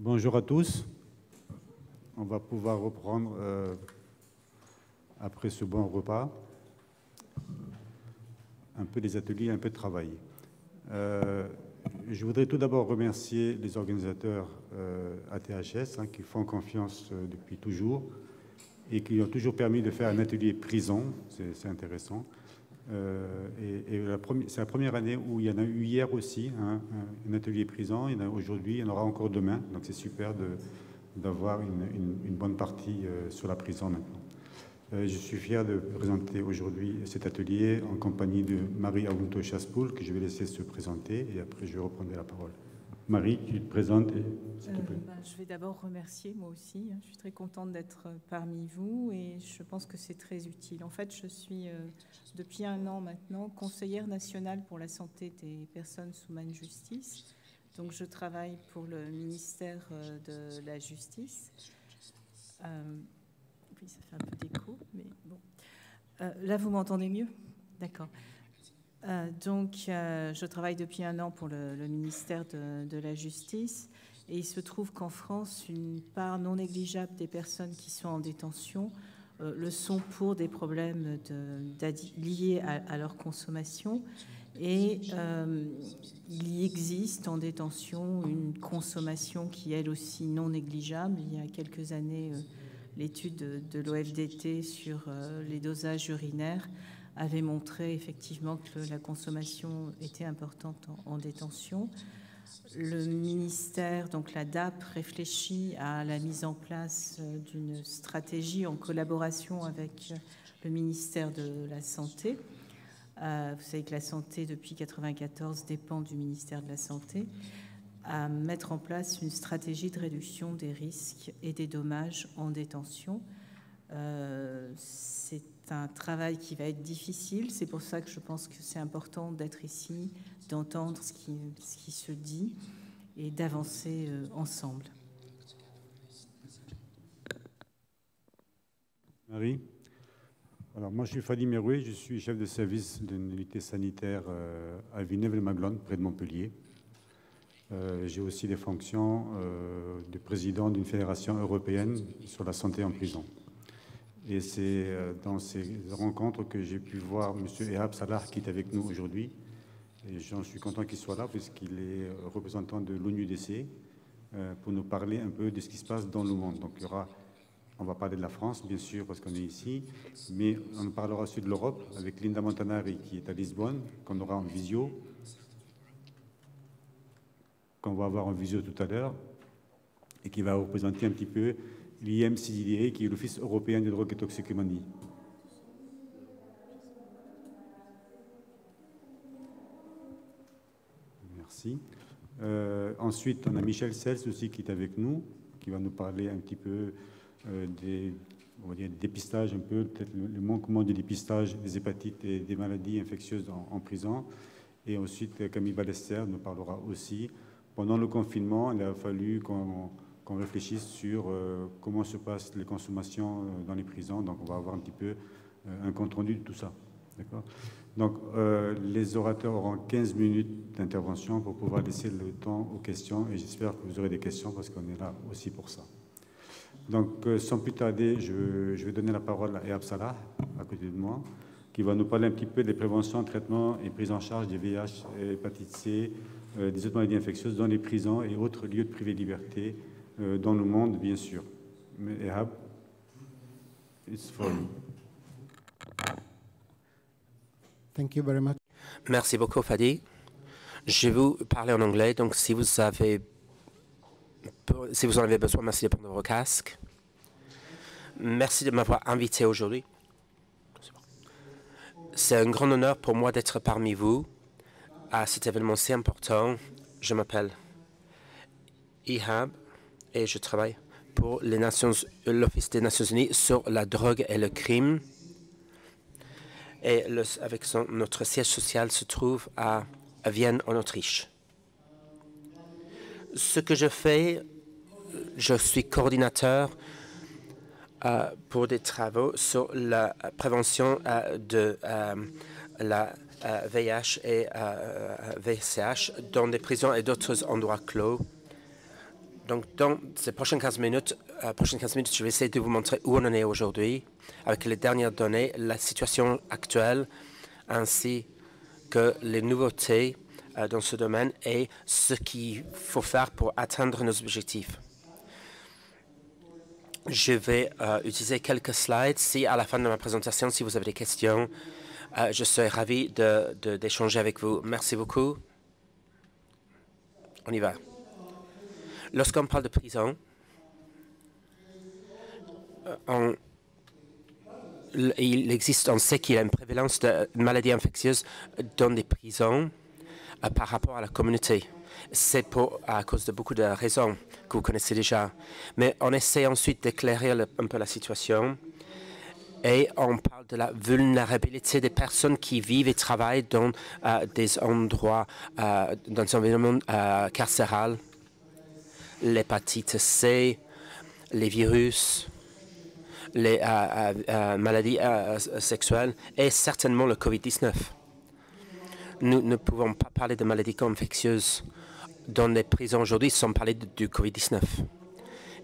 Bonjour à tous. On va pouvoir reprendre après ce bon repas un peu des ateliers, un peu de travail. Je voudrais tout d'abord remercier les organisateurs ATHS qui font confiance depuis toujours et qui ont toujours permis de faire un atelier prison. C'est intéressant. C'est la première année où il y en a eu hier aussi, un atelier prison. Il y en a aujourd'hui, il y en aura encore demain. Donc c'est super d'avoir une bonne partie sur la prison maintenant. Je suis fier de présenter aujourd'hui cet atelier en compagnie de Marie Awunto Chaspoul, que je vais laisser se présenter et après je reprendrai la parole. Marie, tu te présentes, s'il te plaît. Je vais d'abord remercier moi aussi. Je suis très contente d'être parmi vous et je pense que c'est très utile. En fait, je suis depuis un an maintenant conseillère nationale pour la santé des personnes sous main de justice. Donc, je travaille pour le ministère de la Justice. Oui, ça fait un peu d'écho, mais bon. Là, vous m'entendez mieux? D'accord. Je travaille depuis un an pour le ministère de la Justice et il se trouve qu'en France, une part non négligeable des personnes qui sont en détention le sont pour des problèmes liés à leur consommation et il y existe en détention une consommation qui est elle aussi non négligeable. Il y a quelques années, l'étude de l'OFDT sur les dosages urinaires avait montré effectivement que la consommation était importante en détention. Le ministère, donc la DAP, réfléchit à la mise en place d'une stratégie en collaboration avec le ministère de la Santé. Vous savez que la santé, depuis 1994, dépend du ministère de la Santé, à mettre en place une stratégie de réduction des risques et des dommages en détention. C'est un travail qui va être difficile. C'est pour ça que je pense que c'est important d'être ici, d'entendre ce qui se dit et d'avancer ensemble. Marie. Alors, moi, je suis Fadi Meroué, je suis chef de service d'une unité sanitaire à Villeneuve-le-Maglone, près de Montpellier. J'ai aussi des fonctions de président d'une fédération européenne sur la santé en prison. Et c'est dans ces rencontres que j'ai pu voir M. Ehab Salah qui est avec nous aujourd'hui. Et j'en suis content qu'il soit là puisqu'il est représentant de l'ONUDC pour nous parler un peu de ce qui se passe dans le monde. Donc il y aura, on va parler de la France bien sûr parce qu'on est ici, mais on parlera aussi de l'Europe avec Linda Montanari qui est à Lisbonne, qu'on aura en visio, qu'on va avoir en visio tout à l'heure et qui va représenter un petit peu l'IMCDDA, qui est l'Office européen de drogue et toxicomanie. Merci. Ensuite, on a Michel Sels aussi qui est avec nous, qui va nous parler un petit peu on va dire, dépistage, un peu, peut-être le manquement de dépistage des hépatites et des maladies infectieuses en prison. Et ensuite, Camille Ballester nous parlera aussi. Pendant le confinement, il a fallu qu'on réfléchisse sur comment se passent les consommations dans les prisons. Donc, on va avoir un petit peu un compte rendu de tout ça. D'accord ? Donc, les orateurs auront 15 minutes d'intervention pour pouvoir laisser le temps aux questions. Et j'espère que vous aurez des questions parce qu'on est là aussi pour ça. Donc, sans plus tarder, je vais donner la parole à Ehab Salah, à côté de moi, qui va nous parler un petit peu des préventions, traitements et prise en charge des VIH, hépatite C, des autres maladies infectieuses dans les prisons et autres lieux de privée de liberté dans le monde, bien sûr. Mais Ehab, it's for you. Thank you very much. Merci beaucoup, Fadi. Je vais vous parler en anglais, donc si vous en avez besoin, merci de prendre vos casques. Merci de m'avoir invité aujourd'hui. C'est un grand honneur pour moi d'être parmi vous à cet événement si important. Je m'appelle Ehab et je travaille pour l'Office des Nations Unies sur la drogue et le crime. Et notre siège social se trouve à Vienne, en Autriche. Ce que je fais, je suis coordinateur pour des travaux sur la prévention de la VIH et VCH dans des prisons et d'autres endroits clos. Donc, dans ces prochaines 15 minutes, je vais essayer de vous montrer où on en est aujourd'hui avec les dernières données, la situation actuelle, ainsi que les nouveautés dans ce domaine et ce qu'il faut faire pour atteindre nos objectifs. Je vais utiliser quelques slides. Si à la fin de ma présentation, si vous avez des questions, je serai ravi d'échanger avec vous. Merci beaucoup. On y va. Lorsqu'on parle de prison, on sait qu'il y a une prévalence de maladies infectieuses dans les prisons par rapport à la communauté. C'est à cause de beaucoup de raisons que vous connaissez déjà. Mais on essaie ensuite d'éclairer un peu la situation et on parle de la vulnérabilité des personnes qui vivent et travaillent dans des endroits, dans un environnement carcéral, l'hépatite C, les virus, les maladies sexuelles et certainement le COVID-19. Nous ne pouvons pas parler de maladies infectieuses dans les prisons aujourd'hui sans parler du COVID-19.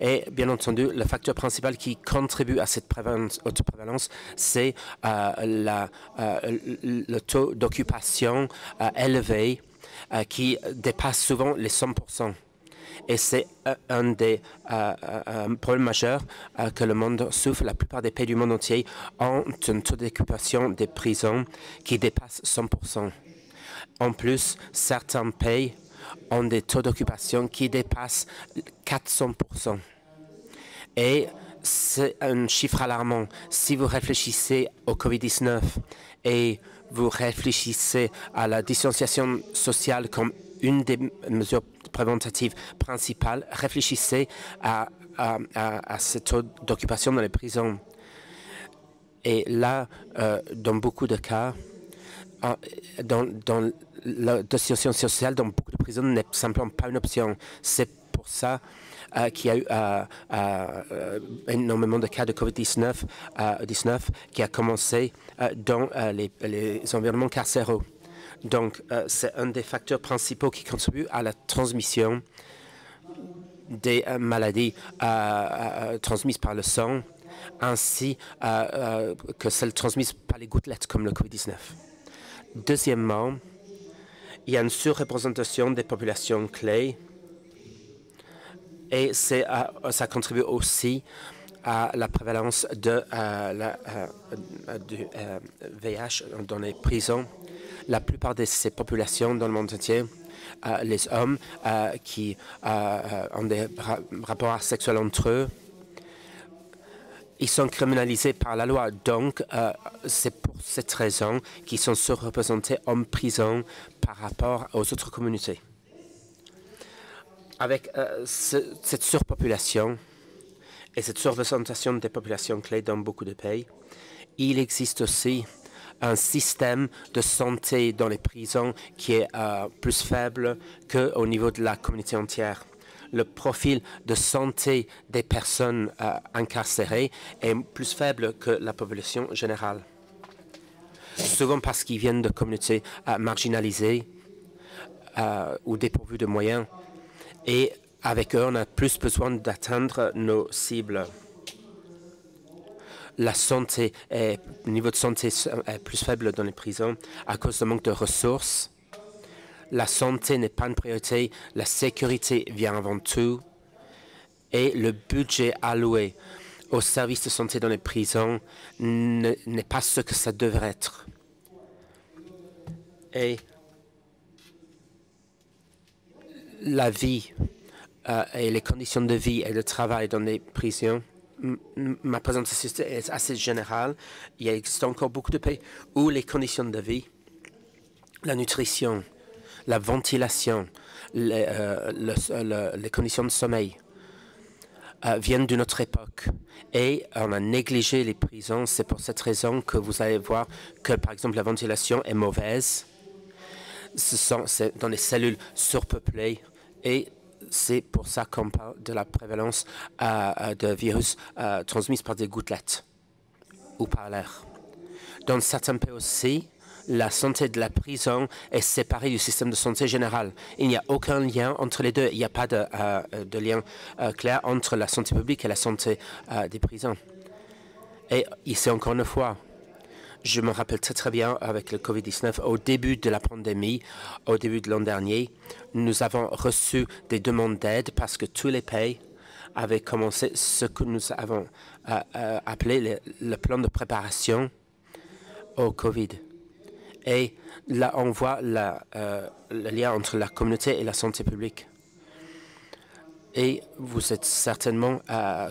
Et bien entendu, le facteur principal qui contribue à cette haute prévalence, c'est le taux d'occupation élevé qui dépasse souvent les 100%. Et c'est un des problèmes majeurs que le monde souffre. La plupart des pays du monde entier ont un taux d'occupation des prisons qui dépasse 100%. En plus, certains pays ont des taux d'occupation qui dépassent 400%. Et c'est un chiffre alarmant. Si vous réfléchissez au COVID-19 et vous réfléchissez à la distanciation sociale comme une des mesures préventatives principales, réfléchissez à ce taux d'occupation dans les prisons. Et là, dans beaucoup de cas, dans la distanciation sociale dans beaucoup de prisons n'est simplement pas une option. C'est pour ça qu'il y a eu énormément de cas de COVID-19 qui a commencé dans les environnements carcéraux. Donc, c'est un des facteurs principaux qui contribue à la transmission des maladies transmises par le sang, ainsi que celles transmises par les gouttelettes comme le COVID-19. Deuxièmement, il y a une surreprésentation des populations clés et ça contribue aussi à la prévalence du VIH dans les prisons. La plupart de ces populations dans le monde entier, les hommes qui ont des rapports sexuels entre eux, ils sont criminalisés par la loi. Donc, c'est pour cette raison qu'ils sont surreprésentés en prison par rapport aux autres communautés. Avec cette surpopulation et cette surreprésentation des populations clés dans beaucoup de pays, il existe aussi un système de santé dans les prisons qui est plus faible qu'au niveau de la communauté entière. Le profil de santé des personnes incarcérées est plus faible que la population générale. Souvent parce qu'ils viennent de communautés marginalisées ou dépourvues de moyens. Et avec eux, on a plus besoin d'atteindre nos cibles. La santé, le niveau de santé est plus faible dans les prisons à cause du manque de ressources. La santé n'est pas une priorité, la sécurité vient avant tout et le budget alloué aux services de santé dans les prisons n'est pas ce que ça devrait être. Et la vie et les conditions de vie et de travail dans les prisons, ma présentation est assez générale. Il existe encore beaucoup de pays où les conditions de vie, la nutrition, la ventilation, les conditions de sommeil viennent d'une autre époque. Et on a négligé les prisons. C'est pour cette raison que vous allez voir que, par exemple, la ventilation est mauvaise. C'est dans les cellules surpeuplées. Et c'est pour ça qu'on parle de la prévalence de virus transmis par des gouttelettes ou par l'air. Dans certains pays aussi, la santé de la prison est séparée du système de santé général. Il n'y a aucun lien entre les deux. Il n'y a pas de lien clair entre la santé publique et la santé des prisons. Et ici, encore une fois, je me rappelle très bien avec le COVID-19, au début de la pandémie, au début de l'an dernier, nous avons reçu des demandes d'aide parce que tous les pays avaient commencé ce que nous avons appelé le plan de préparation au COVID. Et là, on voit le lien entre la communauté et la santé publique. Et vous êtes certainement,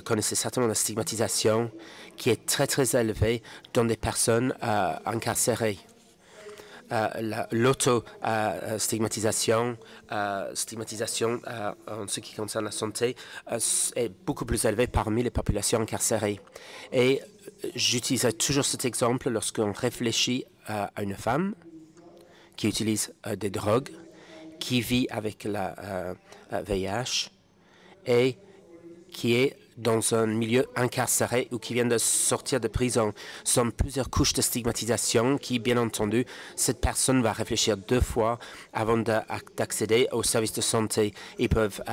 connaissez certainement la stigmatisation qui est très élevée dans des personnes incarcérées. L'auto-stigmatisation, stigmatisation en ce qui concerne la santé, est beaucoup plus élevée parmi les populations incarcérées. Et j'utilise toujours cet exemple lorsqu'on réfléchit à une femme qui utilise des drogues, qui vit avec la VIH et qui est dans un milieu incarcéré ou qui vient de sortir de prison. Ce sont plusieurs couches de stigmatisation qui, bien entendu, cette personne va réfléchir 2 fois avant d'accéder aux services de santé. Ils peuvent,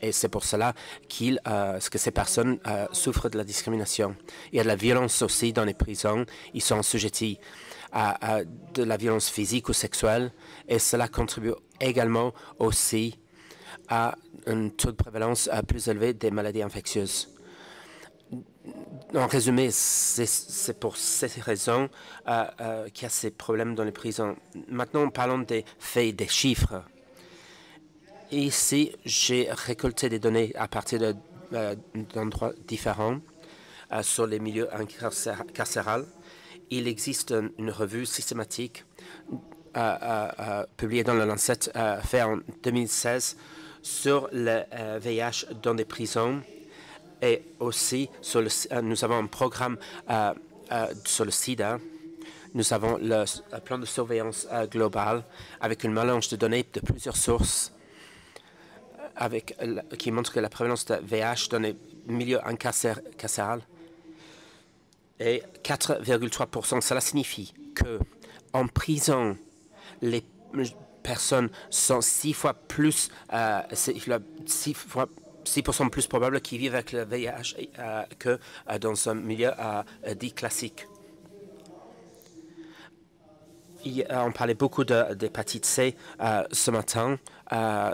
et c'est pour cela que ces personnes souffrent de la discrimination. Il y a de la violence aussi dans les prisons. Ils sont assujettis à de la violence physique ou sexuelle et cela contribue également aussi à un taux de prévalence plus élevé des maladies infectieuses. En résumé, c'est pour ces raisons qu'il y a ces problèmes dans les prisons. Maintenant, parlons des faits, des chiffres. Ici, j'ai récolté des données à partir d'endroits différents sur les milieux carcérales. Il existe une revue systématique publiée dans le Lancet, faite en 2016, sur le VIH dans des prisons et aussi nous avons un programme sur le sida. Nous avons le plan de surveillance global avec un mélange de données de plusieurs sources qui montre que la prévalence de VIH dans les milieux incarcérales est 4,3%. Cela signifie que en prison, les personnes sont 6% plus probables qu'ils vivent avec le VIH que dans un milieu dit classique. On parlait beaucoup d'hépatite C ce matin.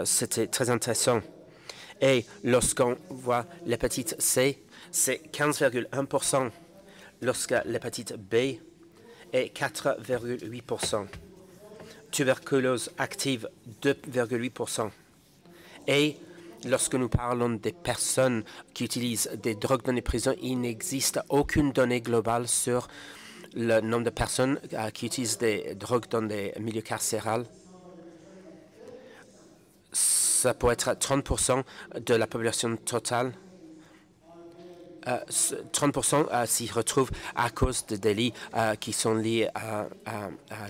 C'était très intéressant. Et lorsqu'on voit l'hépatite C, c'est 15,1%. Lorsque l'hépatite B est 4,8%. Tuberculose active, 2,8%. Et lorsque nous parlons des personnes qui utilisent des drogues dans les prisons, il n'existe aucune donnée globale sur le nombre de personnes qui utilisent des drogues dans des milieux carcérales. Ça pourrait être 30% de la population totale. 30% s'y retrouvent à cause de délits qui sont liés à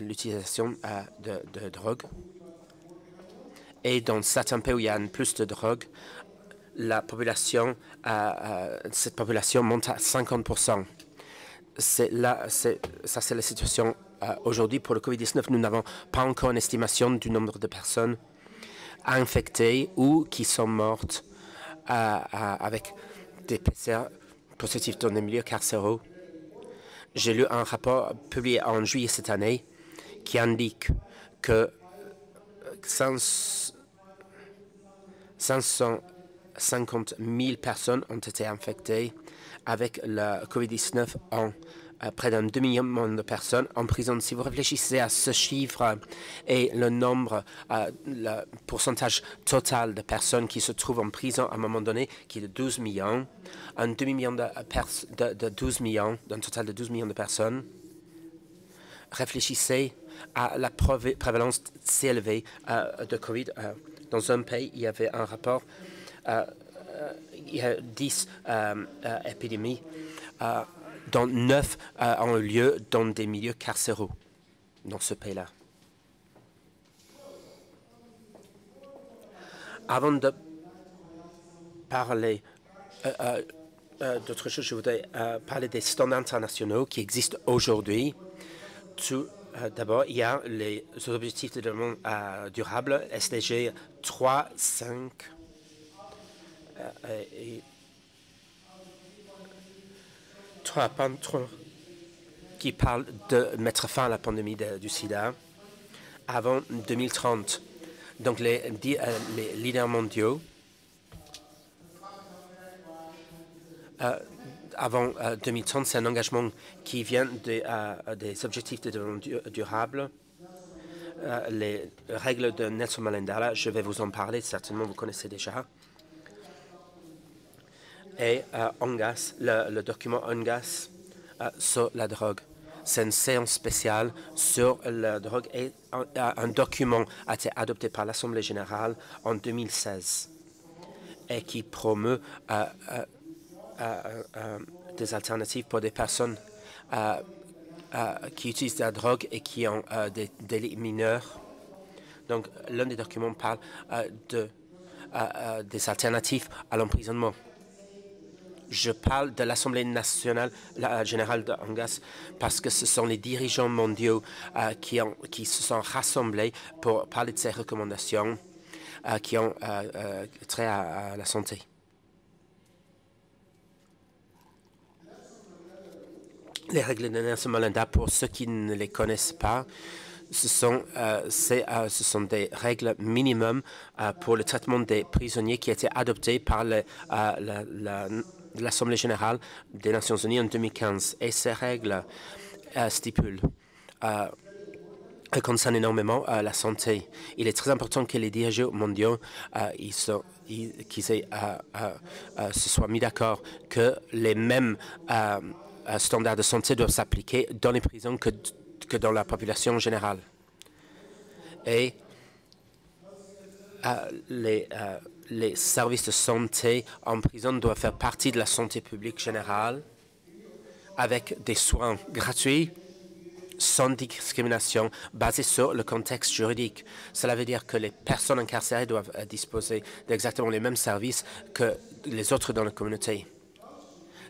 l'utilisation de drogue. Et dans certains pays où il y a plus de drogue, cette population monte à 50%. C'est la situation aujourd'hui pour le COVID-19. Nous n'avons pas encore une estimation du nombre de personnes infectées ou qui sont mortes avec des PCR positifs dans les milieux carcéraux. J'ai lu un rapport publié en juillet cette année qui indique que 550 000 personnes ont été infectées avec le COVID-19 en près d'un demi-million de personnes en prison. Si vous réfléchissez à ce chiffre et le pourcentage total de personnes qui se trouvent en prison à un moment donné, qui est de 12 millions, un demi-million de 12 millions, d'un total de 12 millions de personnes, réfléchissez à la prévalence si élevée de COVID. Dans un pays, il y avait un rapport, il y a 10 épidémies, dont 9 ont eu lieu dans des milieux carcéraux dans ce pays-là. Avant de parler d'autre chose, je voudrais parler des standards internationaux qui existent aujourd'hui. Tous D'abord, il y a les objectifs de développement durable, SDG 3, 5 et 3.3 qui parlent de mettre fin à la pandémie du sida avant 2030. Donc, les leaders mondiaux avant 2030, c'est un engagement qui vient des objectifs de développement durable. Les règles de Nelson Mandela, je vais vous en parler, certainement vous connaissez déjà. Et UNGAS, le document UNGAS sur la drogue. C'est une séance spéciale sur la drogue et un document a été adopté par l'Assemblée générale en 2016 et qui promeut des alternatives pour des personnes qui utilisent de la drogue et qui ont des délits mineurs. Donc, l'un des documents parle des alternatives à l'emprisonnement. Je parle de l'Assemblée nationale générale de UNGAS parce que ce sont les dirigeants mondiaux qui se sont rassemblés pour parler de ces recommandations qui ont trait à la santé. Les règles de Nelson Mandela, pour ceux qui ne les connaissent pas, ce sont des règles minimum pour le traitement des prisonniers qui étaient adoptées par l'Assemblée générale des Nations unies en 2015. Et ces règles stipulent concernent énormément la santé. Il est très important que les dirigeants mondiaux se soient mis d'accord que les mêmes standards de santé doivent s'appliquer dans les prisons que dans la population générale. Et les services de santé en prison doivent faire partie de la santé publique générale avec des soins gratuits, sans discrimination, basés sur le contexte juridique. Cela veut dire que les personnes incarcérées doivent disposer d'exactement les mêmes services que les autres dans la communauté.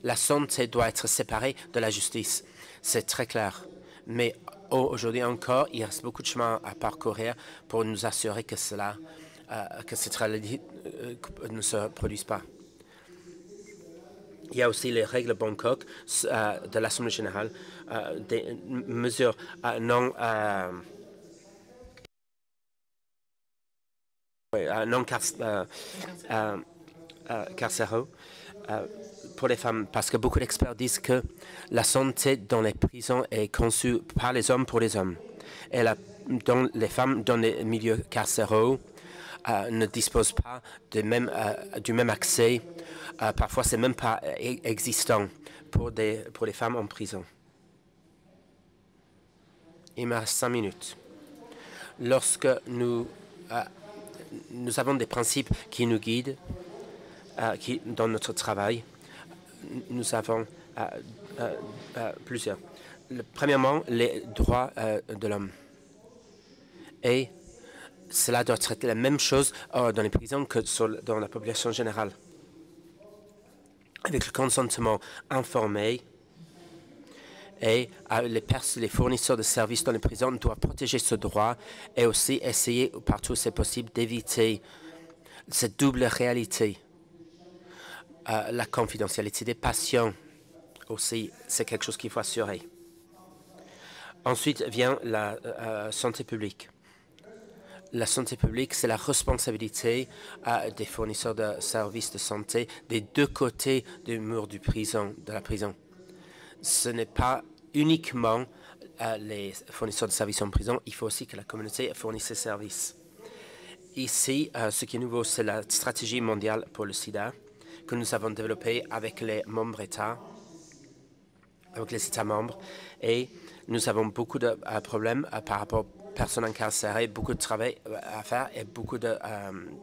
La santé doit être séparée de la justice. C'est très clair. Mais aujourd'hui encore, il reste beaucoup de chemin à parcourir pour nous assurer que cette réalité ne se produise pas. Il y a aussi les règles Bangkok de l'Assemblée générale, des mesures non carcérales pour les femmes, parce que beaucoup d'experts disent que la santé dans les prisons est conçue par les hommes pour les hommes. Et les femmes dans les milieux carcéraux ne disposent pas du même accès. Parfois, ce n'est même pas existant pour les femmes en prison. Il me reste 5 minutes. Lorsque nous avons des principes qui nous guident dans notre travail, nous avons plusieurs. Premièrement, les droits de l'homme. Et cela doit être la même chose dans les prisons que dans la population générale. Avec le consentement informé, et les fournisseurs de services dans les prisons doivent protéger ce droit et aussi essayer partout où c'est possible d'éviter cette double réalité. La confidentialité des patients aussi, c'est quelque chose qu'il faut assurer. Ensuite vient la santé publique. La santé publique, c'est la responsabilité des fournisseurs de services de santé des deux côtés du mur de la prison. Ce n'est pas uniquement les fournisseurs de services en prison, il faut aussi que la communauté fournisse ses services. Ici, ce qui est nouveau, c'est la stratégie mondiale pour le sida que nous avons développée avec les États membres, et nous avons beaucoup de problèmes par rapport aux personnes incarcérées, beaucoup de travail à faire et beaucoup de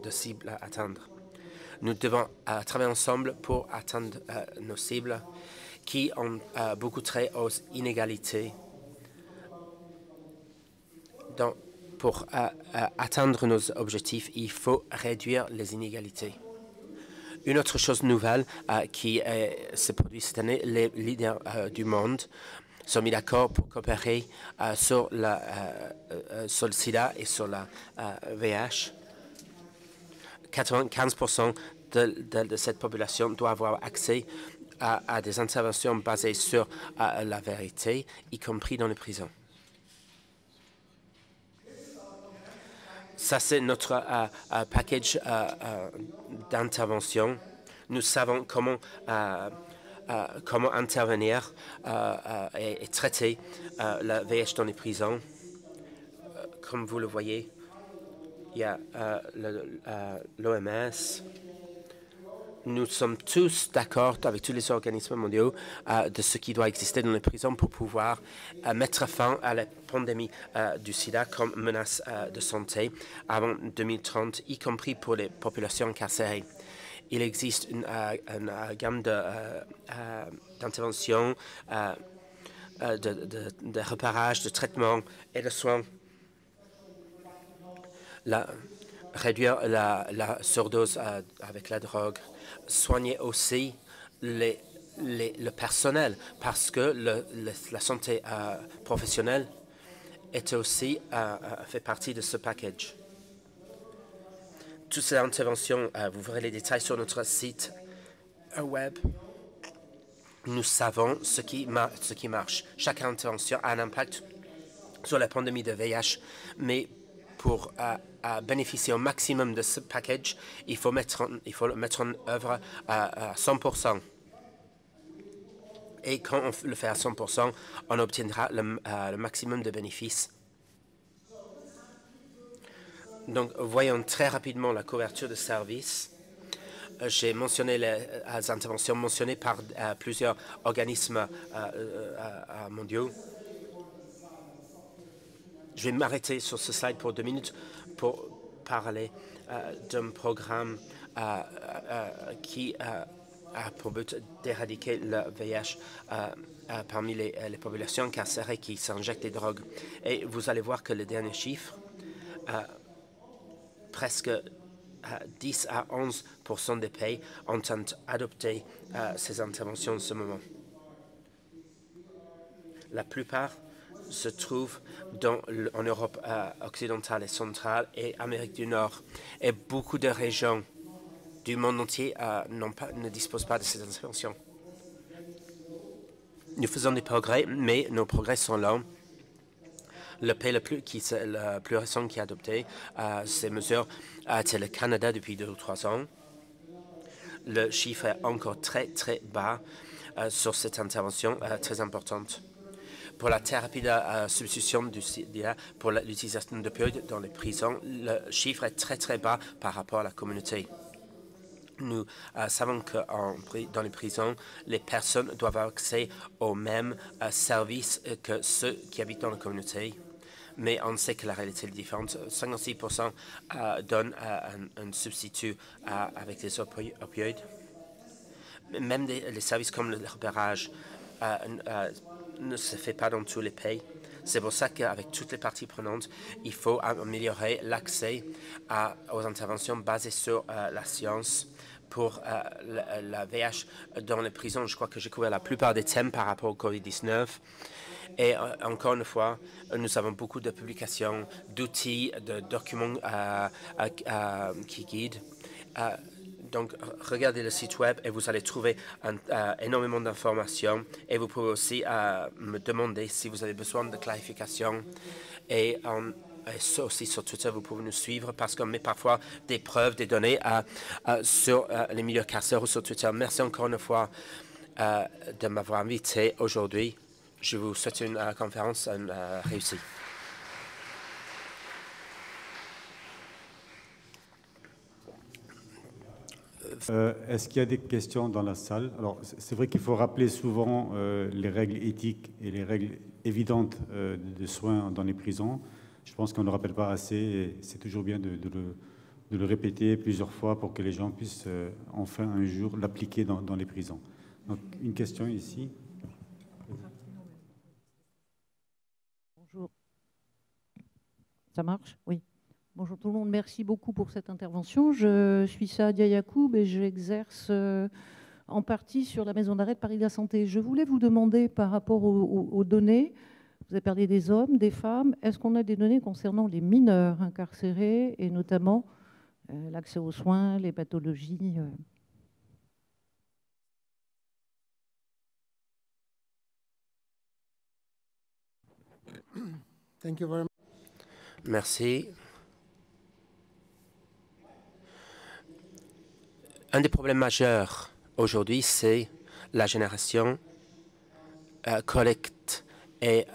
cibles à atteindre. Nous devons travailler ensemble pour atteindre nos cibles qui ont beaucoup trait aux inégalités. Donc, pour atteindre nos objectifs, il faut réduire les inégalités. Une autre chose nouvelle qui s'est produite cette année, les leaders du monde sont mis d'accord pour coopérer sur le sida et sur la VIH. 95% de cette population doit avoir accès à des interventions basées sur la vérité, y compris dans les prisons. Ça, c'est notre package d'intervention. Nous savons comment intervenir et traiter la VIH dans les prisons. Comme vous le voyez, il y a l'OMS. Nous sommes tous d'accord avec tous les organismes mondiaux de ce qui doit exister dans les prisons pour pouvoir mettre fin à la pandémie du sida comme menace de santé avant 2030, y compris pour les populations incarcérées. Il existe une gamme d'interventions, de repérage, de traitement et de soins. Réduire la surdose avec la drogue, soigner aussi le personnel, parce que la santé professionnelle est aussi fait partie de ce package. Toutes ces interventions, vous verrez les détails sur notre site web. Nous savons ce qui marche. Chaque intervention a un impact sur la pandémie de VIH, mais pour bénéficier au maximum de ce package, il faut le mettre en œuvre à 100%. Et quand on le fait à 100%, on obtiendra le maximum de bénéfices. Donc, voyons très rapidement la couverture de services. J'ai mentionné les interventions mentionnées par plusieurs organismes mondiaux. Je vais m'arrêter sur ce slide pour 2 minutes pour parler d'un programme qui a pour but d'éradiquer le VIH parmi les populations incarcérées qui s'injectent des drogues. Et vous allez voir que les derniers chiffres, presque 10 à 11% des pays ont adopté ces interventions en ce moment. La plupart se trouvent en Europe occidentale et centrale et Amérique du Nord. Et beaucoup de régions du monde entier ne disposent pas de ces interventions. Nous faisons des progrès, mais nos progrès sont lents. Le pays le plus récent qui a adopté ces mesures, c'est le Canada depuis 2 ou 3 ans. Le chiffre est encore très, très bas sur cette intervention très importante. Pour la thérapie de substitution du sida, pour l'utilisation d'opioïdes dans les prisons, le chiffre est très, très bas par rapport à la communauté. Nous savons que dans les prisons, les personnes doivent avoir accès aux mêmes services que ceux qui habitent dans la communauté. Mais on sait que la réalité est différente. 56% donnent un substitut avec des opioïdes. Même les services comme le repérage ne se fait pas dans tous les pays. C'est pour ça qu'avec toutes les parties prenantes, il faut améliorer l'accès aux interventions basées sur la science pour la VIH dans les prisons. Je crois que j'ai couvert la plupart des thèmes par rapport au COVID-19. Et encore une fois, nous avons beaucoup de publications, d'outils, de documents qui guident. Donc, regardez le site web et vous allez trouver énormément d'informations. Et vous pouvez aussi me demander si vous avez besoin de clarification. Et aussi sur Twitter, vous pouvez nous suivre parce qu'on met parfois des preuves, des données sur les milieux carcéraux sur Twitter. Merci encore une fois de m'avoir invité aujourd'hui. Je vous souhaite une conférence réussie. Est-ce qu'il y a des questions dans la salle? Alors, c'est vrai qu'il faut rappeler souvent les règles éthiques et les règles évidentes de soins dans les prisons. Je pense qu'on ne le rappelle pas assez et c'est toujours bien de le répéter plusieurs fois pour que les gens puissent enfin un jour l'appliquer dans les prisons. Donc, une question ici. Bonjour. Ça marche? Oui. Bonjour tout le monde, merci beaucoup pour cette intervention. Je suis Saadia Yacoub et j'exerce en partie sur la maison d'arrêt de Paris de la Santé. Je voulais vous demander par rapport aux données, vous avez parlé des hommes, des femmes, est-ce qu'on a des données concernant les mineurs incarcérés et notamment l'accès aux soins, les pathologies Thank you very much. Merci. Un des problèmes majeurs aujourd'hui, c'est la génération collecte et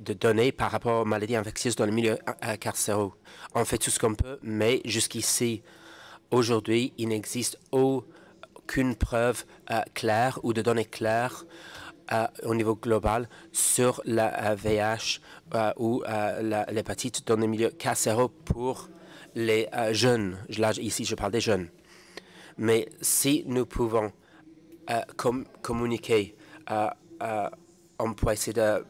de données par rapport aux maladies infectieuses dans le milieu carcéral. On fait tout ce qu'on peut, mais jusqu'ici, aujourd'hui, il n'existe aucune preuve claire ou de données claires au niveau global sur la VIH ou l'hépatite dans le milieu carcéral pour les jeunes. Là, ici, je parle des jeunes. Mais si nous pouvons communiquer, on pourrait essayer de...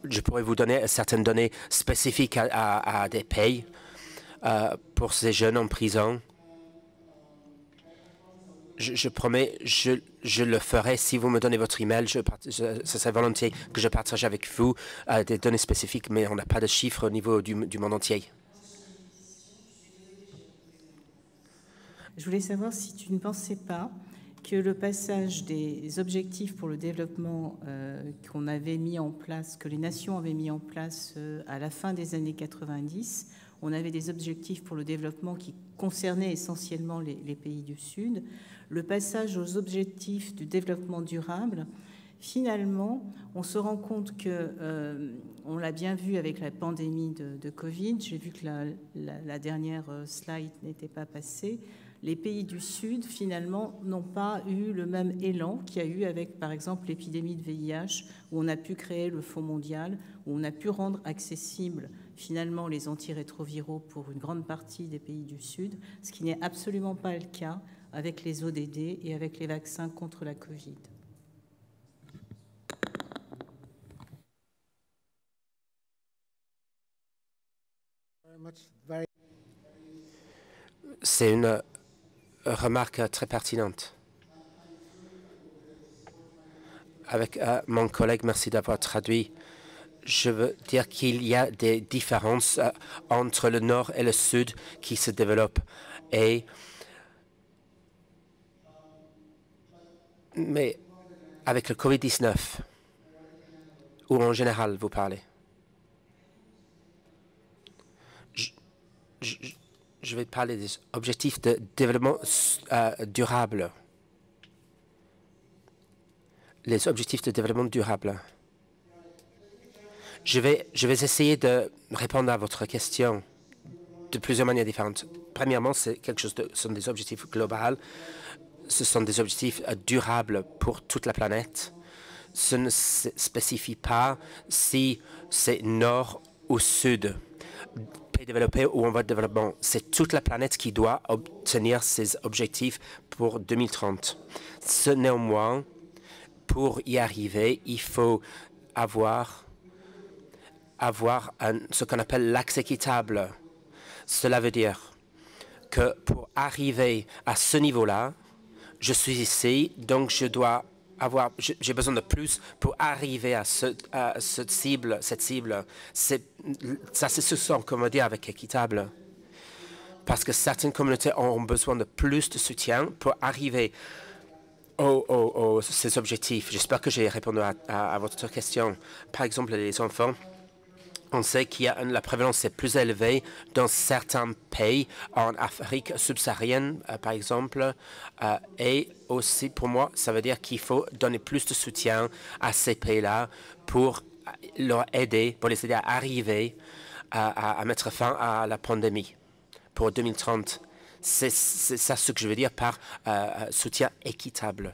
je pourrais vous donner certaines données spécifiques à des pays pour ces jeunes en prison. Je promets, je le ferai si vous me donnez votre email. Ce serait volontiers que je partage avec vous des données spécifiques, mais on n'a pas de chiffres au niveau du monde entier. Je voulais savoir si tu ne pensais pas que le passage des objectifs pour le développement qu'on avait mis en place, que les nations avaient mis en place à la fin des années 90, on avait des objectifs pour le développement qui concernaient essentiellement les pays du Sud. Le passage aux objectifs du développement durable, finalement, on se rend compte que, on l'a bien vu avec la pandémie de Covid, j'ai vu que la dernière slide n'était pas passée, les pays du Sud, finalement, n'ont pas eu le même élan qu'il y a eu avec, par exemple, l'épidémie de VIH, où on a pu créer le Fonds mondial, où on a pu rendre accessibles, finalement, les antirétroviraux pour une grande partie des pays du Sud, ce qui n'est absolument pas le cas avec les ODD et avec les vaccins contre la Covid. C'est une remarque très pertinente. Avec mon collègue, merci d'avoir traduit. Je veux dire qu'il y a des différences entre le Nord et le Sud qui se développent. Mais avec le Covid-19, ou en général, vous parlez, je vais parler des objectifs de développement durable. Les objectifs de développement durable. Je vais essayer de répondre à votre question de plusieurs manières différentes. Premièrement, c'est quelque chose ce sont des objectifs globaux. Ce sont des objectifs durables pour toute la planète. Ce ne spécifie pas si c'est nord ou sud, pays développé ou en voie de développement. C'est toute la planète qui doit obtenir ces objectifs pour 2030. Néanmoins, pour y arriver, il faut avoir ce qu'on appelle l'axe équitable. Cela veut dire que pour arriver à ce niveau-là, je suis ici, donc j'ai besoin de plus pour arriver à cette cible. C'est ce qu'on veut dire avec équitable. Parce que certaines communautés ont besoin de plus de soutien pour arriver ces objectifs. J'espère que j'ai répondu à votre question. Par exemple, les enfants, on sait qu'il y a la prévalence est plus élevée dans certains pays, en Afrique subsaharienne, par exemple. Et aussi, pour moi, ça veut dire qu'il faut donner plus de soutien à ces pays-là pour leur aider, pour les aider à arriver à mettre fin à la pandémie pour 2030. C'est ça ce que je veux dire par soutien équitable.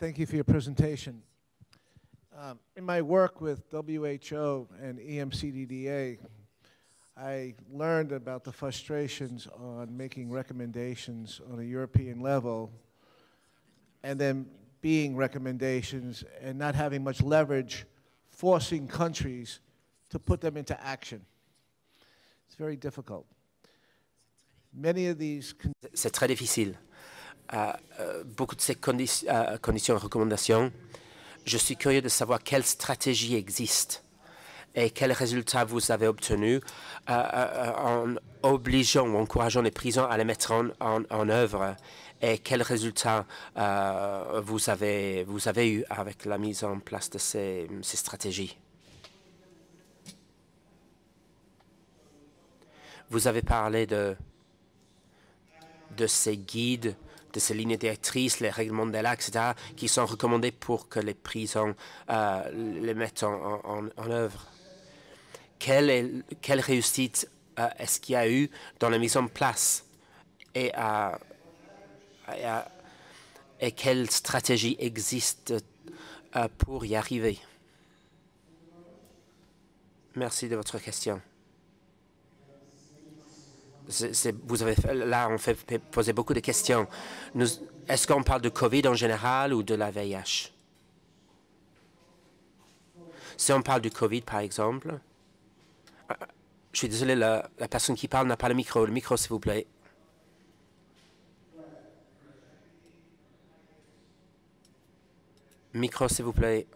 Thank you for your presentation. In my work with WHO and EMCDDA, I learned about the frustrations on making recommendations on a European level and then being recommendations and not having much leverage, forcing countries to put them into action. It's very difficult. Many of these C'est très difficile. Beaucoup de ces conditions et recommandations, je suis curieux de savoir quelle stratégie existe et quels résultats vous avez obtenus en obligeant ou encourageant les prisons à les mettre en œuvre et quels résultats vous avez eu avec la mise en place de ces stratégies. Vous avez parlé de ces guides, de ces lignes directrices, les règlements de l'acte, etc., qui sont recommandés pour que les prisons les mettent en œuvre. Quelle réussite est-ce qu'il y a eu dans la mise en place et quelle stratégie existe pour y arriver? Merci de votre question. Là, on fait poser beaucoup de questions. Est-ce qu'on parle de COVID en général ou de la VIH? Si on parle du COVID, par exemple, je suis désolé, la personne qui parle n'a pas le micro. Le micro, s'il vous plaît. Micro, s'il vous plaît.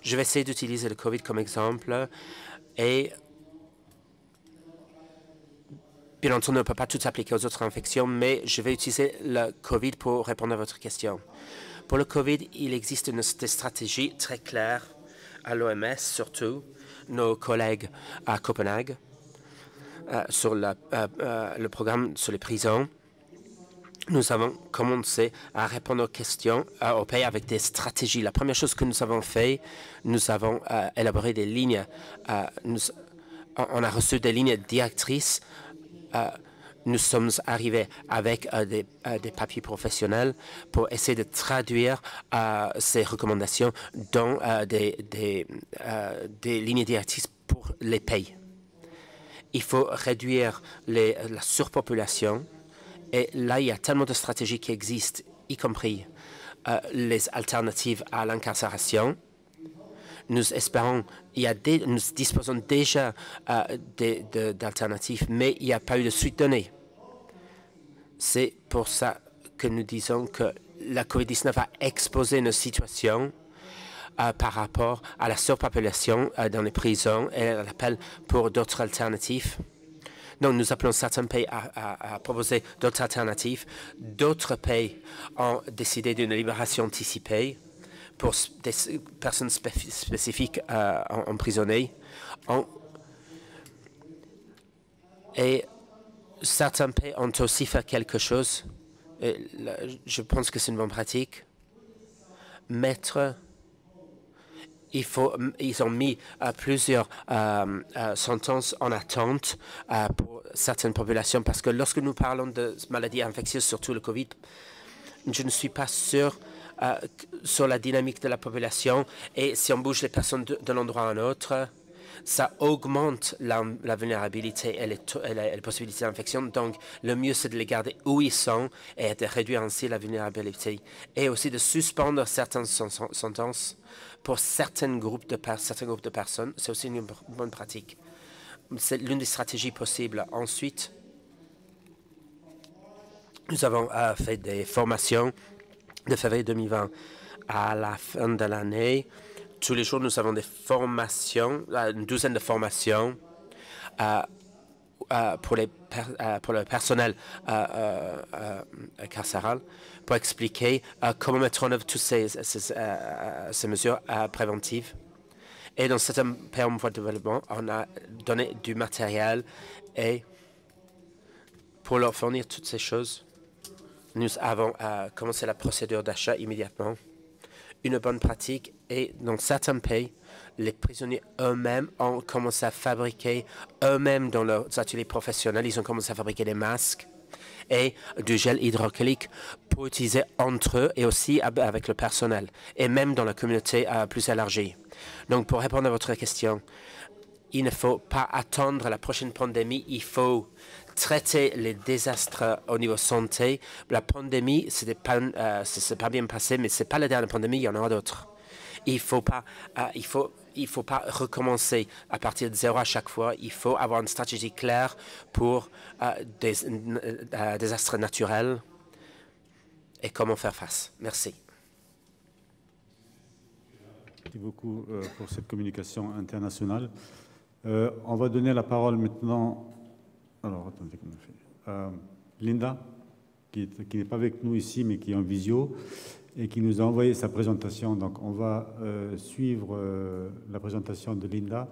Je vais essayer d'utiliser le COVID comme exemple et bien entendu, on ne peut pas tout appliquer aux autres infections, mais je vais utiliser le COVID pour répondre à votre question. Pour le COVID, il existe une stratégie très claire à l'OMS, surtout nos collègues à Copenhague, sur le programme sur les prisons. Nous avons commencé à répondre aux questions au pays avec des stratégies. La première chose que nous avons fait, nous avons élaboré des lignes. On a reçu des lignes directrices. Nous sommes arrivés avec des papiers professionnels pour essayer de traduire ces recommandations dans des lignes directrices pour les pays. Il faut réduire la surpopulation et là, il y a tellement de stratégies qui existent, y compris les alternatives à l'incarcération. Nous espérons, nous disposons déjà d'alternatives, mais il n'y a pas eu de suite donnée. C'est pour ça que nous disons que la COVID-19 a exposé nos situations par rapport à la surpopulation dans les prisons et elle appelle pour d'autres alternatives. Donc, nous appelons certains pays à proposer d'autres alternatives. D'autres pays ont décidé d'une libération anticipée pour des personnes spécifiques emprisonnées. Et certains pays ont aussi fait quelque chose. Et là, je pense que c'est une bonne pratique. Ils ont mis plusieurs sentences en attente pour certaines populations parce que lorsque nous parlons de maladies infectieuses, surtout le COVID, je ne suis pas sûr sur la dynamique de la population et si on bouge les personnes d'un endroit à un autre, ça augmente la vulnérabilité et les possibilités d'infection. Donc, le mieux, c'est de les garder où ils sont et de réduire ainsi la vulnérabilité et aussi de suspendre certaines sentences pour certains groupes de personnes. C'est aussi une bonne pratique. C'est l'une des stratégies possibles. Ensuite, nous avons fait des formations de février 2020 à la fin de l'année. Tous les jours, nous avons des formations, une douzaine de formations pour le personnel carcéral pour expliquer comment mettre en œuvre toutes ces mesures préventives. Et dans certains pays en voie de développement, on a donné du matériel et pour leur fournir toutes ces choses, nous avons commencé la procédure d'achat immédiatement. Une bonne pratique et dans certains pays, les prisonniers eux-mêmes ont commencé à fabriquer eux-mêmes dans leurs ateliers professionnels. Ils ont commencé à fabriquer des masques et du gel hydroalcoolique pour utiliser entre eux et aussi avec le personnel et même dans la communauté plus élargie. Donc, pour répondre à votre question, il ne faut pas attendre la prochaine pandémie. Il faut traiter les désastres au niveau santé. La pandémie, c'est pas bien passé, mais ce n'est pas la dernière pandémie, il y en aura d'autres. Il faut pas recommencer à partir de zéro à chaque fois. Il faut avoir une stratégie claire pour des désastres naturels et comment faire face. Merci. Merci beaucoup pour cette communication internationale. On va donner la parole maintenant. Alors, attendez, comment on fait Linda, qui n'est pas avec nous ici, mais qui est en visio et qui nous a envoyé sa présentation. Donc, on va suivre la présentation de Linda.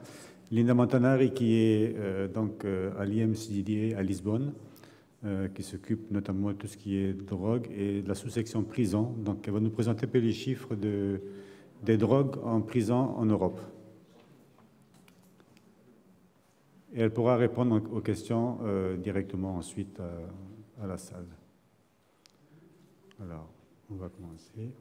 Linda Montanari, qui est donc à l'IMCDDA à Lisbonne, qui s'occupe notamment de tout ce qui est drogue et de la sous-section prison. Donc, elle va nous présenter un peu les chiffres des drogues en prison en Europe. Et elle pourra répondre aux questions directement ensuite à la salle. Alors, on va commencer.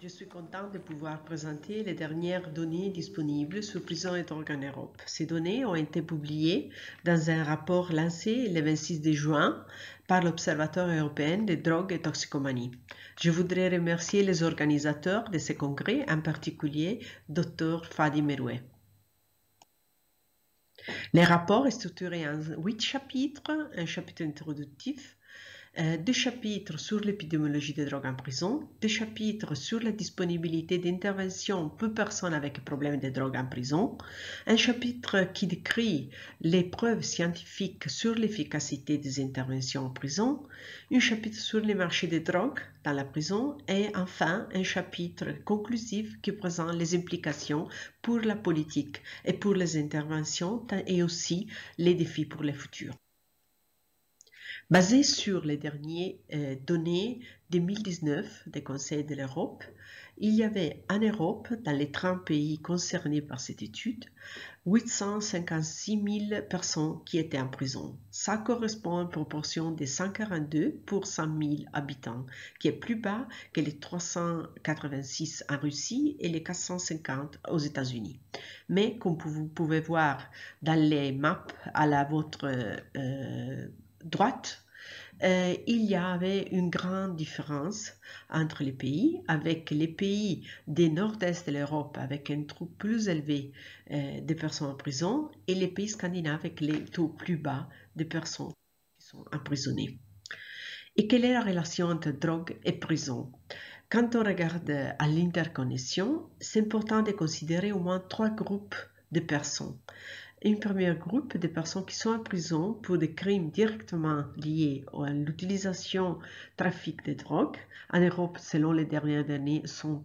Je suis contente de pouvoir présenter les dernières données disponibles sur prison et drogue en Europe. Ces données ont été publiées dans un rapport lancé le 26 juin par l'Observatoire européen des drogues et toxicomanie. Je voudrais remercier les organisateurs de ce congrès, en particulier Dr Fadi Merouet. Le rapport est structuré en 8 chapitres, un chapitre introductif, 2 chapitres sur l'épidémiologie des drogues en prison, 2 chapitres sur la disponibilité d'intervention pour personnes avec problèmes de drogue en prison, un chapitre qui décrit les preuves scientifiques sur l'efficacité des interventions en prison, un chapitre sur les marchés de drogue dans la prison et enfin un chapitre conclusif qui présente les implications pour la politique et pour les interventions et aussi les défis pour le futur. Basé sur les dernières données 2019 du Conseil de l'Europe, il y avait en Europe, dans les 30 pays concernés par cette étude, 856 000 personnes qui étaient en prison. Ça correspond à une proportion de 142 pour 100 000 habitants, qui est plus bas que les 386 en Russie et les 450 aux États-Unis. Mais comme vous pouvez voir dans les maps à votre droite, il y avait une grande différence entre les pays, avec les pays du nord-est de l'Europe avec un taux plus élevé de personnes en prison et les pays scandinaves avec les taux plus bas de personnes qui sont emprisonnées. Et quelle est la relation entre drogue et prison? Quand on regarde à l'interconnexion, c'est important de considérer au moins 3 groupes de personnes. Un premier groupe de personnes qui sont en prison pour des crimes directement liés à l'utilisation, trafic de drogue. En Europe, selon les dernières années, sont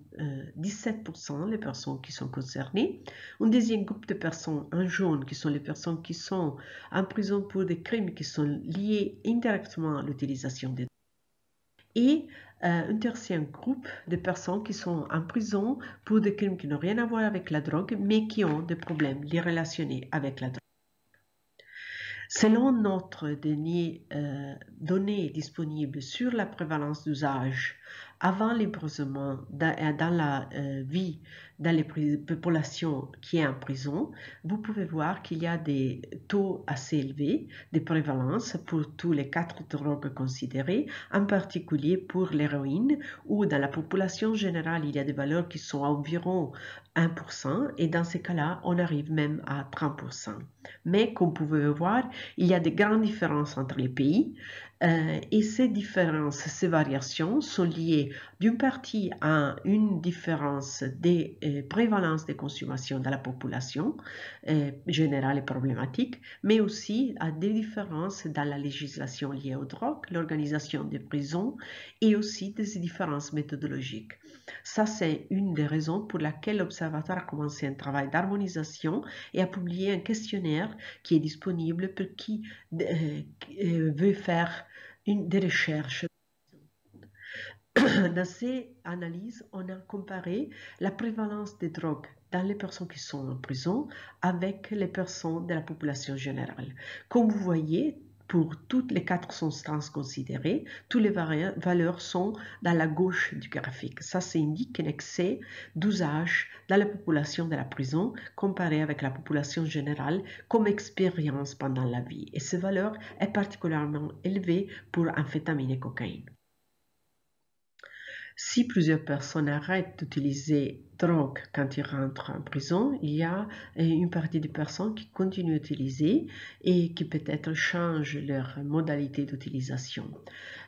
17% les personnes qui sont concernées. Un deuxième groupe de personnes en jaune, qui sont les personnes qui sont en prison pour des crimes qui sont liés indirectement à l'utilisation de drogue. Et un tertiaire groupe de personnes qui sont en prison pour des crimes qui n'ont rien à voir avec la drogue, mais qui ont des problèmes les relationnés avec la drogue. Selon notre données disponibles sur la prévalence d'usage avant l'emprisonnement dans la vie dans les populations qui est en prison, vous pouvez voir qu'il y a des taux assez élevés de prévalence pour tous les 4 drogues considérées, en particulier pour l'héroïne, où dans la population générale, il y a des valeurs qui sont à environ 1%, et dans ces cas-là, on arrive même à 30%. Mais comme vous pouvez voir, il y a de grandes différences entre les pays, et ces différences, ces variations sont liées d'une partie à une différence des prévalences de consommation dans la population générale et problématique, mais aussi à des différences dans la législation liée aux drogues, l'organisation des prisons et aussi des différences méthodologiques. Ça, c'est une des raisons pour laquelle l'Observatoire a commencé un travail d'harmonisation et a publié un questionnaire qui est disponible pour qui veut faire des recherches. Dans ces analyses, on a comparé la prévalence des drogues dans les personnes qui sont en prison avec les personnes de la population générale. Comme vous voyez, pour toutes les 4 substances considérées, toutes les valeurs sont dans la gauche du graphique. Ça indique un excès d'usage dans la population de la prison comparé avec la population générale comme expérience pendant la vie. Et ces valeurs sont particulièrement élevées pour amphétamine et cocaïne. Si plusieurs personnes arrêtent d'utiliser drogue quand ils rentrent en prison, il y a une partie des personnes qui continuent à utiliser et qui peut-être changent leur modalité d'utilisation.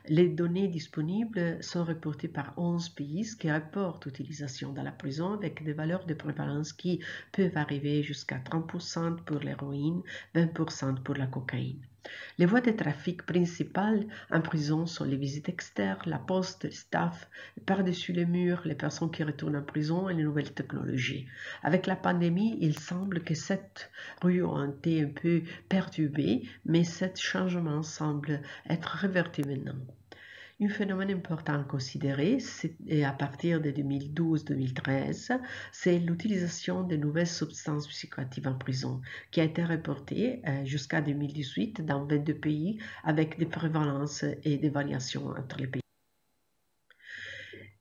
Les données disponibles sont reportées par 11 pays qui rapportent l'utilisation dans la prison avec des valeurs de prévalence qui peuvent arriver jusqu'à 30% pour l'héroïne, 20% pour la cocaïne. Les voies de trafic principales en prison sont les visites externes, la poste, le staff, par-dessus les murs, les personnes qui retournent en prison et les nouvelles technologies. Avec la pandémie, il semble que cette rue a été un peu perturbée, mais ce changement semble être reverti maintenant. Un phénomène important à considérer, à partir de 2012-2013, c'est l'utilisation de nouvelles substances psychoactives en prison, qui a été reportée jusqu'à 2018 dans 22 pays avec des prévalences et des variations entre les pays.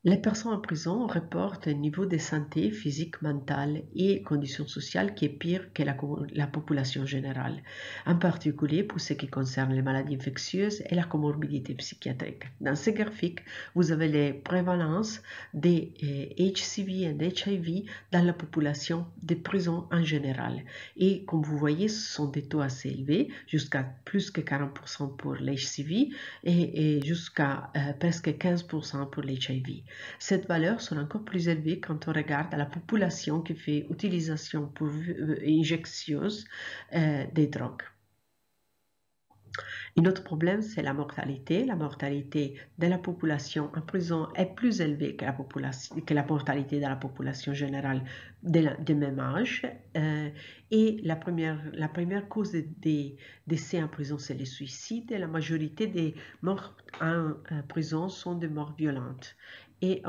Les personnes en prison reportent un niveau de santé physique, mentale et conditions sociales qui est pire que la population générale, en particulier pour ce qui concerne les maladies infectieuses et la comorbidité psychiatrique. Dans ce graphique, vous avez les prévalences des HCV et HIV dans la population des prisons en général. Et comme vous voyez, ce sont des taux assez élevés, jusqu'à plus que 40% pour l'HCV et jusqu'à presque 15% pour l'HIV. Ces valeurs sont encore plus élevées quand on regarde la population qui fait utilisation pour injectieuse des drogues. Un autre problème, c'est la mortalité. La mortalité de la population en prison est plus élevée que la mortalité de la population générale de même âge. Et la première cause des décès en prison, c'est le suicide. Et la majorité des morts en prison sont des morts violentes. Et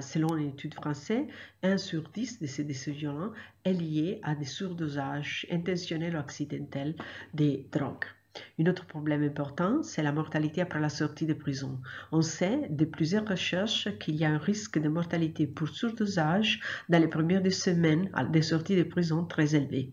selon une étude française, 1 sur 10 de ces décès violents est lié à des surdosages intentionnels ou accidentels des drogues. Un autre problème important, c'est la mortalité après la sortie de prison. On sait de plusieurs recherches qu'il y a un risque de mortalité pour surdosage dans les premières semaines de sortie de prison très élevé.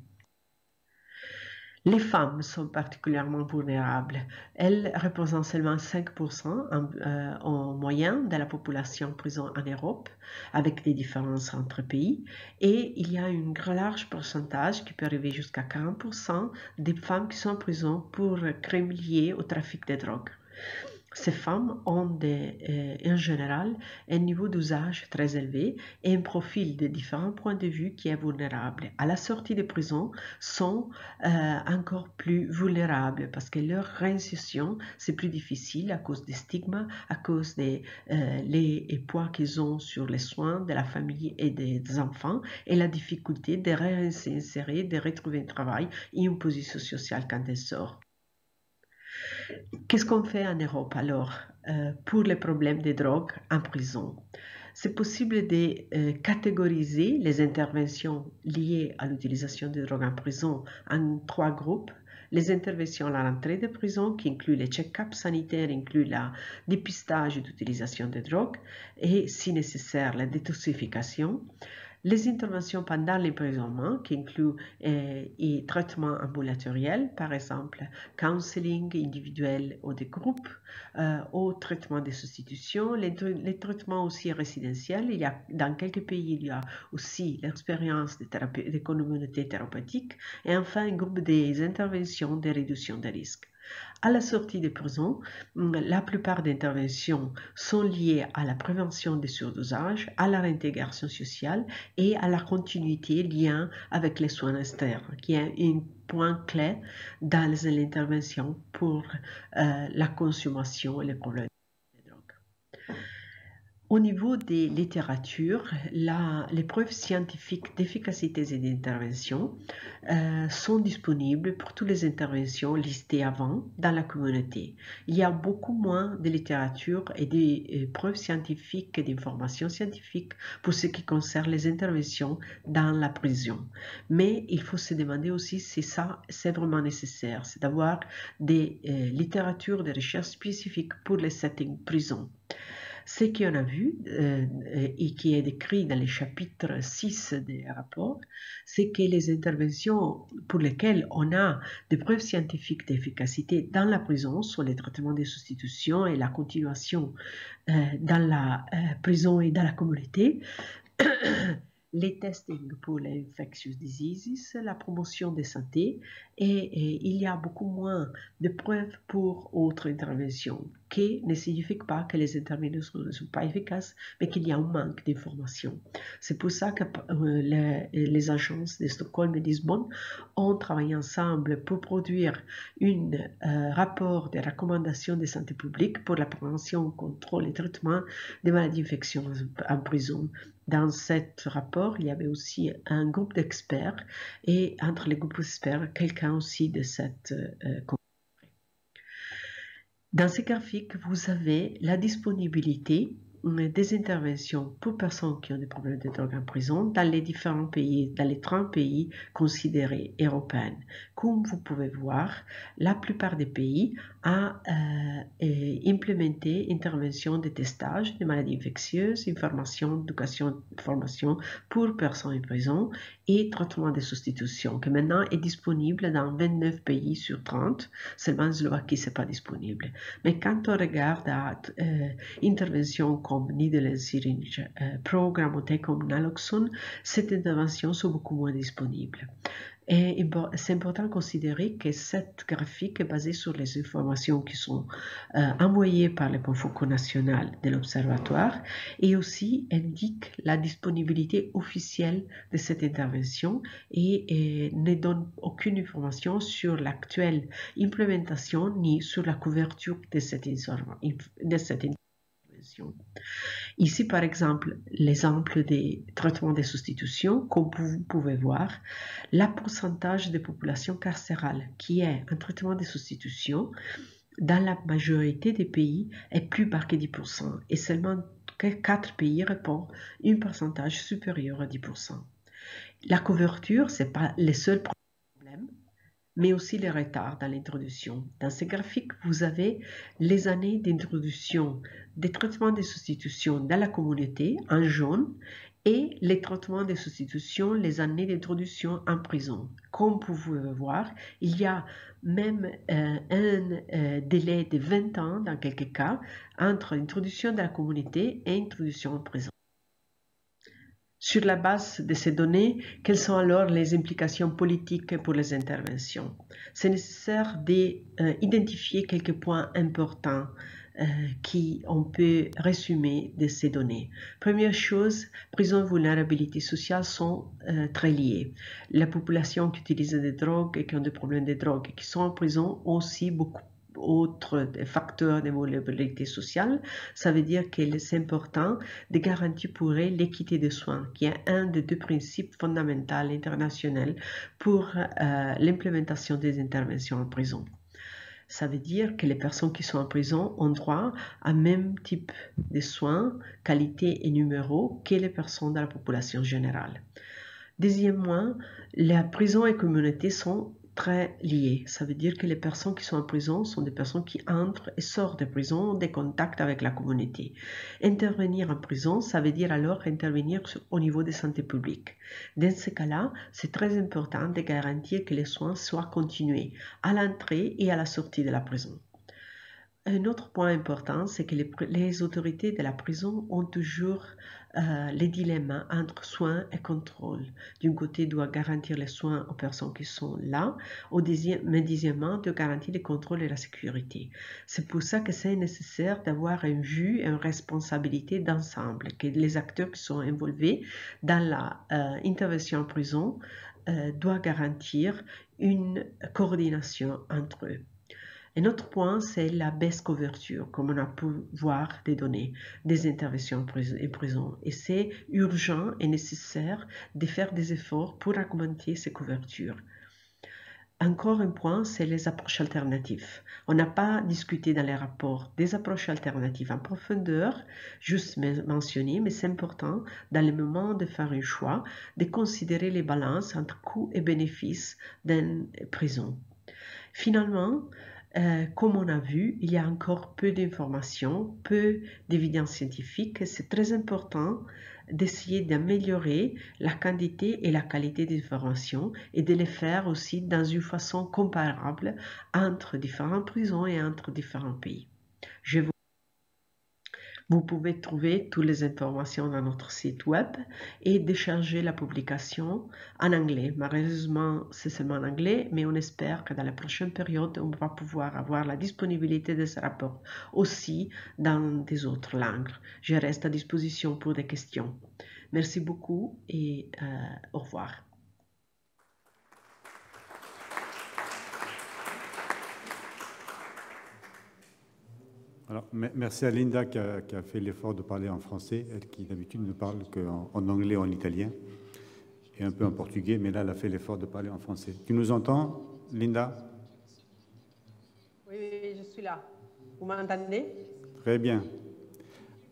Les femmes sont particulièrement vulnérables. Elles représentent seulement 5% en moyenne de la population en prison en Europe, avec des différences entre pays. Et il y a un large pourcentage qui peut arriver jusqu'à 40% des femmes qui sont en prison pour crimes liés au trafic de drogue. Ces femmes ont en général un niveau d'usage très élevé et un profil de différents points de vue qui est vulnérable. À la sortie de prison, sont encore plus vulnérables parce que leur réinsertion, c'est plus difficile à cause des stigmas, à cause des poids qu'ils ont sur les soins de la famille et des enfants et la difficulté de réinsérer, de retrouver un travail et une position sociale quand elles sortent. Qu'est-ce qu'on fait en Europe alors pour les problèmes des drogues en prison? C'est possible de catégoriser les interventions liées à l'utilisation de drogues en prison en 3 groupes. Les interventions à la rentrée de prison qui incluent les check-ups sanitaires, incluent le dépistage d'utilisation de drogues et, si nécessaire, la détoxification. Les interventions pendant l'emprisonnement qui incluent et traitements ambulatoriels, par exemple, counseling individuel ou de groupe, ou traitement de substitution, les traitements aussi résidentiels. Dans quelques pays, il y a aussi l'expérience des communautés thérapeutiques et enfin un groupe des interventions de réduction des risques. À la sortie de prison, la plupart des interventions sont liées à la prévention des surdosages, à la réintégration sociale et à la continuité lien avec les soins externes, qui est un point clé dans l'intervention pour la consommation et les problèmes de drogue. Au niveau des littératures, les preuves scientifiques d'efficacité et d'intervention sont disponibles pour toutes les interventions listées avant dans la communauté. Il y a beaucoup moins de littérature et de preuves scientifiques et d'informations scientifiques pour ce qui concerne les interventions dans la prison. Mais il faut se demander aussi si ça c'est vraiment nécessaire, c'est d'avoir des littératures de recherche spécifiques pour les settings prison. Ce qu'on a vu et qui est décrit dans le chapitre 6 des rapports, c'est que les interventions pour lesquelles on a des preuves scientifiques d'efficacité dans la prison sur les traitements de substitution et la continuation dans la prison et dans la communauté, les testing pour les infectious diseases, la promotion de santé, et il y a beaucoup moins de preuves pour autres interventions, qui ne signifie pas que les interventions ne sont pas efficaces, mais qu'il y a un manque d'informations. C'est pour ça que les agences de Stockholm et Lisbonne ont travaillé ensemble pour produire un rapport de recommandations de santé publique pour la prévention, contrôle et traitement des maladies infectieuses en prison. Dans ce rapport, il y avait aussi un groupe d'experts et entre les groupes d'experts, quelqu'un aussi de cette conférence. Dans ce graphique, vous avez la disponibilité des interventions pour personnes qui ont des problèmes de drogue en prison dans les différents pays, dans les 30 pays considérés européens. Comme vous pouvez voir, la plupart des pays ont implémenté interventions de testage des maladies infectieuses, information, éducation, formation pour personnes en prison et traitement de substitution, qui maintenant est disponible dans 29 pays sur 30. Seulement en Slovaquie, ce n'est pas disponible. Mais quand on regarde à interventions comme Needle and Syringe Program ou comme Naloxone, cette intervention sont beaucoup moins disponibles. Et c'est important de considérer que cette graphique est basée sur les informations qui sont envoyées par le Point focal national de l'Observatoire et aussi indique la disponibilité officielle de cette intervention et ne donne aucune information sur l'actuelle implémentation ni sur la couverture de cette intervention. Ici, par exemple, l'exemple des traitements de substitution, comme vous pouvez voir, le pourcentage de population carcérale qui est un traitement de substitution dans la majorité des pays est plus bas que 10% et seulement 4 pays répondent un pourcentage supérieur à 10%. La couverture, ce n'est pas le seul problème, mais aussi les retards dans l'introduction. Dans ce graphique, vous avez les années d'introduction des traitements de substitution dans la communauté en jaune et les traitements de substitution, les années d'introduction en prison. Comme vous pouvez voir, il y a même un délai de 20 ans dans quelques cas entre l'introduction dans la communauté et l'introduction en prison. Sur la base de ces données, quelles sont alors les implications politiques pour les interventions? C'est nécessaire d'identifier quelques points importants qu'on peut résumer de ces données. Première chose, prison et vulnérabilité sociale sont très liées. La population qui utilise des drogues et qui ont des problèmes de drogue et qui sont en prison ont aussi beaucoup autres facteurs de vulnérabilité sociale. Ça veut dire que c'est important de garantir pour eux l'équité des soins, qui est un des deux principes fondamentaux internationaux pour l'implémentation des interventions en prison. Ça veut dire que les personnes qui sont en prison ont droit à même type de soins, qualité et numéro que les personnes de la population générale. Deuxièmement, la prison et la communauté sont très liés. Ça veut dire que les personnes qui sont en prison sont des personnes qui entrent et sortent de prison, ont des contacts avec la communauté. Intervenir en prison, ça veut dire alors intervenir au niveau de santé publique. Dans ce cas-là, c'est très important de garantir que les soins soient continués à l'entrée et à la sortie de la prison. Un autre point important, c'est que les autorités de la prison ont toujours les dilemmes entre soins et contrôle. D'un côté, doit garantir les soins aux personnes qui sont là, mais deuxièmement, de garantir le contrôle et la sécurité. C'est pour ça que c'est nécessaire d'avoir une vue et une responsabilité d'ensemble, que les acteurs qui sont involvés dans l'intervention en prison doivent garantir une coordination entre eux. Un autre point, c'est la baisse couverture, comme on a pu voir des données des interventions en prison. Et c'est urgent et nécessaire de faire des efforts pour augmenter ces couvertures. Encore un point, c'est les approches alternatives. On n'a pas discuté dans les rapports des approches alternatives en profondeur, juste mentionné, mais c'est important dans le moment de faire un choix, de considérer les balances entre coûts et bénéfices d'une prison. Finalement, comme on a vu, il y a encore peu d'informations, peu d'évidence scientifique. C'est très important d'essayer d'améliorer la quantité et la qualité des informations et de les faire aussi dans une façon comparable entre différentes prisons et entre différents pays. Vous pouvez trouver toutes les informations dans notre site web et décharger la publication en anglais. Malheureusement, c'est seulement en anglais, mais on espère que dans la prochaine période, on va pouvoir avoir la disponibilité de ce rapport aussi dans des autres langues. Je reste à disposition pour des questions. Merci beaucoup et au revoir. Alors, merci à Linda qui a fait l'effort de parler en français, elle qui d'habitude ne parle qu'en anglais, en italien et un peu en portugais, mais là, elle a fait l'effort de parler en français. Tu nous entends, Linda? Oui, je suis là. Vous m'entendez? Très bien.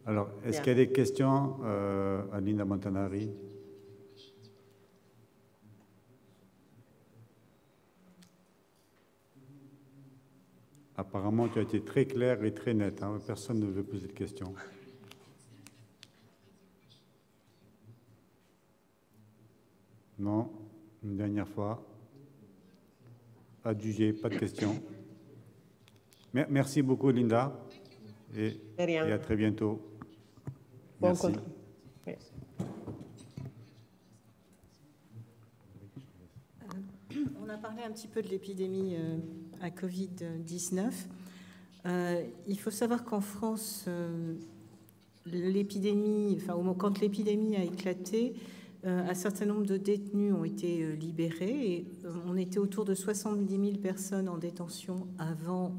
Alors, est-ce qu'il y a des questions à Linda Montanari? Apparemment, tu as été très clair et très net. Hein. Personne ne veut poser de questions. Non, une dernière fois. Adjugé, pas de questions. Merci beaucoup, Linda. Et à très bientôt. Merci. On a parlé un petit peu de l'épidémie à Covid-19. Il faut savoir qu'en France, l'épidémie, enfin, quand l'épidémie a éclaté, un certain nombre de détenus ont été libérés et on était autour de 70 000 personnes en détention avant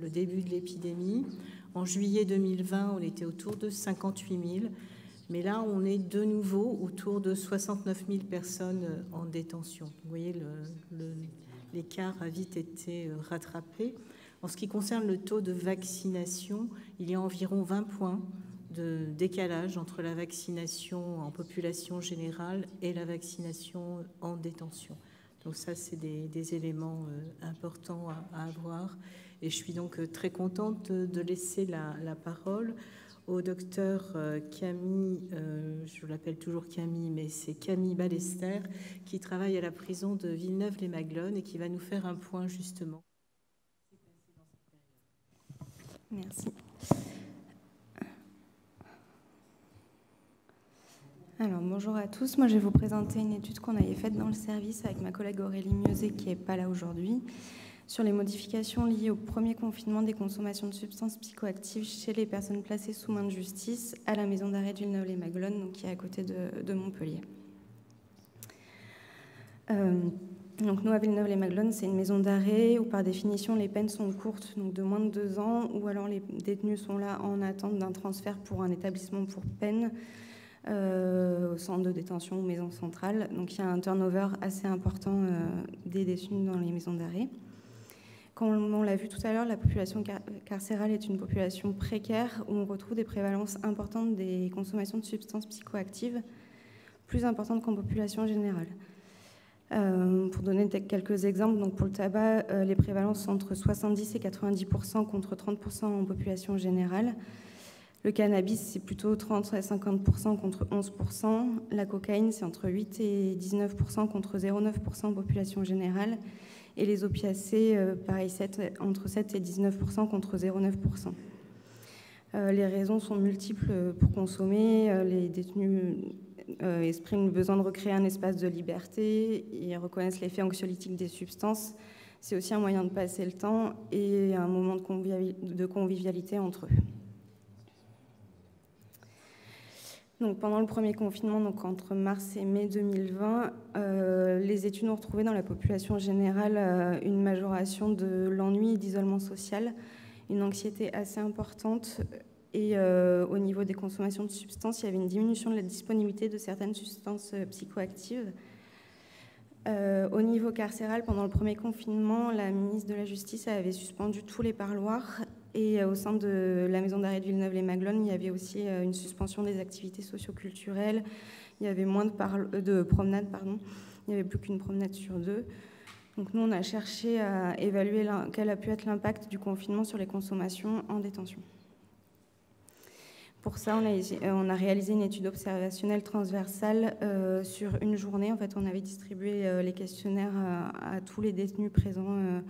le début de l'épidémie. En juillet 2020, on était autour de 58 000. Mais là, on est de nouveau autour de 69 000 personnes en détention. Vous voyez, l'écart a vite été rattrapé. En ce qui concerne le taux de vaccination, il y a environ 20 points de décalage entre la vaccination en population générale et la vaccination en détention. Donc ça, c'est des éléments importants à avoir. Et je suis donc très contente de laisser la parole au docteur Camille, je l'appelle toujours Camille, mais c'est Camille Ballester, qui travaille à la prison de Villeneuve-les-Maglones et qui va nous faire un point justement. Merci. Alors, bonjour à tous. Moi, je vais vous présenter une étude qu'on avait faite dans le service avec ma collègue Aurélie Mieuxet, qui n'est pas là aujourd'hui, sur les modifications liées au premier confinement des consommations de substances psychoactives chez les personnes placées sous main de justice à la maison d'arrêt de Villeneuve-les-Maglones, donc qui est à côté de Montpellier. Donc nous, à Villeneuve-les-Maglones, c'est une maison d'arrêt où, par définition, les peines sont courtes, donc de moins de 2 ans, ou alors les détenus sont là en attente d'un transfert pour un établissement pour peine, au centre de détention ou maison centrale. Donc il y a un turnover assez important des détenus dans les maisons d'arrêt. Comme on l'a vu tout à l'heure, la population carcérale est une population précaire où on retrouve des prévalences importantes des consommations de substances psychoactives, plus importantes qu'en population générale. Pour donner quelques exemples, donc pour le tabac, les prévalences sont entre 70 et 90% contre 30% en population générale. Le cannabis, c'est plutôt 30 à 50% contre 11%. La cocaïne, c'est entre 8 et 19% contre 0,9% en population générale. Et les opiacés, pareil, entre 7 et 19% contre 0,9%. Les raisons sont multiples pour consommer. Les détenus expriment le besoin de recréer un espace de liberté. Ils reconnaissent l'effet anxiolytique des substances. C'est aussi un moyen de passer le temps et un moment de convivialité entre eux. Donc, pendant le premier confinement, donc entre mars et mai 2020, les études ont retrouvé dans la population générale une majoration de l'ennui et d'isolement social, une anxiété assez importante. Et au niveau des consommations de substances, il y avait une diminution de la disponibilité de certaines substances psychoactives. Au niveau carcéral, pendant le premier confinement, la ministre de la Justice avait suspendu tous les parloirs. Et au sein de la maison d'arrêt de Villeneuve-les-Maglones, il y avait aussi une suspension des activités socioculturelles. Il y avait moins de promenades, pardon. Il n'y avait plus qu'une promenade sur 2. Donc nous, on a cherché à évaluer quel a pu être l'impact du confinement sur les consommations en détention. Pour ça, on a réalisé une étude observationnelle transversale sur une journée. En fait, on avait distribué les questionnaires à tous les détenus présents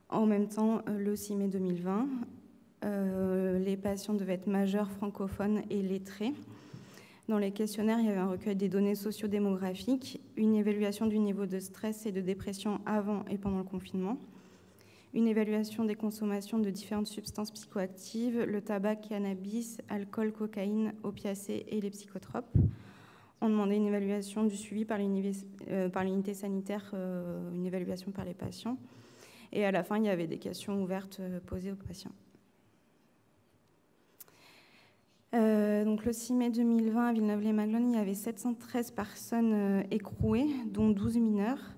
en même temps le 6 mai 2020. Les patients devaient être majeurs, francophones et lettrés. Dans les questionnaires, il y avait un recueil des données sociodémographiques, une évaluation du niveau de stress et de dépression avant et pendant le confinement, une évaluation des consommations de différentes substances psychoactives, le tabac, cannabis, alcool, cocaïne, opiacés et les psychotropes. On demandait une évaluation du suivi par l'unité sanitaire, une évaluation par les patients. Et à la fin, il y avait des questions ouvertes posées aux patients. Donc le 6 mai 2020, à Villeneuve-les-Maglones, il y avait 713 personnes écrouées, dont 12 mineurs.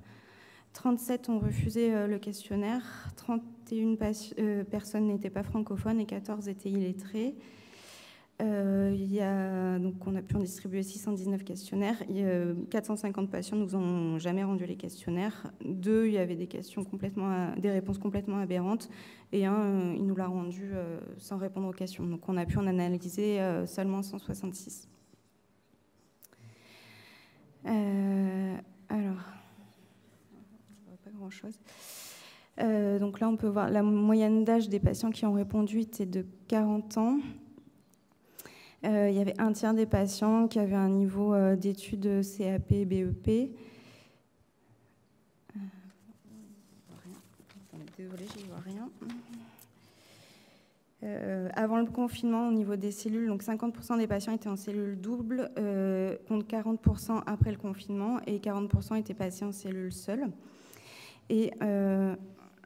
37 ont refusé le questionnaire, 31 personnes n'étaient pas francophones et 14 étaient illettrées. Donc on a pu en distribuer 619 questionnaires. 450 patients ne nous ont jamais rendu les questionnaires. 2, il y avait des réponses complètement aberrantes. Et un, il nous l'a rendu sans répondre aux questions. Donc on a pu en analyser seulement 166. Alors, pas grand-chose. Donc là, on peut voir la moyenne d'âge des patients qui ont répondu était de 40 ans. Il y avait un tiers des patients qui avaient un niveau d'études CAP, BEP. Désolée, j'y vois rien. Avant le confinement, au niveau des cellules, donc 50% des patients étaient en cellule double, contre 40% après le confinement, et 40% étaient passés en cellule seule. Et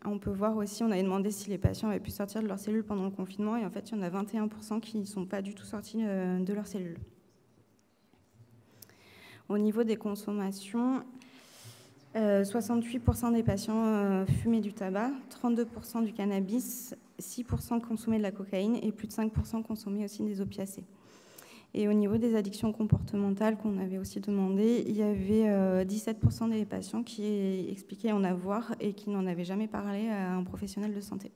on peut voir aussi, on avait demandé si les patients avaient pu sortir de leur cellule pendant le confinement, et en fait, il y en a 21% qui ne sont pas du tout sortis de leur cellule. Au niveau des consommations, 68% des patients fumaient du tabac, 32% du cannabis, 6% consommaient de la cocaïne et plus de 5% consommaient aussi des opiacés. Et au niveau des addictions comportementales qu'on avait aussi demandé, il y avait 17% des patients qui expliquaient en avoir et qui n'en avaient jamais parlé à un professionnel de santé.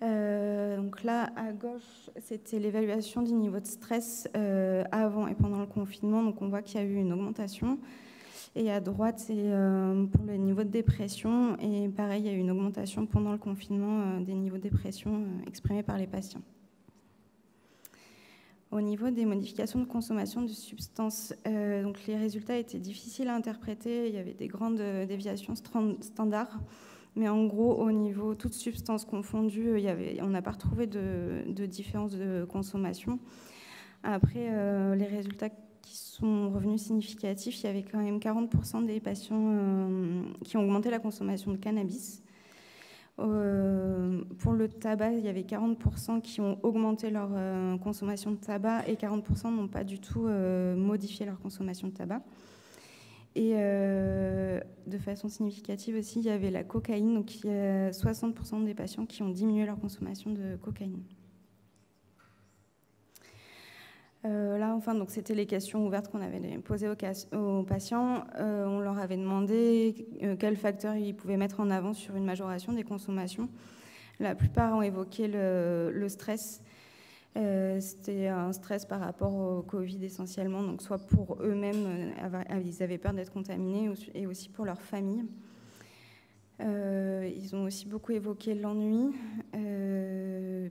Donc là, à gauche, c'était l'évaluation du niveau de stress avant et pendant le confinement. Donc on voit qu'il y a eu une augmentation. Et à droite, c'est pour le niveau de dépression. Et pareil, il y a eu une augmentation pendant le confinement des niveaux de dépression exprimés par les patients. Au niveau des modifications de consommation de substances, donc les résultats étaient difficiles à interpréter. Il y avait des grandes déviations standards. Mais en gros, au niveau toutes substances confondues, on n'a pas retrouvé de différence de consommation. Après, les résultats qui sont revenus significatifs, il y avait quand même 40% des patients qui ont augmenté la consommation de cannabis. Pour le tabac, il y avait 40% qui ont augmenté leur consommation de tabac et 40% n'ont pas du tout modifié leur consommation de tabac. Et de façon significative aussi, il y avait la cocaïne, donc il y a 60% des patients qui ont diminué leur consommation de cocaïne. Là, enfin, donc c'était les questions ouvertes qu'on avait posées aux patients. On leur avait demandé quels facteurs ils pouvaient mettre en avant sur une majoration des consommations. La plupart ont évoqué le stress. C'était un stress par rapport au Covid essentiellement, donc soit pour eux-mêmes, ils avaient peur d'être contaminés, et aussi pour leur famille. Ils ont aussi beaucoup évoqué l'ennui,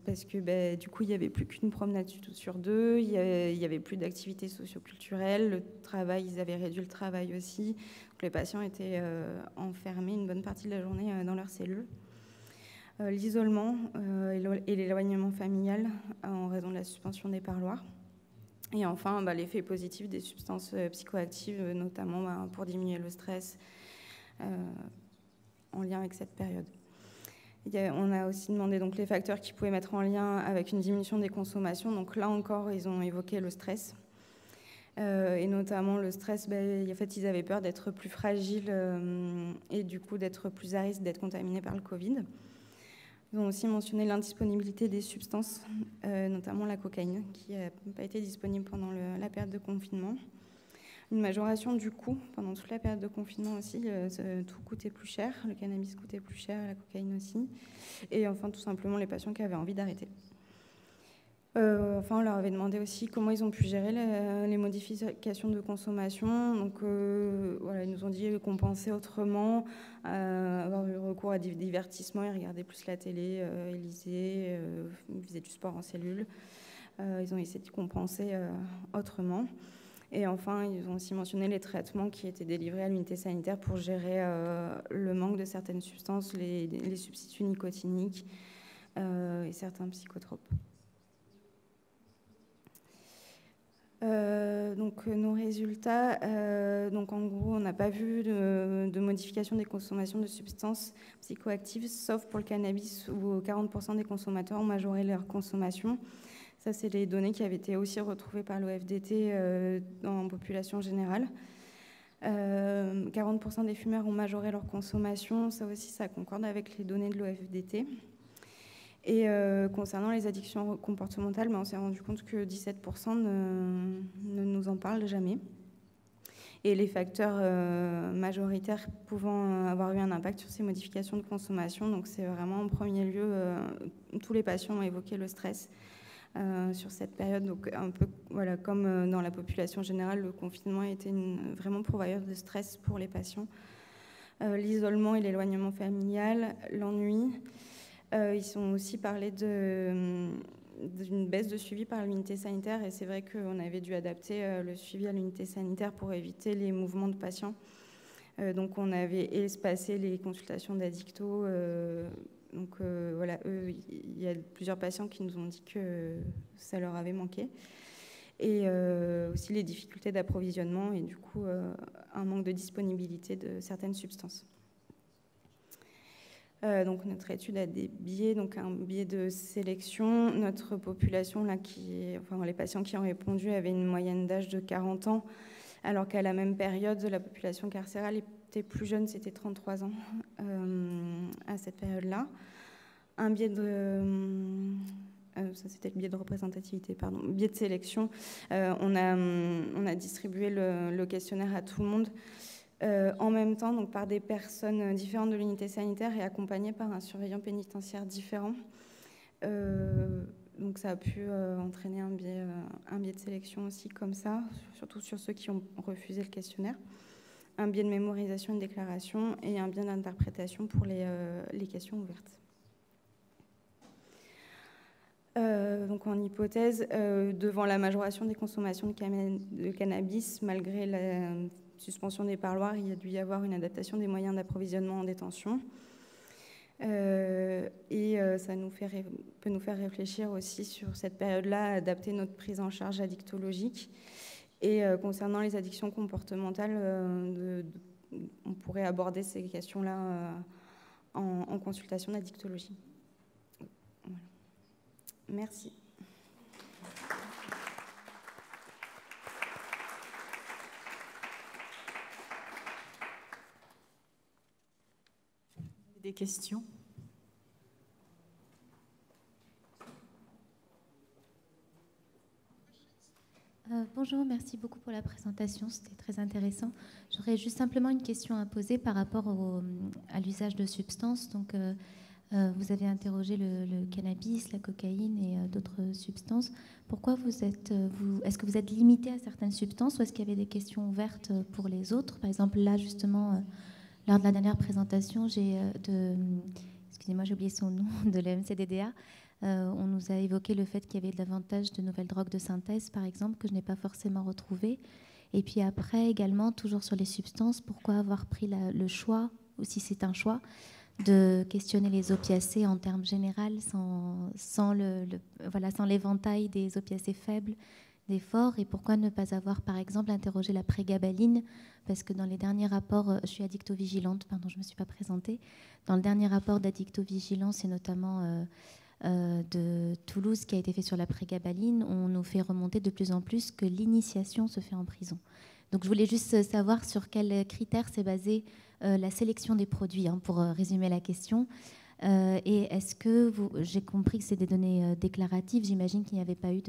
parce que du coup, il n'y avait plus qu'une promenade sur 2, il n'y avait plus d'activités socioculturelles, le travail, ils avaient réduit le travail aussi. Donc, les patients étaient enfermés une bonne partie de la journée dans leur cellule. L'isolement et l'éloignement familial en raison de la suspension des parloirs. Et enfin, l'effet positif des substances psychoactives, notamment pour diminuer le stress en lien avec cette période. On a aussi demandé donc, les facteurs qui pouvaient mettre en lien avec une diminution des consommations. Donc là encore, ils ont évoqué le stress. Et notamment le stress, en fait, ils avaient peur d'être plus fragiles et du coup d'être plus à risque d'être contaminés par le Covid. Ils ont aussi mentionné l'indisponibilité des substances, notamment la cocaïne, qui n'a pas été disponible pendant la période de confinement. Une majoration du coût pendant toute la période de confinement aussi, tout coûtait plus cher, le cannabis coûtait plus cher, la cocaïne aussi, et enfin tout simplement les patients qui avaient envie d'arrêter. Enfin, on leur avait demandé aussi comment ils ont pu gérer les modifications de consommation. Donc, voilà, ils nous ont dit compenser autrement, avoir eu recours à des divertissements, ils regardaient plus la télé, ils lisaient, ils faisaient du sport en cellule. Ils ont essayé de compenser autrement. Et enfin, ils ont aussi mentionné les traitements qui étaient délivrés à l'unité sanitaire pour gérer le manque de certaines substances, les substituts nicotiniques et certains psychotropes. Donc nos résultats, donc en gros, on n'a pas vu de modification des consommations de substances psychoactives, sauf pour le cannabis où 40% des consommateurs ont majoré leur consommation. Ça, c'est les données qui avaient été aussi retrouvées par l'OFDT en population générale. 40% des fumeurs ont majoré leur consommation. Ça aussi, ça concorde avec les données de l'OFDT. Et concernant les addictions comportementales, on s'est rendu compte que 17% ne nous en parlent jamais. Et les facteurs majoritaires pouvant avoir eu un impact sur ces modifications de consommation, donc c'est vraiment en premier lieu, tous les patients ont évoqué le stress sur cette période. Donc un peu voilà, comme dans la population générale, le confinement a été vraiment pourvoyeur de stress pour les patients. L'isolement et l'éloignement familial, l'ennui. Ils ont aussi parlé d'une baisse de suivi par l'unité sanitaire et c'est vrai qu'on avait dû adapter le suivi à l'unité sanitaire pour éviter les mouvements de patients. Donc on avait espacé les consultations d'addictos. Donc voilà, il y a plusieurs patients qui nous ont dit que ça leur avait manqué. Et aussi les difficultés d'approvisionnement et du coup un manque de disponibilité de certaines substances. Donc notre étude a des biais, donc un biais de sélection. Notre population, là, les patients qui ont répondu avaient une moyenne d'âge de 40 ans, alors qu'à la même période, la population carcérale était plus jeune, c'était 33 ans à cette période-là. Un biais de... ça c'était le biais de représentativité, pardon. Biais de sélection. On a distribué le questionnaire à tout le monde. En même temps, donc par des personnes différentes de l'unité sanitaire et accompagnées par un surveillant pénitentiaire différent. Donc ça a pu entraîner un biais de sélection aussi comme ça, surtout sur ceux qui ont refusé le questionnaire. Un biais de mémorisation et de déclaration et un biais d'interprétation pour les questions ouvertes. Donc en hypothèse, devant la majoration des consommations de cannabis, malgré la suspension des parloirs, il y a dû y avoir une adaptation des moyens d'approvisionnement en détention. Et ça peut nous faire réfléchir aussi sur cette période-là, adapter notre prise en charge addictologique. Et concernant les addictions comportementales, on pourrait aborder ces questions-là en consultation d'addictologie. Voilà. Merci. Des questions ? Bonjour, merci beaucoup pour la présentation, c'était très intéressant. J'aurais juste simplement une question à poser par rapport à l'usage de substances. Donc, vous avez interrogé le cannabis, la cocaïne et d'autres substances. Pourquoi est-ce que vous êtes limité à certaines substances ou est-ce qu'il y avait des questions ouvertes pour les autres? Par exemple, là, justement, lors de la dernière présentation, excusez-moi, j'ai oublié son nom, de la MCDDA, on nous a évoqué le fait qu'il y avait davantage de nouvelles drogues de synthèse, par exemple, que je n'ai pas forcément retrouvées. Et puis après, également, toujours sur les substances, pourquoi avoir pris le choix, ou si c'est un choix, de questionner les opiacés en termes généraux, sans l'éventail des opiacés faibles, des forts, et pourquoi ne pas avoir, par exemple, interrogé la prégabaline, parce que dans les derniers rapports, je suis addictovigilante, pardon, je ne me suis pas présentée, dans le dernier rapport d'addictovigilance, et notamment de Toulouse, qui a été fait sur la prégabaline, on nous fait remonter de plus en plus que l'initiation se fait en prison. Donc je voulais juste savoir sur quels critères s'est basée la sélection des produits, pour résumer la question. Et est-ce que j'ai compris que c'est des données déclaratives, j'imagine qu'il n'y avait pas eu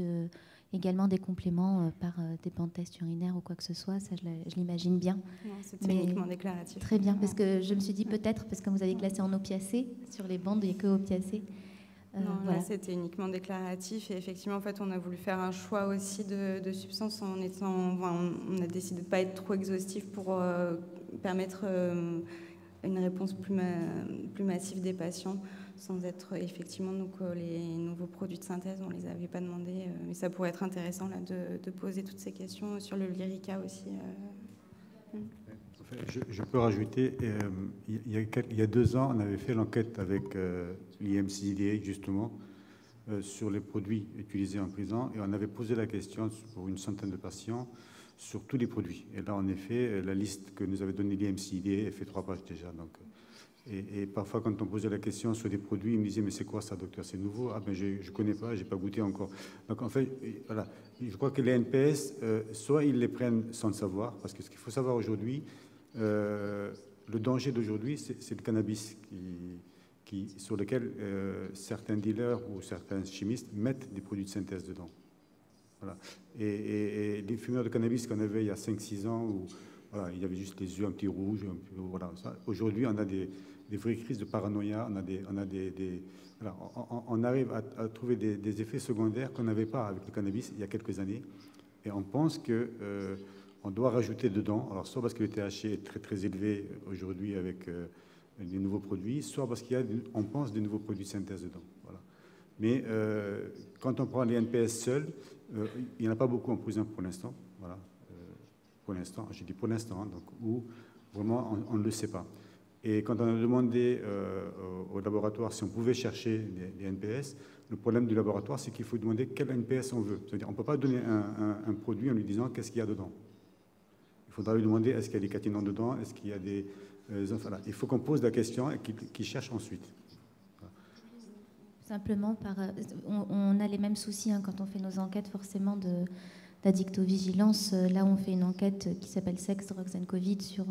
également des compléments par des bancs de tests urinaires ou quoi que ce soit. Ça, je l'imagine bien. Non, c'était uniquement déclaratif. Très bien, parce que je me suis dit peut-être, parce que vous avez classé en opiacés, sur les bandes, il n'y a que opiacés. Non, voilà. là, c'était uniquement déclaratif. Et effectivement, en fait, on a voulu faire un choix aussi de substances on a décidé de ne pas être trop exhaustif pour permettre une réponse plus massive des patients, sans être effectivement, donc les nouveaux produits de synthèse, on ne les avait pas demandés. Mais ça pourrait être intéressant là, de poser toutes ces questions sur le Lyrica aussi. Je peux rajouter, il y a 2 ans, on avait fait l'enquête avec l'IMCDDA, justement, sur les produits utilisés en prison, et on avait posé la question pour une centaine de patients sur tous les produits. Et là, en effet, la liste que nous avait donnée l'IMCDDA, elle fait 3 pages déjà. Donc, et parfois, quand on posait la question sur des produits, ils me disaient « Mais c'est quoi ça, docteur? C'est nouveau ?»« Ah ben, je ne connais pas, je n'ai pas goûté encore. » Donc, en fait, voilà. Je crois que les NPS, soit ils les prennent sans le savoir, parce que ce qu'il faut savoir aujourd'hui, le danger d'aujourd'hui, c'est le cannabis sur lequel certains dealers ou certains chimistes mettent des produits de synthèse dedans. Voilà. Et les fumeurs de cannabis qu'on avait il y a 5-6 ans, où voilà, il y avait juste les yeux un petit rouges, voilà, aujourd'hui, on a des vraies crises de paranoïa, voilà, on arrive à trouver des effets secondaires qu'on n'avait pas avec le cannabis il y a quelques années. Et on pense que on doit rajouter dedans, alors soit parce que le THC est très très élevé aujourd'hui avec les nouveaux produits, soit parce qu'il y a, on pense, des nouveaux produits de synthèse dedans. Voilà. Mais quand on prend les NPS seuls, il n'y en a pas beaucoup en prison pour l'instant. Voilà. Pour l'instant, je dis pour l'instant, donc où vraiment on ne le sait pas. Et quand on a demandé au laboratoire si on pouvait chercher des NPS, le problème du laboratoire, c'est qu'il faut demander quel NPS on veut. C'est-à-dire on ne peut pas donner un produit en lui disant qu'est-ce qu'il y a dedans. Il faudra lui demander est-ce qu'il y a des caténons dedans, est-ce qu'il y a des... voilà. Il faut qu'on pose la question et qu'il cherche ensuite. Voilà. Simplement, on a les mêmes soucis hein, quand on fait nos enquêtes forcément d'addictovigilance. Là, on fait une enquête qui s'appelle Sex, Drugs and Covid sur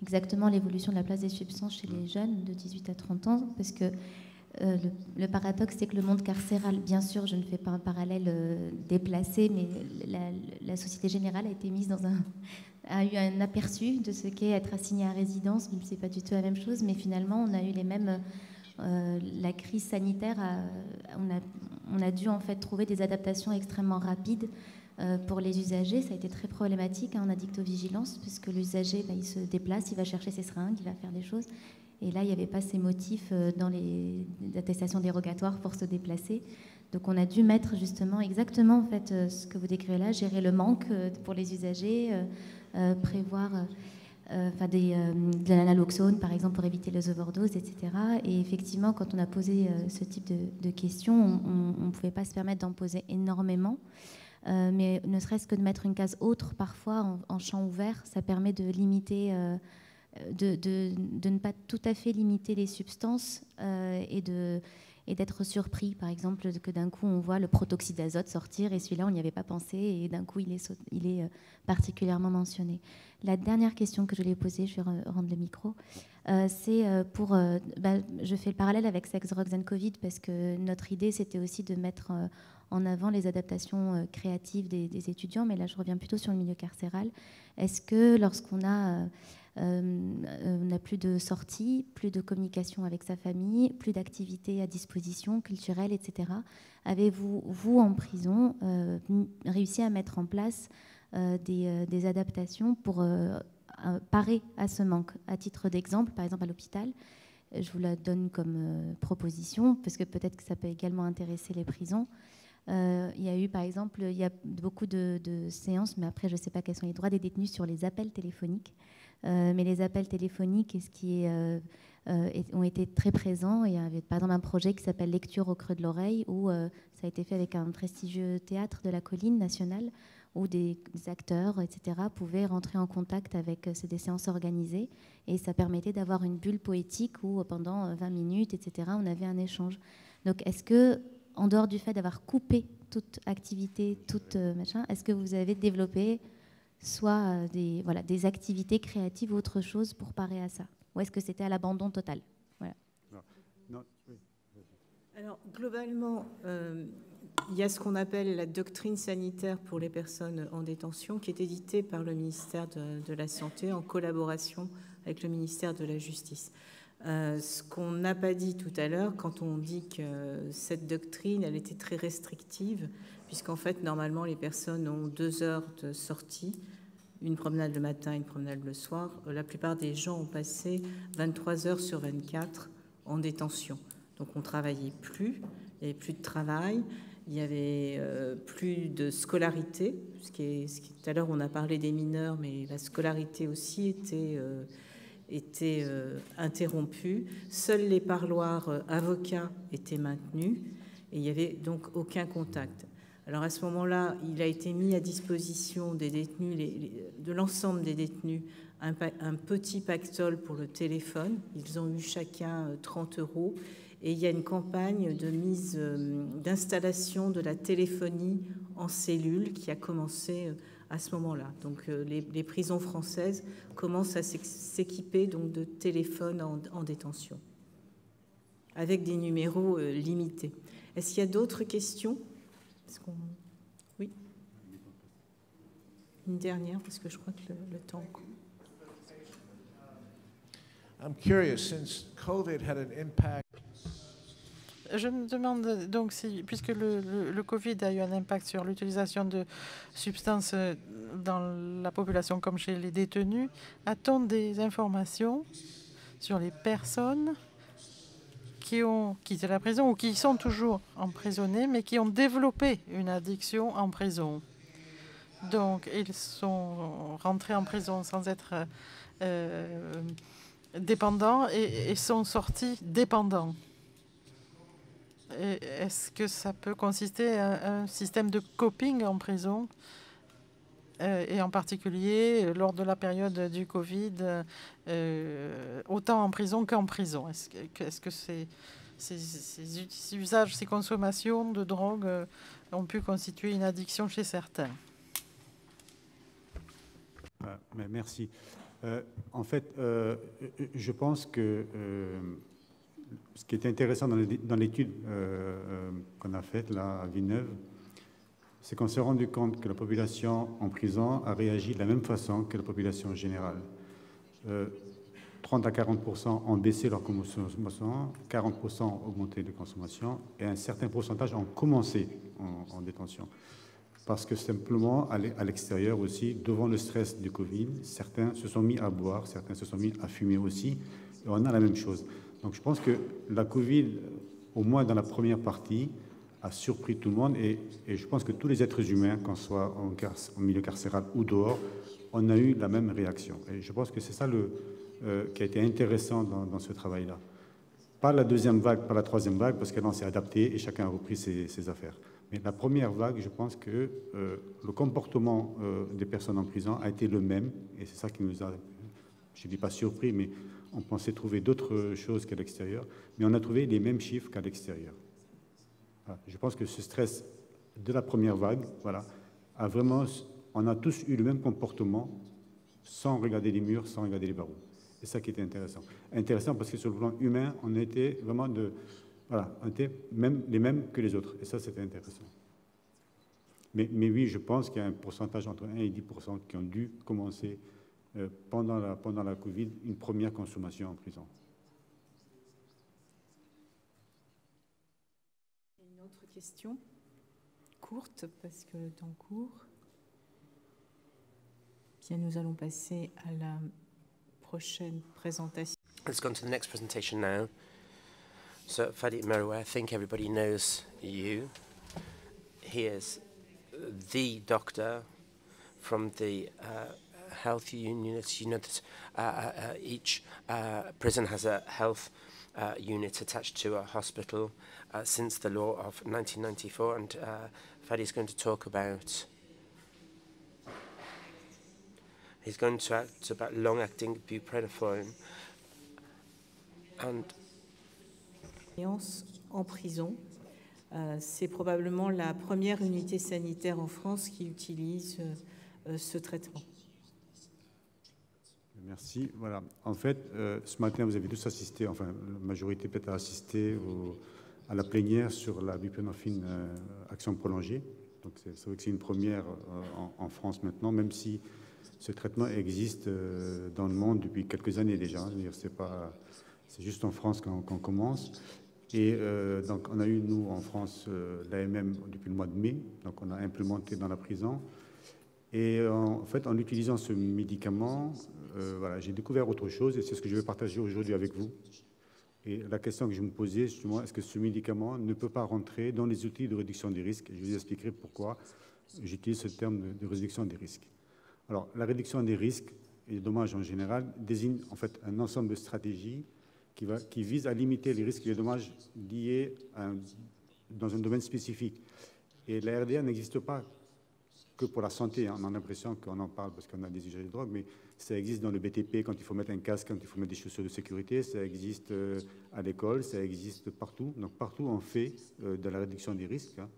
exactement l'évolution de la place des substances chez les jeunes de 18 à 30 ans, parce que le paradoxe, c'est que le monde carcéral, bien sûr, je ne fais pas un parallèle déplacé, mais la Société Générale a été mise a eu un aperçu de ce qu'est être assigné à résidence, mais c'est pas du tout la même chose. Mais finalement, on a eu les mêmes. La crise sanitaire, on a dû en fait trouver des adaptations extrêmement rapides pour les usagers. Ça a été très problématique en addictovigilance, puisque l'usager, il se déplace, il va chercher ses seringues, il va faire des choses. Et là, il n'y avait pas ces motifs dans les attestations dérogatoires pour se déplacer. Donc, on a dû mettre justement exactement en fait, ce que vous décrivez là, gérer le manque pour les usagers, prévoir de l'analoxone, par exemple, pour éviter les overdoses, etc. Et effectivement, quand on a posé ce type de questions, on ne pouvait pas se permettre d'en poser énormément. Mais ne serait-ce que de mettre une case autre, parfois, en champ ouvert, ça permet de limiter... de ne pas tout à fait limiter les substances et d'être surpris, par exemple, que d'un coup on voit le protoxyde d'azote sortir et celui-là on n'y avait pas pensé et d'un coup il est particulièrement mentionné. La dernière question que je voulais poser, je vais rendre le micro, c'est je fais le parallèle avec Sex, Drugs and Covid parce que notre idée c'était aussi de mettre en avant les adaptations créatives des étudiants, mais là je reviens plutôt sur le milieu carcéral. Est-ce que lorsqu'on a on n'a plus de sorties, plus de communication avec sa famille, plus d'activités à disposition, culturelles, etc. Avez-vous, vous, en prison, réussi à mettre en place des adaptations pour parer à ce manque? À titre d'exemple, par exemple à l'hôpital, je vous la donne comme proposition, parce que peut-être que ça peut également intéresser les prisons. Il y a eu, par exemple, il y a beaucoup de séances, mais après, je ne sais pas quels sont les droits des détenus sur les appels téléphoniques. Mais les appels téléphoniques ont été très présents. Il y avait par exemple un projet qui s'appelle Lecture au creux de l'oreille, où ça a été fait avec un prestigieux théâtre de la Colline nationale, où des acteurs, etc., pouvaient rentrer en contact avec des séances organisées. Et ça permettait d'avoir une bulle poétique où pendant 20 minutes, etc., on avait un échange. Donc est-ce que, en dehors du fait d'avoir coupé toute activité, toute machin, est-ce que vous avez développé soit des activités créatives ou autre chose pour parer à ça? Ou est-ce que c'était à l'abandon total? Voilà. Non, oui. Alors, globalement, il y a ce qu'on appelle la doctrine sanitaire pour les personnes en détention qui est éditée par le ministère de la Santé en collaboration avec le ministère de la Justice. Ce qu'on n'a pas dit tout à l'heure, quand on dit que cette doctrine, elle était très restrictive, puisqu'en fait, normalement, les personnes ont 2 heures de sortie, une promenade le matin, une promenade le soir. La plupart des gens ont passé 23 heures sur 24 en détention. Donc on ne travaillait plus, il n'y avait plus de travail, il n'y avait plus de scolarité, tout à l'heure on a parlé des mineurs, mais la scolarité aussi était interrompue. Seuls les parloirs avocats étaient maintenus et il n'y avait donc aucun contact. Alors à ce moment-là, il a été mis à disposition des détenus, de l'ensemble des détenus, un petit pactole pour le téléphone. Ils ont eu chacun 30 €. Et il y a une campagne de mise, d'installation de la téléphonie en cellule qui a commencé à ce moment-là. Donc les prisons françaises commencent à s'équiper donc de téléphones en détention, avec des numéros limités. Est-ce qu'il y a d'autres questions? Oui. Une dernière, parce que je crois que le temps court. I'm curious, since COVID had an impact. Je me demande donc si, puisque le Covid a eu un impact sur l'utilisation de substances dans la population comme chez les détenus, a-t-on des informations sur les personnes qui ont quitté la prison ou qui sont toujours emprisonnés, mais qui ont développé une addiction en prison? Donc, ils sont rentrés en prison sans être dépendants et sont sortis dépendants. Est-ce que ça peut consister à un système de coping en prison, et en particulier lors de la période du Covid, autant en prison qu'en prison? Est-ce que ces usages, ces consommations de drogue ont pu constituer une addiction chez certains? Merci. En fait, je pense que ce qui est intéressant dans l'étude qu'on a faite là à Villeneuve, c'est qu'on s'est rendu compte que la population en prison a réagi de la même façon que la population générale. 30 à 40% ont baissé leur consommation, 40% ont augmenté de consommation et un certain pourcentage ont commencé en détention. Parce que simplement, à l'extérieur aussi, devant le stress du Covid, certains se sont mis à boire, certains se sont mis à fumer aussi, et on a la même chose. Donc je pense que la Covid, au moins dans la première partie, a surpris tout le monde et je pense que tous les êtres humains, qu'on soit en milieu carcéral ou dehors, on a eu la même réaction. Et je pense que c'est ça qui a été intéressant dans ce travail-là. Pas la deuxième vague, pas la troisième vague, parce qu'elle s'est adaptée et chacun a repris ses affaires. Mais la première vague, je pense que le comportement des personnes en prison a été le même et c'est ça qui nous a, je ne dis pas surpris, mais on pensait trouver d'autres choses qu'à l'extérieur, mais on a trouvé les mêmes chiffres qu'à l'extérieur. Voilà. Je pense que ce stress de la première vague, voilà, on a tous eu le même comportement sans regarder les murs, sans regarder les barreaux. C'est ça qui était intéressant. Intéressant parce que sur le plan humain, on était vraiment on était les mêmes que les autres. Et ça, c'était intéressant. Mais oui, je pense qu'il y a un pourcentage entre 1 et 10% qui ont dû commencer pendant la Covid, une première consommation en prison. Une autre question courte, parce que le temps court. Bien, nous allons passer à la prochaine présentation. Let's go on to the next presentation now. So, Fadi Meroueh, I think everybody knows you. He is the doctor from the health unit. You know that each prison has a health unit attached to a hospital since the law of 1994. And Fadi is going to talk about... He's going to talk about long-acting buprenorphine and... En prison. C'est probablement la première unité sanitaire en France qui utilise ce traitement. Merci. Voilà. En fait, ce matin, vous avez tous assisté, enfin, la majorité peut-être a assisté à la plénière sur la buprenorphine action prolongée. Donc c'est vrai que c'est une première en France maintenant, même si ce traitement existe dans le monde depuis quelques années déjà. C'est juste en France qu'on commence. Et donc on a eu, nous, en France, l'AMM depuis le mois de mai. Donc on a implémenté dans la prison. Et en fait, en utilisant ce médicament, voilà, j'ai découvert autre chose et c'est ce que je vais partager aujourd'hui avec vous. Et la question que je me posais, justement, est-ce que ce médicament ne peut pas rentrer dans les outils de réduction des risques? Je vous expliquerai pourquoi j'utilise ce terme de réduction des risques. Alors, la réduction des risques et des dommages en général désigne en fait un ensemble de stratégies qui vise à limiter les risques et les dommages liés dans un domaine spécifique. Et la RDA n'existe pas que pour la santé. On a l'impression qu'on en parle parce qu'on a des usagers de drogue, mais ça existe dans le BTP quand il faut mettre un casque, quand il faut mettre des chaussures de sécurité, ça existe à l'école, ça existe partout. Donc partout on fait de la réduction des risques, hein.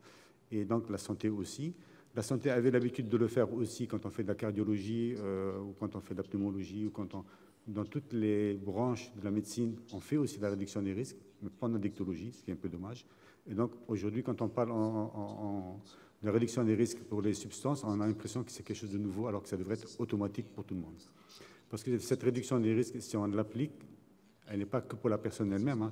Et donc la santé aussi. La santé avait l'habitude de le faire aussi quand on fait de la cardiologie ou quand on fait de la pneumologie ou quand dans toutes les branches de la médecine, on fait aussi de la réduction des risques, mais pas en addictologie, ce qui est un peu dommage. Et donc aujourd'hui, quand on parle de la réduction des risques pour les substances, on a l'impression que c'est quelque chose de nouveau, alors que ça devrait être automatique pour tout le monde. Parce que cette réduction des risques, si on l'applique, elle n'est pas que pour la personne elle-même, hein,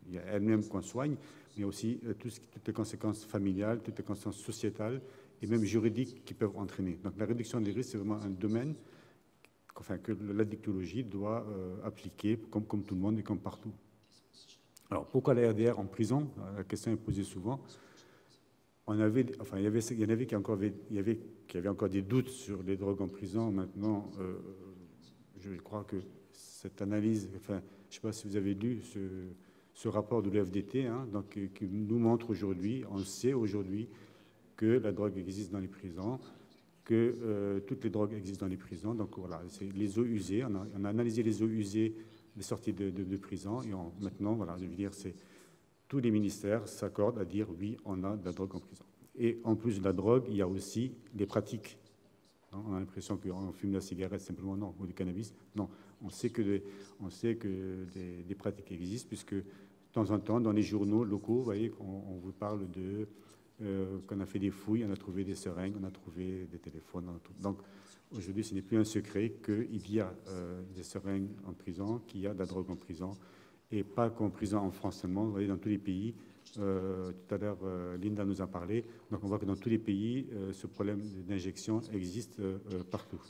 il y a elle-même qu'on soigne, mais aussi toutes les conséquences familiales, toutes les conséquences sociétales et même juridiques qui peuvent entraîner. Donc la réduction des risques, c'est vraiment un domaine que l'addictologie doit appliquer comme tout le monde et comme partout. Alors pourquoi la RDR en prison? La question est posée souvent. Il y en avait qui avaient encore des doutes sur les drogues en prison. Maintenant, je crois que cette analyse, je ne sais pas si vous avez lu ce rapport de l'UFDT, hein, donc, qui nous montre aujourd'hui, on sait aujourd'hui que la drogue existe dans les prisons, que toutes les drogues existent dans les prisons. Donc voilà, c'est les eaux usées. On a analysé les eaux usées des sorties de prison et maintenant, voilà, je veux dire, tous les ministères s'accordent à dire oui, on a de la drogue en prison. Et en plus de la drogue, il y a aussi les pratiques. On a l'impression qu'on fume la cigarette simplement, non, ou du cannabis. Non, on sait que des pratiques existent, puisque de temps en temps, dans les journaux locaux, vous voyez, on vous parle qu'on a fait des fouilles, on a trouvé des seringues, on a trouvé des téléphones. Donc aujourd'hui, ce n'est plus un secret qu'il y a des seringues en prison, qu'il y a de la drogue en prison, et pas qu'en prison en France seulement, vous voyez, dans tous les pays. Tout à l'heure, Linda nous a parlé. Donc on voit que dans tous les pays, ce problème d'injection existe partout.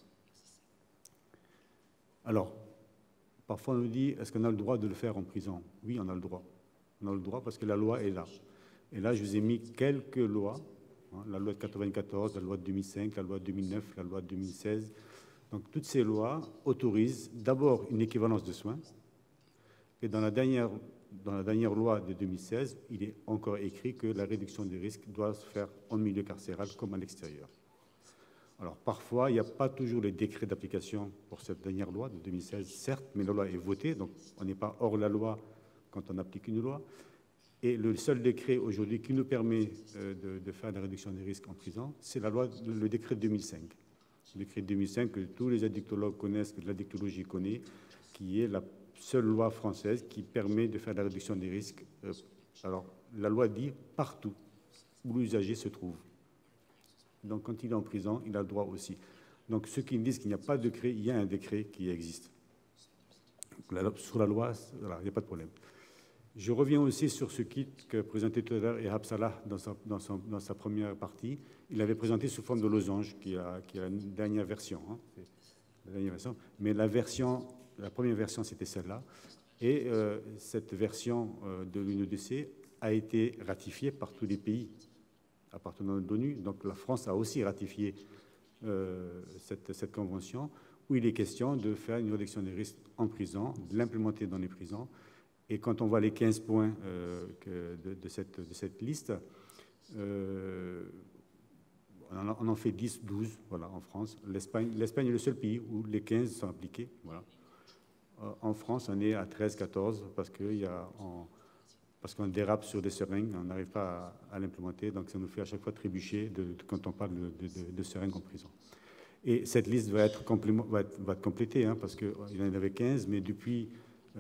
Alors, parfois on nous dit, est-ce qu'on a le droit de le faire en prison? Oui, on a le droit. On a le droit parce que la loi est là. Et là, je vous ai mis quelques lois, hein, la loi de 1994, la loi de 2005, la loi de 2009, la loi de 2016. Donc toutes ces lois autorisent d'abord une équivalence de soins. Et dans la dernière loi de 2016, il est encore écrit que la réduction des risques doit se faire en milieu carcéral comme à l'extérieur. Alors parfois, il n'y a pas toujours les décrets d'application pour cette dernière loi de 2016, certes, mais la loi est votée, donc on n'est pas hors la loi quand on applique une loi. Et le seul décret aujourd'hui qui nous permet de faire la réduction des risques en prison, c'est le décret de 2005. Le décret de 2005 que tous les addictologues connaissent, que l'addictologie connaît, qui est la seule loi française qui permet de faire la réduction des risques. Alors, la loi dit partout où l'usager se trouve. Donc, quand il est en prison, il a le droit aussi. Donc, ceux qui disent qu'il n'y a pas de décret, il y a un décret qui existe. Sur la loi, voilà, il n'y a pas de problème. Je reviens aussi sur ce kit que présentait tout à l'heure Ehab Salah dans sa première partie. Il l'avait présenté sous forme de losange, qui a une dernière version. Hein. La dernière version. Mais la première version, c'était celle-là. Et cette version de l'UNODC a été ratifiée par tous les pays appartenant à l'ONU. Donc la France a aussi ratifié cette convention où il est question de faire une réduction des risques en prison, de l'implémenter dans les prisons. Et quand on voit les 15 points de cette liste, on en fait 10, 12 voilà, en France. L'Espagne est le seul pays où les 15 sont appliqués. Voilà. En France, on est à 13, 14 parce qu'on dérape sur des seringues, on n'arrive pas à l'implémenter. Donc ça nous fait à chaque fois trébucher quand on parle de seringues en prison. Et cette liste va être complétée, hein, parce qu'il y en avait 15, mais depuis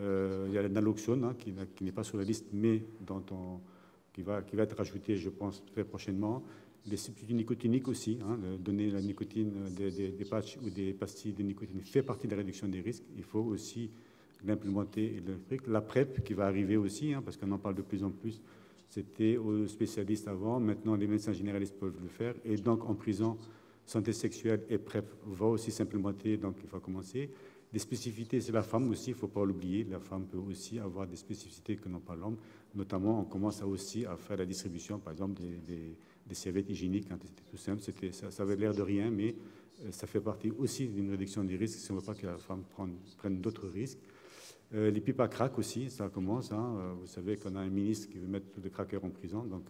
Il y a le naloxone hein, qui n'est pas sur la liste, mais qui va être rajouté, je pense, très prochainement. Les substituts nicotiniques aussi, hein, donner la nicotine, des patchs ou des pastilles de nicotine fait partie de la réduction des risques. Il faut aussi l'implémenter. La PrEP qui va arriver aussi, hein, parce qu'on en parle de plus en plus. C'était aux spécialistes avant, maintenant les médecins généralistes peuvent le faire. Et donc en prison, santé sexuelle et PrEP va aussi s'implémenter, donc il faut commencer. Des spécificités, c'est la femme aussi, il ne faut pas l'oublier. La femme peut aussi avoir des spécificités que n'ont pas l'homme. Notamment, on commence aussi à faire la distribution, par exemple, des serviettes hygiéniques. Hein, c'était tout simple, ça avait l'air de rien, mais ça fait partie aussi d'une réduction des risques si on ne veut pas que la femme prenne d'autres risques. Les pipes à crack aussi, ça commence. Hein. Vous savez qu'on a un ministre qui veut mettre tous les crackers en prison, donc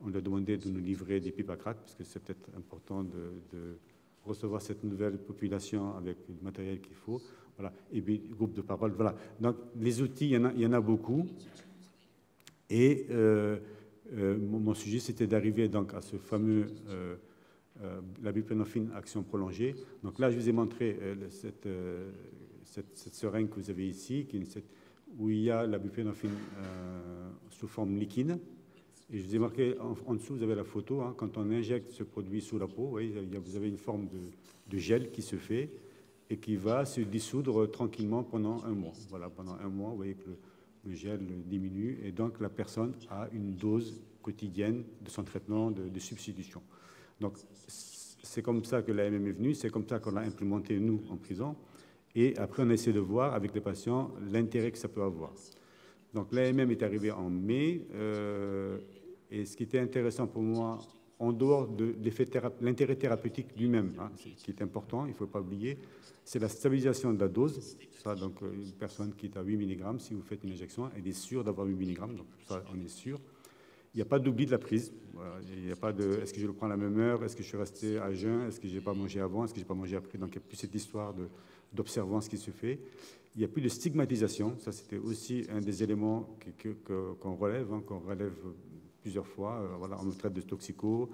on lui a demandé de nous livrer des pipes à crack, parce que c'est peut-être important de recevoir cette nouvelle population avec le matériel qu'il faut. Voilà. Et puis, groupe de parole. Voilà. Donc, les outils, il y en a beaucoup. Et mon sujet, c'était d'arriver donc à ce fameux la buprenorphine action prolongée. Donc là, je vous ai montré cette seringue que vous avez ici, où il y a la buprenorphine sous forme liquide. Et je vous ai marqué en dessous, vous avez la photo, hein, quand on injecte ce produit sous la peau, vous voyez, vous avez une forme de gel qui se fait et qui va se dissoudre tranquillement pendant un mois. Voilà, pendant un mois, vous voyez que le gel diminue et donc la personne a une dose quotidienne de son traitement de substitution. Donc, c'est comme ça que l'AMM est venue, c'est comme ça qu'on l'a implémenté, nous, en prison. Et après, on essaie de voir avec les patients l'intérêt que ça peut avoir. Donc, l'AMM est arrivé en mai. Et ce qui était intéressant pour moi, en dehors de l'intérêt thérapeutique lui-même, hein, qui est important, il ne faut pas oublier, c'est la stabilisation de la dose. Ça, donc, une personne qui est à 8 mg, si vous faites une injection, elle est sûre d'avoir 8 mg, donc ça, on est sûr. Il n'y a pas d'oubli de la prise. Voilà. Il n'y a pas de est-ce que je le prends à la même heure, est-ce que je suis resté à jeun, est-ce que je n'ai pas mangé avant, est-ce que je n'ai pas mangé après. Donc, il n'y a plus cette histoire d'observance qui se fait. Il n'y a plus de stigmatisation. Ça, c'était aussi un des éléments qu'on relève, hein, qu'on relève plusieurs fois. Voilà, on me traite de toxico,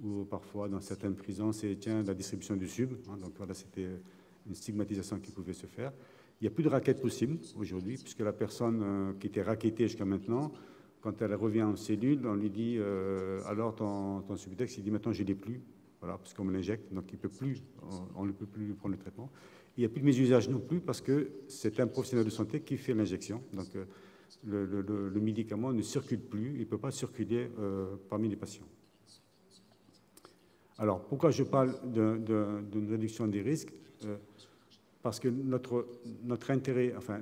ou parfois, dans certaines prisons, c'est tiens, la distribution du sub. Hein, donc, voilà, c'était une stigmatisation qui pouvait se faire. Il n'y a plus de raquette possible aujourd'hui, puisque la personne qui était raquettée jusqu'à maintenant, quand elle revient en cellule, on lui dit alors ton Subutex, il dit maintenant je ne l'ai plus, voilà, parce qu'on me l'injecte, donc il peut plus, on ne peut plus prendre le traitement. Il n'y a plus de mésusage non plus parce que c'est un professionnel de santé qui fait l'injection, donc le médicament ne circule plus, il ne peut pas circuler parmi les patients. Alors pourquoi je parle d'une réduction des risques? Parce que notre intérêt, enfin,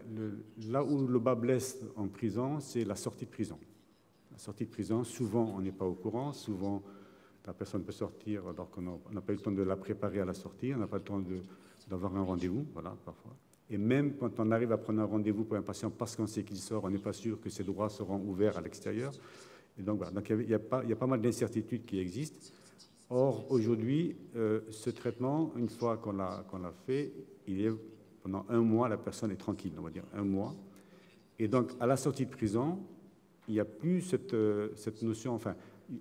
là où le bas blesse en prison, c'est la sortie de prison. La sortie de prison, souvent, on n'est pas au courant. Souvent, la personne peut sortir alors qu'on n'a pas eu le temps de la préparer à la sortie. On n'a pas le temps d'avoir un rendez-vous, voilà, parfois. Et même quand on arrive à prendre un rendez-vous pour un patient parce qu'on sait qu'il sort, on n'est pas sûr que ses droits seront ouverts à l'extérieur. Et donc, voilà. Donc, il y a pas mal d'incertitudes qui existent. Or, aujourd'hui, ce traitement, une fois qu'on l'a fait, pendant un mois, la personne est tranquille, on va dire un mois. Et donc, à la sortie de prison, il n'y a plus cette notion, enfin,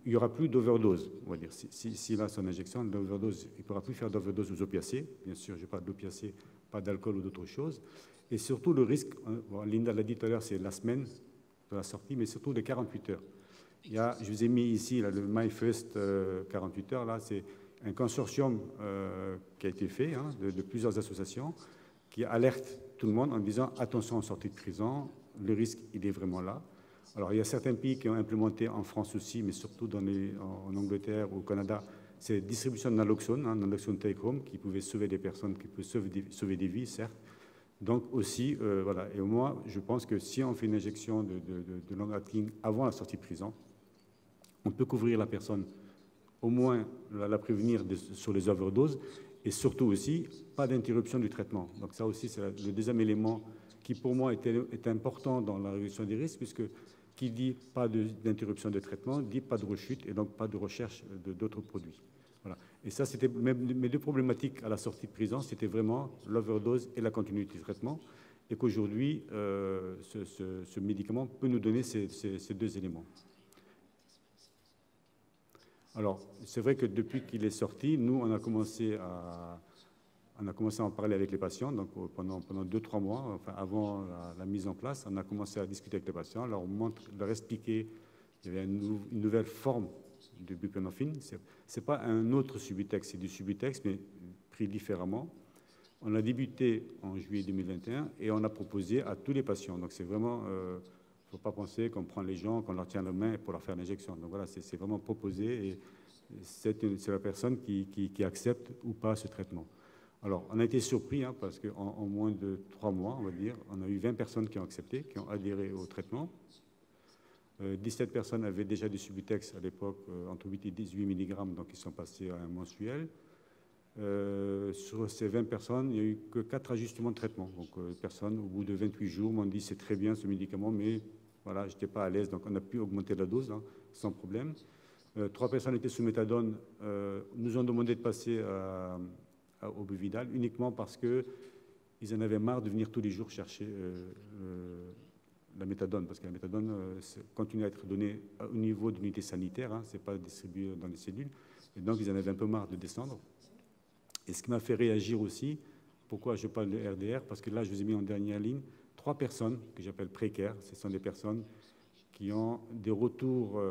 il n'y aura plus d'overdose, on va dire. S'il a son injection, l'overdose, il ne pourra plus faire d'overdose aux opiacés. Bien sûr, je parle d'opiacés, pas d'alcool ou d'autres choses. Et surtout, le risque, bon, Linda l'a dit tout à l'heure, c'est la semaine de la sortie, mais surtout les 48 heures. Je vous ai mis ici là, le MyFirst 48 heures, là, c'est un consortium qui a été fait hein, de plusieurs associations qui alertent tout le monde en disant attention en sortie de prison, le risque il est vraiment là. Alors il y a certains pays qui ont implémenté en France aussi, mais surtout en Angleterre ou au Canada, c'est la distribution de naloxone, hein, naloxone take home, qui pouvait sauver des personnes, qui peut sauver des vies, certes. Donc aussi, voilà. Et moi, je pense que si on fait une injection de long-acting avant la sortie de prison, on peut couvrir la personne, au moins la prévenir sur les overdoses, et surtout aussi, pas d'interruption du traitement. Donc ça aussi, c'est le deuxième élément qui, pour moi, est important dans la réduction des risques, puisque qui dit pas d'interruption de traitement, dit pas de rechute, et donc pas de recherche d'autres produits. Voilà. Et ça, c'était mes deux problématiques à la sortie de prison, c'était vraiment l'overdose et la continuité du traitement, et qu'aujourd'hui, ce médicament peut nous donner ces deux éléments. Alors, c'est vrai que depuis qu'il est sorti, nous, on a commencé à on a commencé à en parler avec les patients, donc pendant 2-3 mois, enfin, avant la mise en place, on a commencé à discuter avec les patients, leur expliquer qu'il y avait une nouvelle forme de buprenorphine. Ce n'est pas un autre Subutex, c'est du Subutex, mais pris différemment. On a débuté en juillet 2021 et on a proposé à tous les patients. Donc c'est vraiment, il ne faut pas penser qu'on prend les gens, qu'on leur tient la main pour leur faire l'injection. Donc voilà, c'est vraiment proposé et c'est la personne qui accepte ou pas ce traitement. Alors, on a été surpris parce qu'en moins de 3 mois, on va dire, on a eu 20 personnes qui ont accepté, qui ont adhéré au traitement. 17 personnes avaient déjà du Subutex à l'époque, entre 8 et 18 mg, donc ils sont passés à un mensuel. Sur ces 20 personnes, il n'y a eu que 4 ajustements de traitement. Donc, personnes, au bout de 28 jours, m'ont dit c'est très bien ce médicament, mais voilà, je n'étais pas à l'aise. Donc, on a pu augmenter la dose sans problème. 3 personnes étaient sous méthadone, nous ont demandé de passer au Buvidal uniquement parce qu'ils en avaient marre de venir tous les jours chercher la méthadone, parce que la méthadone continue à être donnée au niveau de l'unité sanitaire, ce n'est pas distribué dans les cellules, et donc ils en avaient un peu marre de descendre. Et ce qui m'a fait réagir aussi, pourquoi je parle de RDR, parce que là, je vous ai mis en dernière ligne 3 personnes que j'appelle précaires. Ce sont des personnes qui ont des retours,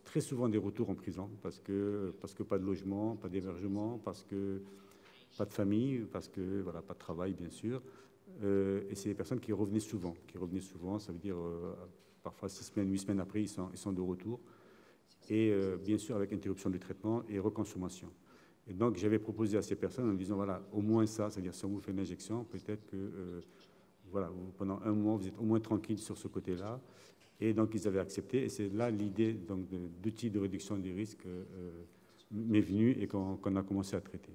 très souvent des retours en prison, parce que pas de logement, pas d'hébergement, parce que pas de famille, parce que voilà, pas de travail, bien sûr. Et c'est des personnes qui revenaient souvent. Ça veut dire parfois 6 semaines, 8 semaines après, ils sont de retour. Et bien sûr, avec interruption du traitement et reconsommation. Et donc, j'avais proposé à ces personnes en disant, voilà, au moins ça, c'est-à-dire si on vous fait une injection, peut-être que voilà, pendant 1 mois, vous êtes au moins tranquille sur ce côté-là. Et donc, ils avaient accepté. Et c'est là l'idée d'outils de réduction des risques m'est venue et qu'on a commencé à traiter.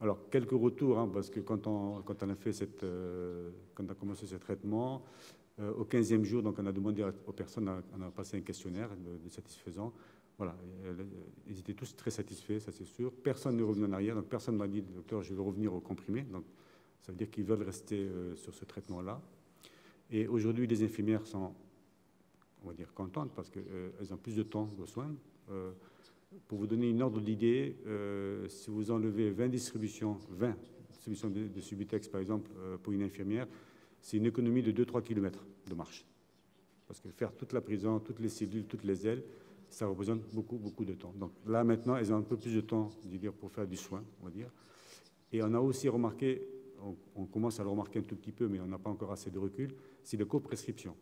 Alors, quelques retours, parce que quand on a fait quand on a commencé ce traitement, au 15e jour, donc on a demandé aux personnes, on a passé un questionnaire de satisfaisant. Voilà, ils étaient tous très satisfaits, ça c'est sûr. Personne n'est revenu en arrière, donc personne ne m'a dit, docteur, je veux revenir au comprimé. Donc, ça veut dire qu'ils veulent rester sur ce traitement-là. Et aujourd'hui, les infirmières sont, on va dire, contentes parce qu'elles ont plus de temps de soins. Pour vous donner une ordre d'idée, si vous enlevez 20 distributions de Subutex, par exemple, pour une infirmière, c'est une économie de 2-3 km de marche. Parce que faire toute la prison, toutes les cellules, toutes les ailes, ça représente beaucoup, beaucoup de temps. Donc là, maintenant, elles ont un peu plus de temps, pour faire du soin, on va dire. Et on a aussi remarqué, on commence à le remarquer un tout petit peu, mais on n'a pas encore assez de recul, c'est la coprescription.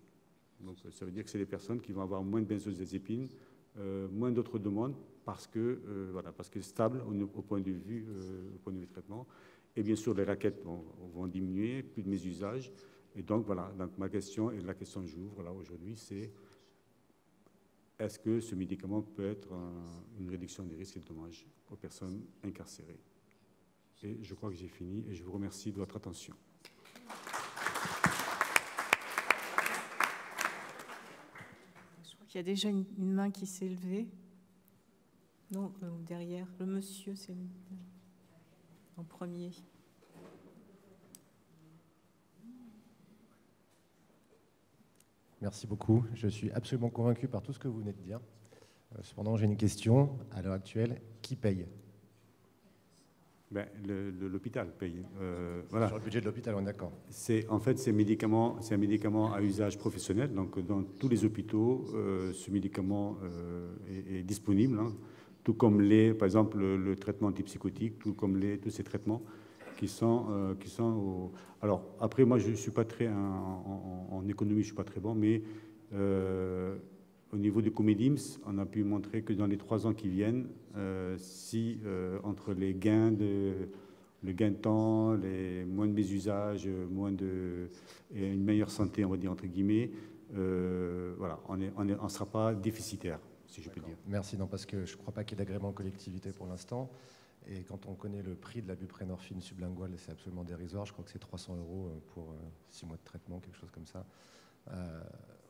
Donc ça veut dire que c'est des personnes qui vont avoir moins de benzodiazépines, moins d'autres demandes, parce que stable au point de vue traitement. Et bien sûr, les raquettes vont diminuer, plus de mes usages. Et donc voilà, donc ma question, et la question que j'ouvre là aujourd'hui, c'est est-ce que ce médicament peut être une réduction des risques et des dommages aux personnes incarcérées? Et je crois que j'ai fini et je vous remercie de votre attention. Je crois qu'il y a déjà une main qui s'est levée. Non, derrière, le monsieur, c'est en premier. Merci beaucoup. Je suis absolument convaincu par tout ce que vous venez de dire. Cependant, j'ai une question. À l'heure actuelle, qui paye? L'hôpital paye. Voilà. Sur le budget de l'hôpital, on est d'accord. En fait, c'est un médicament à usage professionnel. Donc, dans tous les hôpitaux, ce médicament est disponible. Tout comme par exemple, le traitement antipsychotique, tout comme tous ces traitements qui sont Alors, après, moi, je ne suis pas très... En économie, je ne suis pas très bon, mais au niveau du Comédims, on a pu montrer que dans les 3 ans qui viennent, entre les gains le gain de temps, les moins de mésusages, et une meilleure santé, on va dire, entre guillemets, voilà, on ne sera pas déficitaire, si je peux dire. Merci, non, parce que je ne crois pas qu'il y ait d'agrément collectivité pour l'instant. Et quand on connaît le prix de la buprenorphine sublinguale, c'est absolument dérisoire. Je crois que c'est 300 € pour 6 mois de traitement, quelque chose comme ça.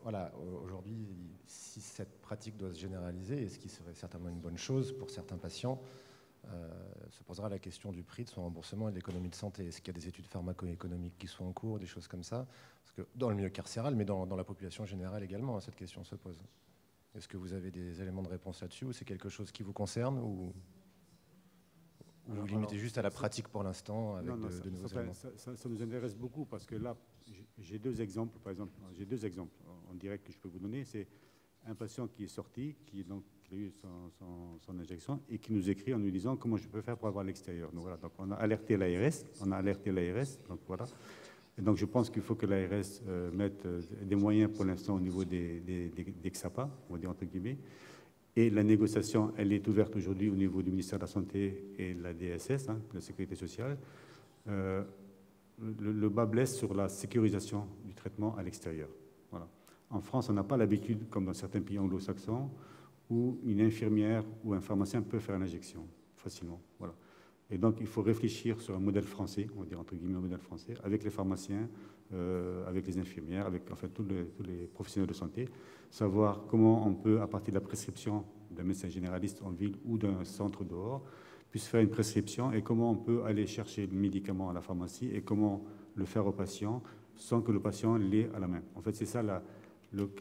Voilà, aujourd'hui, si cette pratique doit se généraliser, et ce qui serait certainement une bonne chose pour certains patients, se posera la question du prix de son remboursement et de l'économie de santé. Est-ce qu'il y a des études pharmaco-économiques qui sont en cours, des choses comme ça? Parce que dans le milieu carcéral, mais dans la population générale également, cette question se pose. Est-ce que vous avez des éléments de réponse là-dessus, ou c'est quelque chose qui vous concerne ou... Ou vous limitez juste à la pratique pour l'instant avec de nouveaux éléments? Ça nous intéresse beaucoup parce que là, j'ai 2 exemples, par exemple. J'ai 2 exemples en direct que je peux vous donner. C'est un patient qui est sorti, qui a eu son injection et qui nous écrit en nous disant comment je peux faire pour avoir l'extérieur. Donc voilà, donc on a alerté l'ARS, donc voilà. Et donc je pense qu'il faut que l'ARS mette des moyens pour l'instant au niveau des XAPA, on va dire entre guillemets. Et la négociation, elle est ouverte aujourd'hui au niveau du ministère de la Santé et de la DSS, la Sécurité sociale. Le bas blesse sur la sécurisation du traitement à l'extérieur. Voilà. En France, on n'a pas l'habitude, comme dans certains pays anglo-saxons, où une infirmière ou un pharmacien peut faire l'injection facilement. Voilà. Et donc, il faut réfléchir sur un modèle français, on va dire entre guillemets un modèle français, avec les pharmaciens, avec les infirmières, avec enfin, tous les professionnels de santé, savoir comment on peut, à partir de la prescription d'un médecin généraliste en ville ou d'un centre dehors, puisse faire une prescription et comment on peut aller chercher le médicament à la pharmacie et comment le faire au patient sans que le patient l'ait à la main. En fait, c'est ça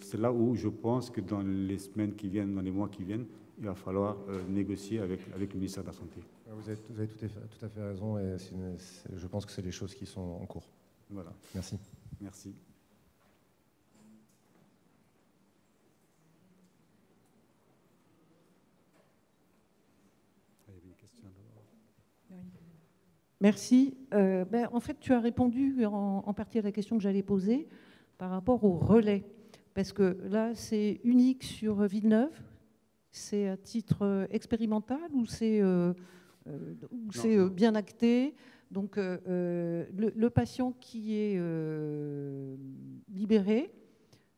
c'est là où je pense que dans les semaines qui viennent, dans les mois qui viennent, il va falloir négocier avec le ministère de la Santé. Vous avez tout à fait raison et je pense que c'est des choses qui sont en cours. Voilà. Merci. Merci. Merci. En fait, tu as répondu en partie à la question que j'allais poser par rapport au relais. Parce que là, c'est unique sur Villeneuve. C'est à titre expérimental ou c'est bien acté? Donc, le patient qui est libéré,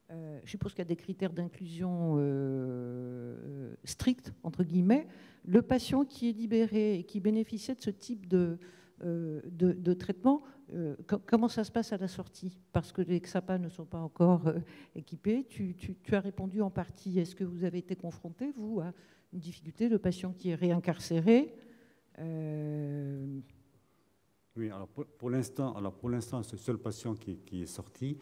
je suppose qu'il y a des critères d'inclusion stricts, entre guillemets. Le patient qui est libéré et qui bénéficiait de ce type de traitement, comment ça se passe à la sortie? Parce que les XAPA ne sont pas encore équipés. Tu as répondu en partie. Est-ce que vous avez été confronté, vous, à une difficulté, le patient qui est réincarcéré? Oui, alors pour l'instant, ce seul patient qui est sorti,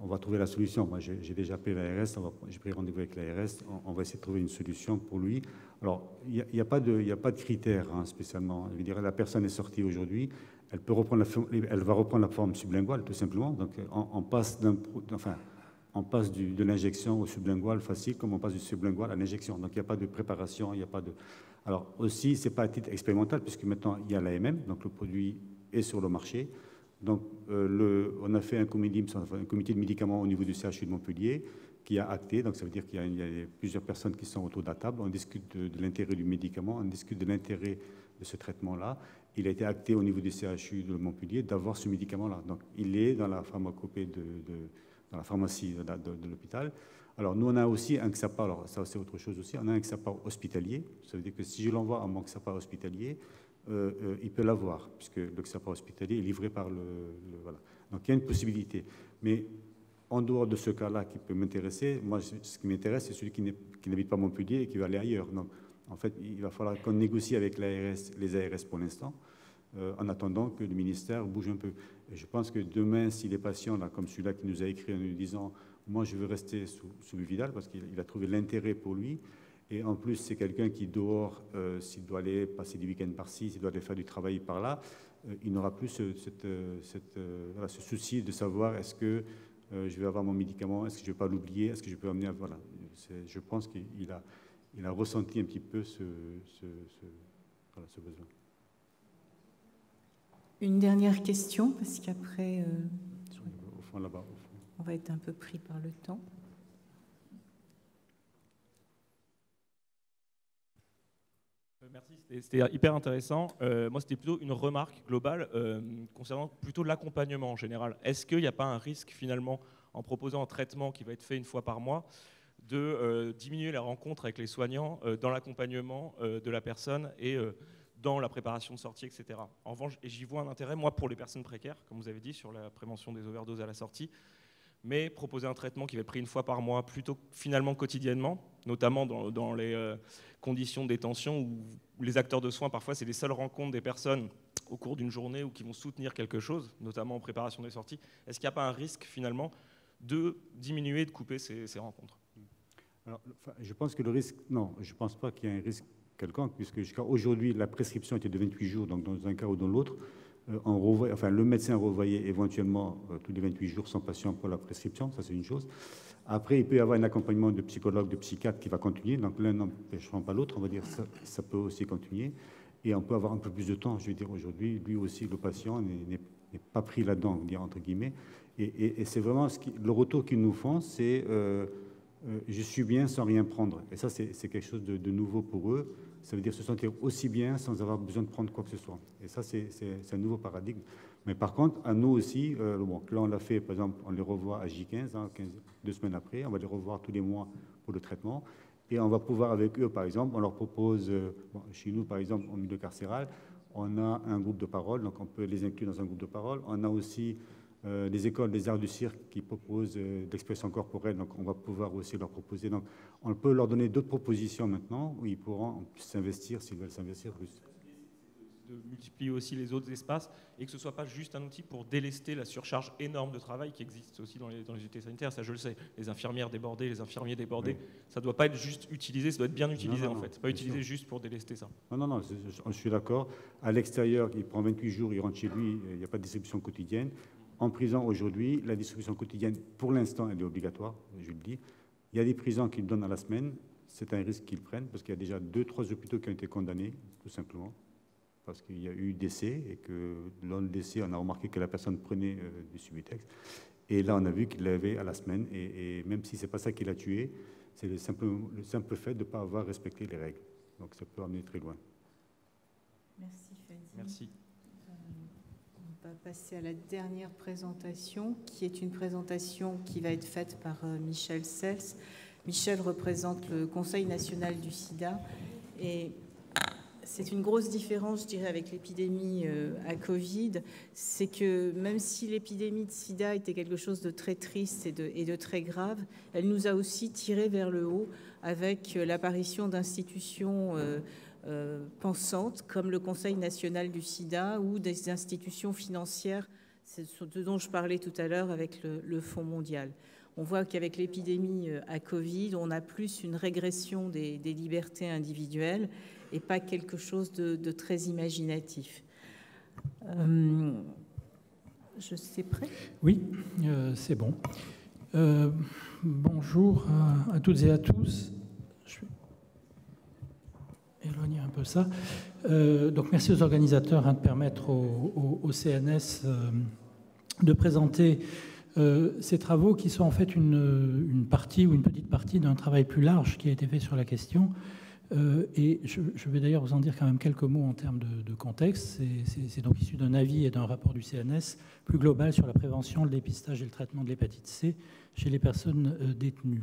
on va trouver la solution. Moi, j'ai déjà appelé l'ARS, j'ai pris rendez-vous avec l'ARS, on va essayer de trouver une solution pour lui. Alors, il n'y a pas de critères spécialement. Je veux dire, la personne est sortie aujourd'hui, elle va reprendre la forme sublinguale, tout simplement. Donc, on passe de l'injection au sublingual facile, comme on passe du sublingual à l'injection. Donc, il n'y a pas de préparation, il n'y a pas de... Alors, aussi, ce n'est pas à titre expérimental, puisque maintenant, il y a l'AMM, donc le produit est sur le marché. Donc, on a fait un comité de médicaments au niveau du CHU de Montpellier qui a acté. Donc, ça veut dire qu'il y a plusieurs personnes qui sont autour de la table. On discute de l'intérêt du médicament, on discute de l'intérêt de ce traitement-là. Il a été acté au niveau du CHU de Montpellier d'avoir ce médicament-là. Donc, il est dans la pharmacopée dans la pharmacie de l'hôpital. Alors, nous, on a aussi un XAPA. Alors, ça, c'est autre chose aussi. On a un XAPA hospitalier. Ça veut dire que si je l'envoie à mon XAPA hospitalier, il peut l'avoir, puisque le XAPA hospitalier est livré par voilà. Donc, il y a une possibilité. Mais en dehors de ce cas-là qui peut m'intéresser, moi, ce qui m'intéresse, c'est celui qui n'habite pas Montpellier et qui va aller ailleurs. Donc, en fait, il va falloir qu'on négocie avec les ARS pour l'instant, en attendant que le ministère bouge un peu. Et je pense que demain, si les patients, là, comme celui-là qui nous a écrit en nous disant « Moi, je veux rester sous Vidal » parce qu'il a trouvé l'intérêt pour lui, et en plus, c'est quelqu'un qui, dehors, s'il doit aller passer du week-end par-ci, s'il doit aller faire du travail par-là, il n'aura plus ce souci de savoir est-ce que je vais avoir mon médicament, est-ce que je ne vais pas l'oublier, est-ce que je peux amener à... Voilà. Je pense qu'il a ressenti un petit peu ce besoin. Une dernière question, parce qu'après, au fond, là-bas, on va être un peu pris par le temps. Merci, c'était hyper intéressant. Moi, c'était plutôt une remarque globale concernant plutôt l'accompagnement en général. Est-ce qu'il n'y a pas un risque finalement, en proposant un traitement qui va être fait une fois par mois, de diminuer la rencontre avec les soignants dans l'accompagnement de la personne et dans la préparation de sortie, etc. En revanche, et j'y vois un intérêt, moi, pour les personnes précaires, comme vous avez dit, sur la prévention des overdoses à la sortie, mais proposer un traitement qui va être pris une fois par mois, plutôt finalement quotidiennement, notamment dans les conditions de détention où les acteurs de soins, parfois, c'est les seules rencontres des personnes au cours d'une journée ou qui vont soutenir quelque chose, notamment en préparation des sorties. Est-ce qu'il n'y a pas un risque, finalement, de diminuer, de couper ces rencontres? Alors, je pense que le risque... Non, je ne pense pas qu'il y ait un risque quelconque, puisque jusqu'à aujourd'hui, la prescription était de 28 jours, donc dans un cas ou dans l'autre, le médecin revoyait éventuellement tous les 28 jours son patient pour la prescription, ça c'est une chose. Après, il peut y avoir un accompagnement de psychologue, de psychiatre qui va continuer, donc l'un n'empêchera pas l'autre, on va dire ça peut aussi continuer. Et on peut avoir un peu plus de temps, je veux dire, aujourd'hui, lui aussi, le patient n'est pas pris là-dedans, dire entre guillemets. Et c'est vraiment le retour qu'ils nous font, c'est je suis bien sans rien prendre. Et ça, c'est quelque chose de nouveau pour eux. Ça veut dire se sentir aussi bien sans avoir besoin de prendre quoi que ce soit. Et ça, c'est un nouveau paradigme. Mais par contre, à nous aussi, bon, là, on l'a fait, par exemple, on les revoit à J15, hein, 2 semaines après, on va les revoir tous les mois pour le traitement. Et on va pouvoir avec eux, par exemple, on leur propose, bon, chez nous, par exemple, en milieu carcéral, on a un groupe de parole, donc on peut les inclure dans un groupe de parole. On a aussi les écoles des arts du cirque qui proposent l'expression corporelle, donc on va pouvoir aussi leur proposer. Donc on peut leur donner d'autres propositions maintenant où ils pourront s'investir s'ils veulent s'investir plus. De multiplier aussi les autres espaces et que ce ne soit pas juste un outil pour délester la surcharge énorme de travail qui existe aussi dans les unités sanitaires. Ça, je le sais. Les infirmières débordées, les infirmiers débordés, oui. Ça ne doit pas être juste utilisé, ça doit être bien utilisé en fait. Pas utilisé juste pour délester ça. Non, je suis d'accord. À l'extérieur, il prend 28 jours, il rentre chez lui, il n'y a pas de distribution quotidienne. En prison, aujourd'hui, la distribution quotidienne, pour l'instant, elle est obligatoire, je le dis. Il y a des prisons qui le donnent à la semaine. C'est un risque qu'ils prennent parce qu'il y a déjà 2-3 hôpitaux qui ont été condamnés, tout simplement. Parce qu'il y a eu décès et que dans le décès, on a remarqué que la personne prenait du Subutex. Et là, on a vu qu'il l'avait à la semaine. Et même si ce n'est pas ça qui l'a tué, c'est le simple fait de ne pas avoir respecté les règles. Donc ça peut amener très loin. Merci Fadi. Merci. On va passer à la dernière présentation, qui est une présentation qui va être faite par Michel Sels. Michel représente le Conseil national du sida. Et c'est une grosse différence, je dirais, avec l'épidémie à Covid. C'est que même si l'épidémie de sida était quelque chose de très triste et de très grave, elle nous a aussi tiré vers le haut avec l'apparition d'institutions pensantes comme le Conseil national du sida ou des institutions financières, c'est ce dont je parlais tout à l'heure avec le Fonds mondial. On voit qu'avec l'épidémie à Covid, on a plus une régression des libertés individuelles et pas quelque chose de très imaginatif. Je suis prêt ? Oui, c'est bon. Bonjour à toutes et à tous. Je vais éloigner un peu ça. Donc merci aux organisateurs de permettre au CNS de présenter ces travaux qui sont en fait une partie ou une petite partie d'un travail plus large qui a été fait sur la question. Et je vais d'ailleurs vous en dire quand même quelques mots en termes de contexte. C'est donc issu d'un avis et d'un rapport du CNS plus global sur la prévention, le dépistage et le traitement de l'hépatite C chez les personnes détenues.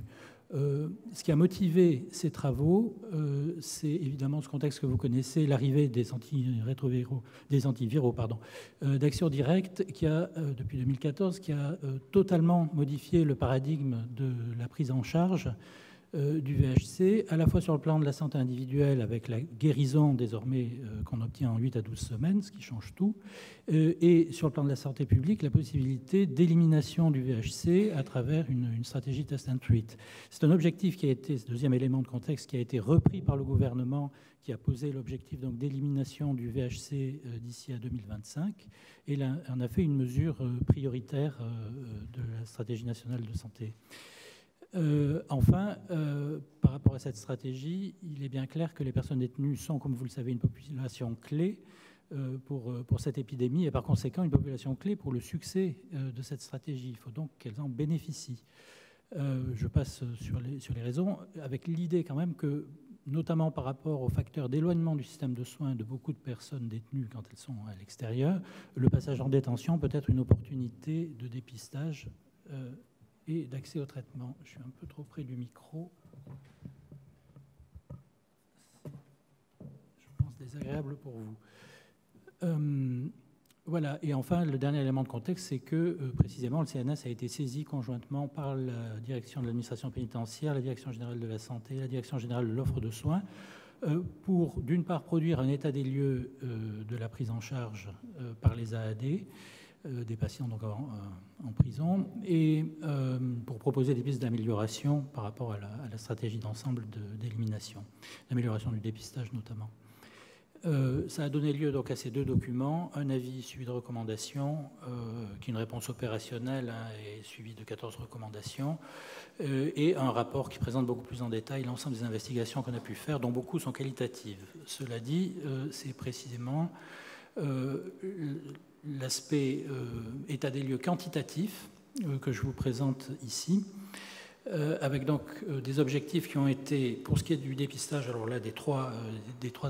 Ce qui a motivé ces travaux, c'est évidemment ce contexte que vous connaissez, l'arrivée des antiviraux d'Action Directe, qui a, depuis 2014, qui a totalement modifié le paradigme de la prise en charge du VHC, à la fois sur le plan de la santé individuelle, avec la guérison désormais qu'on obtient en 8 à 12 semaines, ce qui change tout, et sur le plan de la santé publique, la possibilité d'élimination du VHC à travers une stratégie test and treat. C'est un objectif qui a été, ce deuxième élément de contexte, qui a été repris par le gouvernement, qui a posé l'objectif donc d'élimination du VHC d'ici à 2025, et là, on a fait une mesure prioritaire de la stratégie nationale de santé. Enfin, par rapport à cette stratégie, il est bien clair que les personnes détenues sont, comme vous le savez, une population clé pour cette épidémie et par conséquent une population clé pour le succès de cette stratégie. Il faut donc qu'elles en bénéficient. Je passe sur les raisons, avec l'idée quand même que, notamment par rapport aux facteurs d'éloignement du système de soins de beaucoup de personnes détenues quand elles sont à l'extérieur, le passage en détention peut être une opportunité de dépistage et d'accès au traitement. Je suis un peu trop près du micro. Je pense désagréable pour vous. Voilà. Et enfin, le dernier élément de contexte, c'est que précisément le CNS a été saisi conjointement par la direction de l'administration pénitentiaire, la direction générale de la santé, la direction générale de l'offre de soins, pour d'une part produire un état des lieux de la prise en charge par les AAD, des patients donc en prison, et pour proposer des pistes d'amélioration par rapport à la stratégie d'ensemble d'élimination, d'amélioration du dépistage notamment. Ça a donné lieu donc à ces deux documents, un avis suivi de recommandations, qui est une réponse opérationnelle et suivi de 14 recommandations, et un rapport qui présente beaucoup plus en détail l'ensemble des investigations qu'on a pu faire, dont beaucoup sont qualitatives. Cela dit, c'est précisément l'aspect état des lieux quantitatif que je vous présente ici, avec donc des objectifs qui ont été, pour ce qui est du dépistage, alors là des trois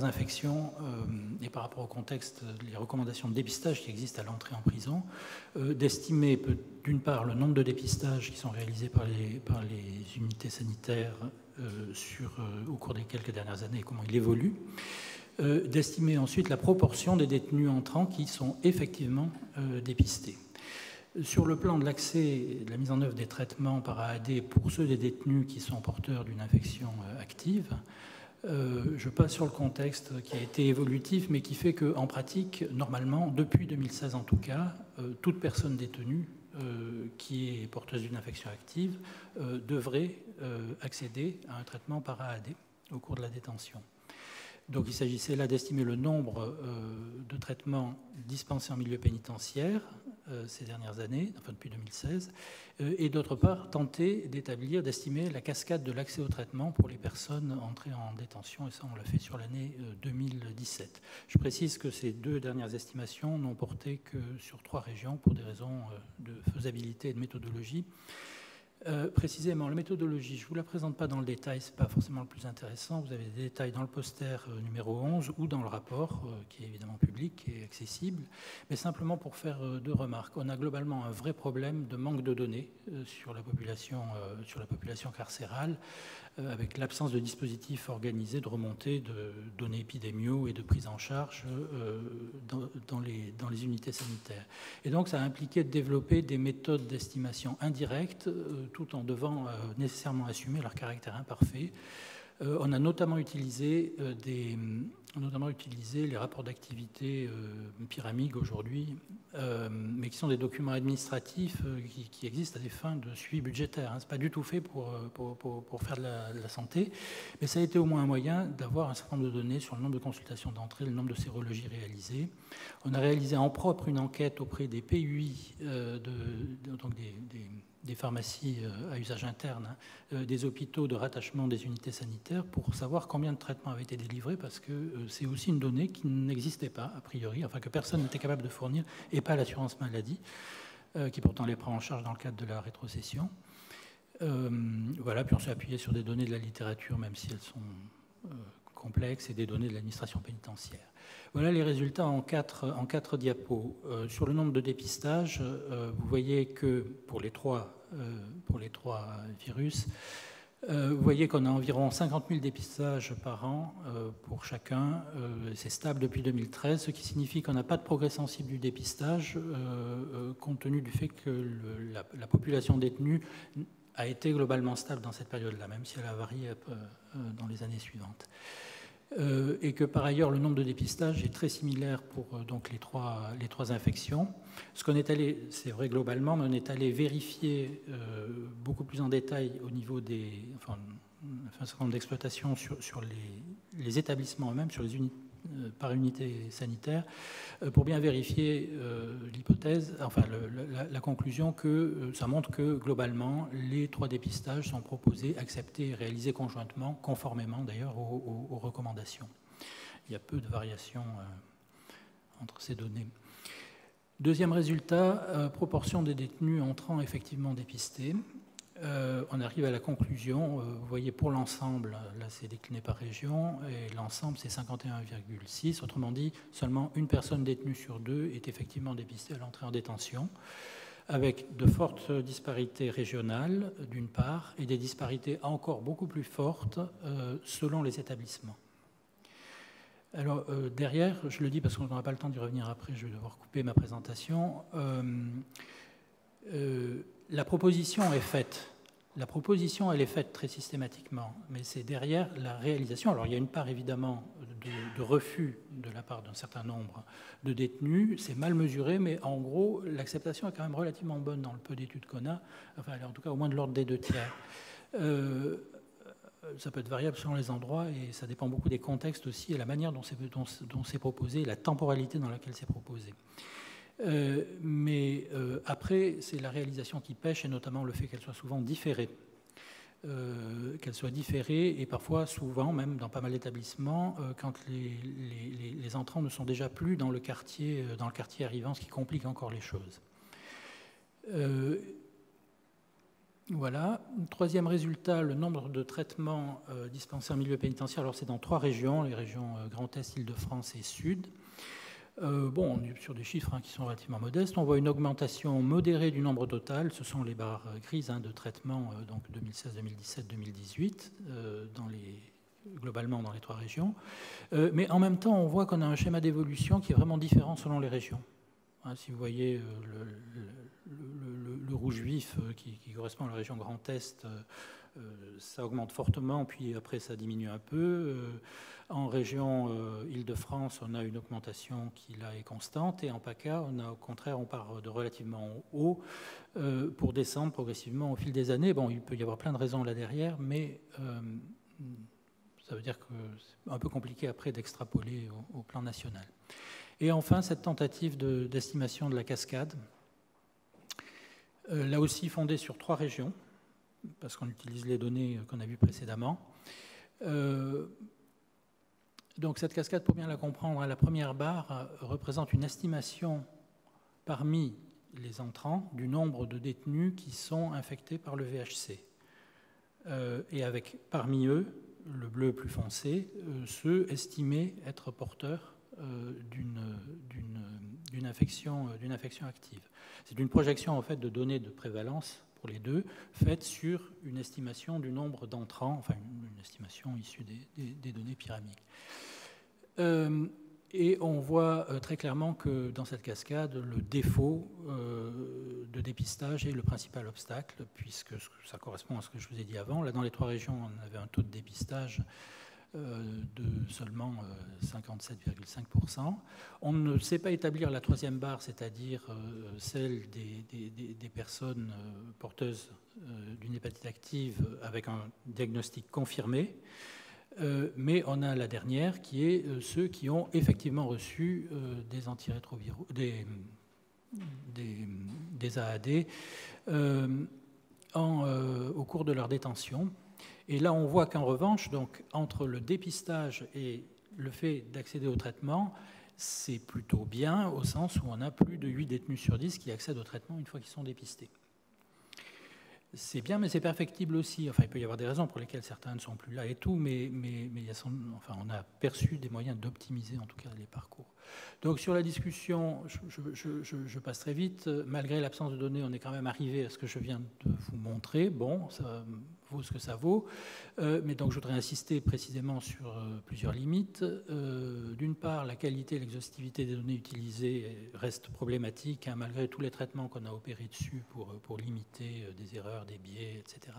infections, et par rapport au contexte, les recommandations de dépistage qui existent à l'entrée en prison, d'estimer d'une part le nombre de dépistages qui sont réalisés par les unités sanitaires au cours des quelques dernières années et comment il évolue, d'estimer ensuite la proportion des détenus entrants qui sont effectivement dépistés. Sur le plan de l'accès, de la mise en œuvre des traitements par AAD pour ceux des détenus qui sont porteurs d'une infection active, je passe sur le contexte qui a été évolutif, mais qui fait qu'en pratique, normalement, depuis 2016 en tout cas, toute personne détenue qui est porteuse d'une infection active devrait accéder à un traitement par AAD au cours de la détention. Donc il s'agissait là d'estimer le nombre de traitements dispensés en milieu pénitentiaire ces dernières années, enfin depuis 2016, et d'autre part tenter d'estimer la cascade de l'accès au traitement pour les personnes entrées en détention, et ça on l'a fait sur l'année 2017. Je précise que ces deux dernières estimations n'ont porté que sur 3 régions pour des raisons de faisabilité et de méthodologie. Précisément, la méthodologie, je ne vous la présente pas dans le détail, ce n'est pas forcément le plus intéressant. Vous avez des détails dans le poster numéro 11 ou dans le rapport, qui est évidemment public et accessible. Mais simplement pour faire 2 remarques. On a globalement un vrai problème de manque de données sur la population carcérale, avec l'absence de dispositifs organisés de remontée de données épidémiaux et de prise en charge dans les unités sanitaires. Et donc ça a impliqué de développer des méthodes d'estimation indirectes, tout en devant nécessairement assumer leur caractère imparfait. On a notamment utilisé les rapports d'activité pyramide aujourd'hui, mais qui sont des documents administratifs qui existent à des fins de suivi budgétaire. Ce n'est pas du tout fait pour faire de la santé, mais ça a été au moins un moyen d'avoir un certain nombre de données sur le nombre de consultations d'entrée, le nombre de sérologies réalisées. On a réalisé en propre une enquête auprès des PUI, donc des pharmacies à usage interne, des hôpitaux de rattachement des unités sanitaires, pour savoir combien de traitements avaient été délivrés, parce que c'est aussi une donnée qui n'existait pas, a priori, enfin que personne n'était capable de fournir, et pas l'assurance maladie, qui pourtant les prend en charge dans le cadre de la rétrocession. Voilà, puis on s'est appuyé sur des données de la littérature, même si elles sont complexes, et des données de l'administration pénitentiaire. Voilà les résultats en quatre diapos. Sur le nombre de dépistages, vous voyez que pour les trois virus, vous voyez qu'on a environ 50 000 dépistages par an pour chacun. C'est stable depuis 2013, ce qui signifie qu'on n'a pas de progrès sensible du dépistage, compte tenu du fait que la population détenue a été globalement stable dans cette période-là, même si elle a varié dans les années suivantes. Et que par ailleurs le nombre de dépistages est très similaire pour donc les trois infections. Ce qu'on est allé, c'est vrai globalement, mais on est allé vérifier beaucoup plus en détail au niveau un certain nombre d'exploitations sur les établissements eux-mêmes, sur les unités par unité sanitaire, pour bien vérifier l'hypothèse, enfin la conclusion que ça montre que globalement les 3 dépistages sont proposés, acceptés et réalisés conjointement, conformément d'ailleurs aux recommandations. Il y a peu de variations entre ces données. Deuxième résultat, proportion des détenus entrant effectivement dépistés. On arrive à la conclusion, vous voyez pour l'ensemble, là c'est décliné par région, et l'ensemble c'est 51,6, autrement dit, seulement une personne détenue sur 2 est effectivement dépistée à l'entrée en détention, avec de fortes disparités régionales d'une part, et des disparités encore beaucoup plus fortes selon les établissements. Alors derrière, je le dis parce qu'on n'aura pas le temps d'y revenir après, je vais devoir couper ma présentation, la proposition est faite. La proposition, elle est faite très systématiquement, mais c'est derrière la réalisation. Alors, il y a une part, évidemment, de refus de la part d'un certain nombre de détenus. C'est mal mesuré, mais en gros, l'acceptation est quand même relativement bonne dans le peu d'études qu'on a, enfin, en tout cas au moins de l'ordre des 2 tiers. Ça peut être variable selon les endroits et ça dépend beaucoup des contextes aussi et la manière dont c'est proposé, la temporalité dans laquelle c'est proposé. Mais après, c'est la réalisation qui pêche et notamment le fait qu'elle soit souvent différée. Et parfois, souvent, même dans pas mal d'établissements, quand les entrants ne sont déjà plus dans le quartier arrivant, ce qui complique encore les choses. Voilà. Troisième résultat, le nombre de traitements dispensés en milieu pénitentiaire. Alors, c'est dans 3 régions, les régions Grand Est, Île-de-France et Sud. On est sur des chiffres qui sont relativement modestes. On voit une augmentation modérée du nombre total. Ce sont les barres grises de traitement, donc 2016, 2017, 2018, globalement dans les 3 régions. Mais en même temps, on voit qu'on a un schéma d'évolution qui est vraiment différent selon les régions. Si vous voyez le rouge vif qui correspond à la région Grand Est, ça augmente fortement, puis après ça diminue un peu. En région Île-de-France, on a une augmentation qui là est constante, et en PACA, au contraire, on part de relativement haut pour descendre progressivement au fil des années. Bon, il peut y avoir plein de raisons là derrière, mais ça veut dire que c'est un peu compliqué après d'extrapoler au plan national. Et enfin, cette tentative d'estimation de la cascade, là aussi fondée sur 3 régions, parce qu'on utilise les données qu'on a vues précédemment. Donc cette cascade, pour bien la comprendre, la première barre représente une estimation parmi les entrants du nombre de détenus qui sont infectés par le VHC. Et avec parmi eux, le bleu plus foncé, ceux estimés être porteurs d'une infection active. C'est une projection en fait de données de prévalence pour les deux, faite sur une estimation du nombre d'entrants, enfin une estimation issue des données pyramidiques. Et on voit très clairement que dans cette cascade, le défaut de dépistage est le principal obstacle, puisque ça correspond à ce que je vous ai dit avant. Là, dans les 3 régions, on avait un taux de dépistage de seulement 57,5%. On ne sait pas établir la 3e barre, c'est-à-dire celle des personnes porteuses d'une hépatite active avec un diagnostic confirmé, mais on a la dernière qui est ceux qui ont effectivement reçu des antirétroviraux, des AAD au cours de leur détention. Et là, on voit qu'en revanche, donc, entre le dépistage et le fait d'accéder au traitement, c'est plutôt bien, au sens où on a plus de 8 détenus sur 10 qui accèdent au traitement une fois qu'ils sont dépistés. C'est bien, mais c'est perfectible aussi. Enfin, il peut y avoir des raisons pour lesquelles certains ne sont plus là et tout, mais on a perçu des moyens d'optimiser en tout cas les parcours. Donc sur la discussion, je passe très vite. Malgré l'absence de données, on est quand même arrivé à ce que je viens de vous montrer. Bon, ça vaut ce que ça vaut. Mais donc je voudrais insister précisément sur plusieurs limites. D'une part, la qualité et l'exhaustivité des données utilisées reste problématique, malgré tous les traitements qu'on a opérés dessus pour limiter des erreurs, des biais, etc.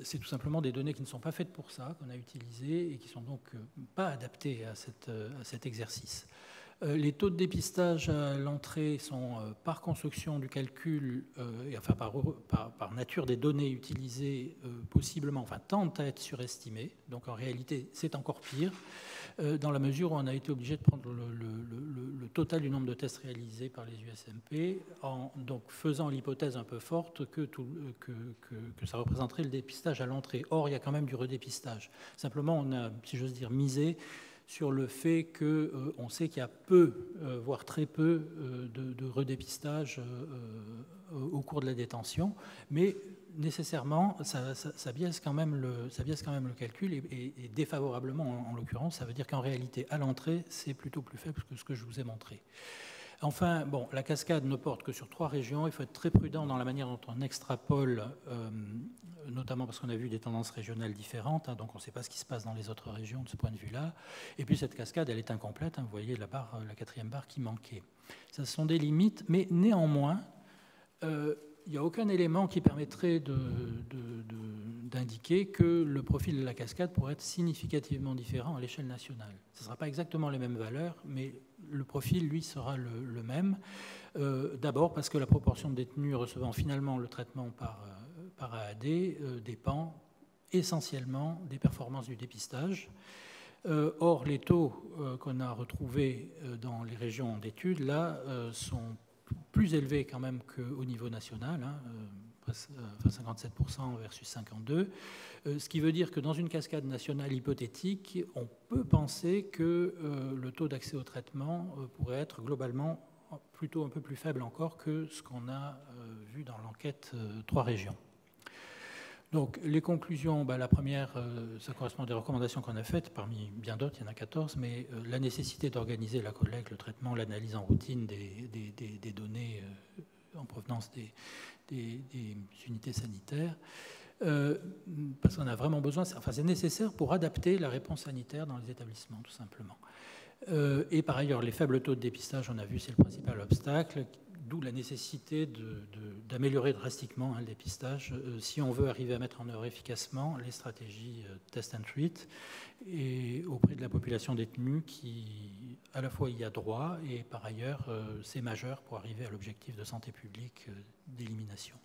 C'est tout simplement des données qui ne sont pas faites pour ça, qu'on a utilisées et qui ne sont donc pas adaptées à cet exercice. Les taux de dépistage à l'entrée sont, par construction du calcul, et enfin par nature des données utilisées, possiblement, enfin tentent à être surestimés. Donc en réalité, c'est encore pire, dans la mesure où on a été obligé de prendre le total du nombre de tests réalisés par les USMP, en donc faisant l'hypothèse un peu forte que ça représenterait le dépistage à l'entrée. Or, il y a quand même du redépistage. Simplement, on a, si j'ose dire, misé sur le fait qu'on sait qu'il y a peu, voire très peu, de redépistage au cours de la détention, mais nécessairement, ça biaise quand même le calcul, et défavorablement en l'occurrence. Ça veut dire qu'en réalité, à l'entrée, c'est plutôt plus faible que ce que je vous ai montré. Enfin, bon, la cascade ne porte que sur 3 régions. Il faut être très prudent dans la manière dont on extrapole, notamment parce qu'on a vu des tendances régionales différentes, donc on ne sait pas ce qui se passe dans les autres régions de ce point de vue-là. Et puis cette cascade, elle est incomplète. Vous voyez la 4e barre qui manquait. Ce sont des limites, mais néanmoins, il il n'y a aucun élément qui permettrait d'indiquer que le profil de la cascade pourrait être significativement différent à l'échelle nationale. Ce ne sera pas exactement les mêmes valeurs, mais le profil, lui, sera le même. D'abord parce que la proportion de détenus recevant finalement le traitement par AAD dépend essentiellement des performances du dépistage. Or, les taux qu'on a retrouvés dans les régions d'études, là, sont plus élevés quand même qu'au niveau national, hein, 57% versus 52%, ce qui veut dire que dans une cascade nationale hypothétique, on peut penser que le taux d'accès au traitement pourrait être globalement plutôt un peu plus faible encore que ce qu'on a vu dans l'enquête 3 régions. Donc les conclusions, la première, ça correspond à des recommandations qu'on a faites, parmi bien d'autres, il y en a 14, mais la nécessité d'organiser la collecte, le traitement, l'analyse en routine des données en provenance des unités sanitaires, parce qu'on a vraiment besoin, c'est nécessaire pour adapter la réponse sanitaire dans les établissements, tout simplement. Et par ailleurs, les faibles taux de dépistage, on a vu, c'est le principal obstacle, d'où la nécessité d'améliorer drastiquement le dépistage si on veut arriver à mettre en œuvre efficacement les stratégies test and treat et auprès de la population détenue qui, à la fois, y a droit et par ailleurs, c'est majeur pour arriver à l'objectif de santé publique d'élimination.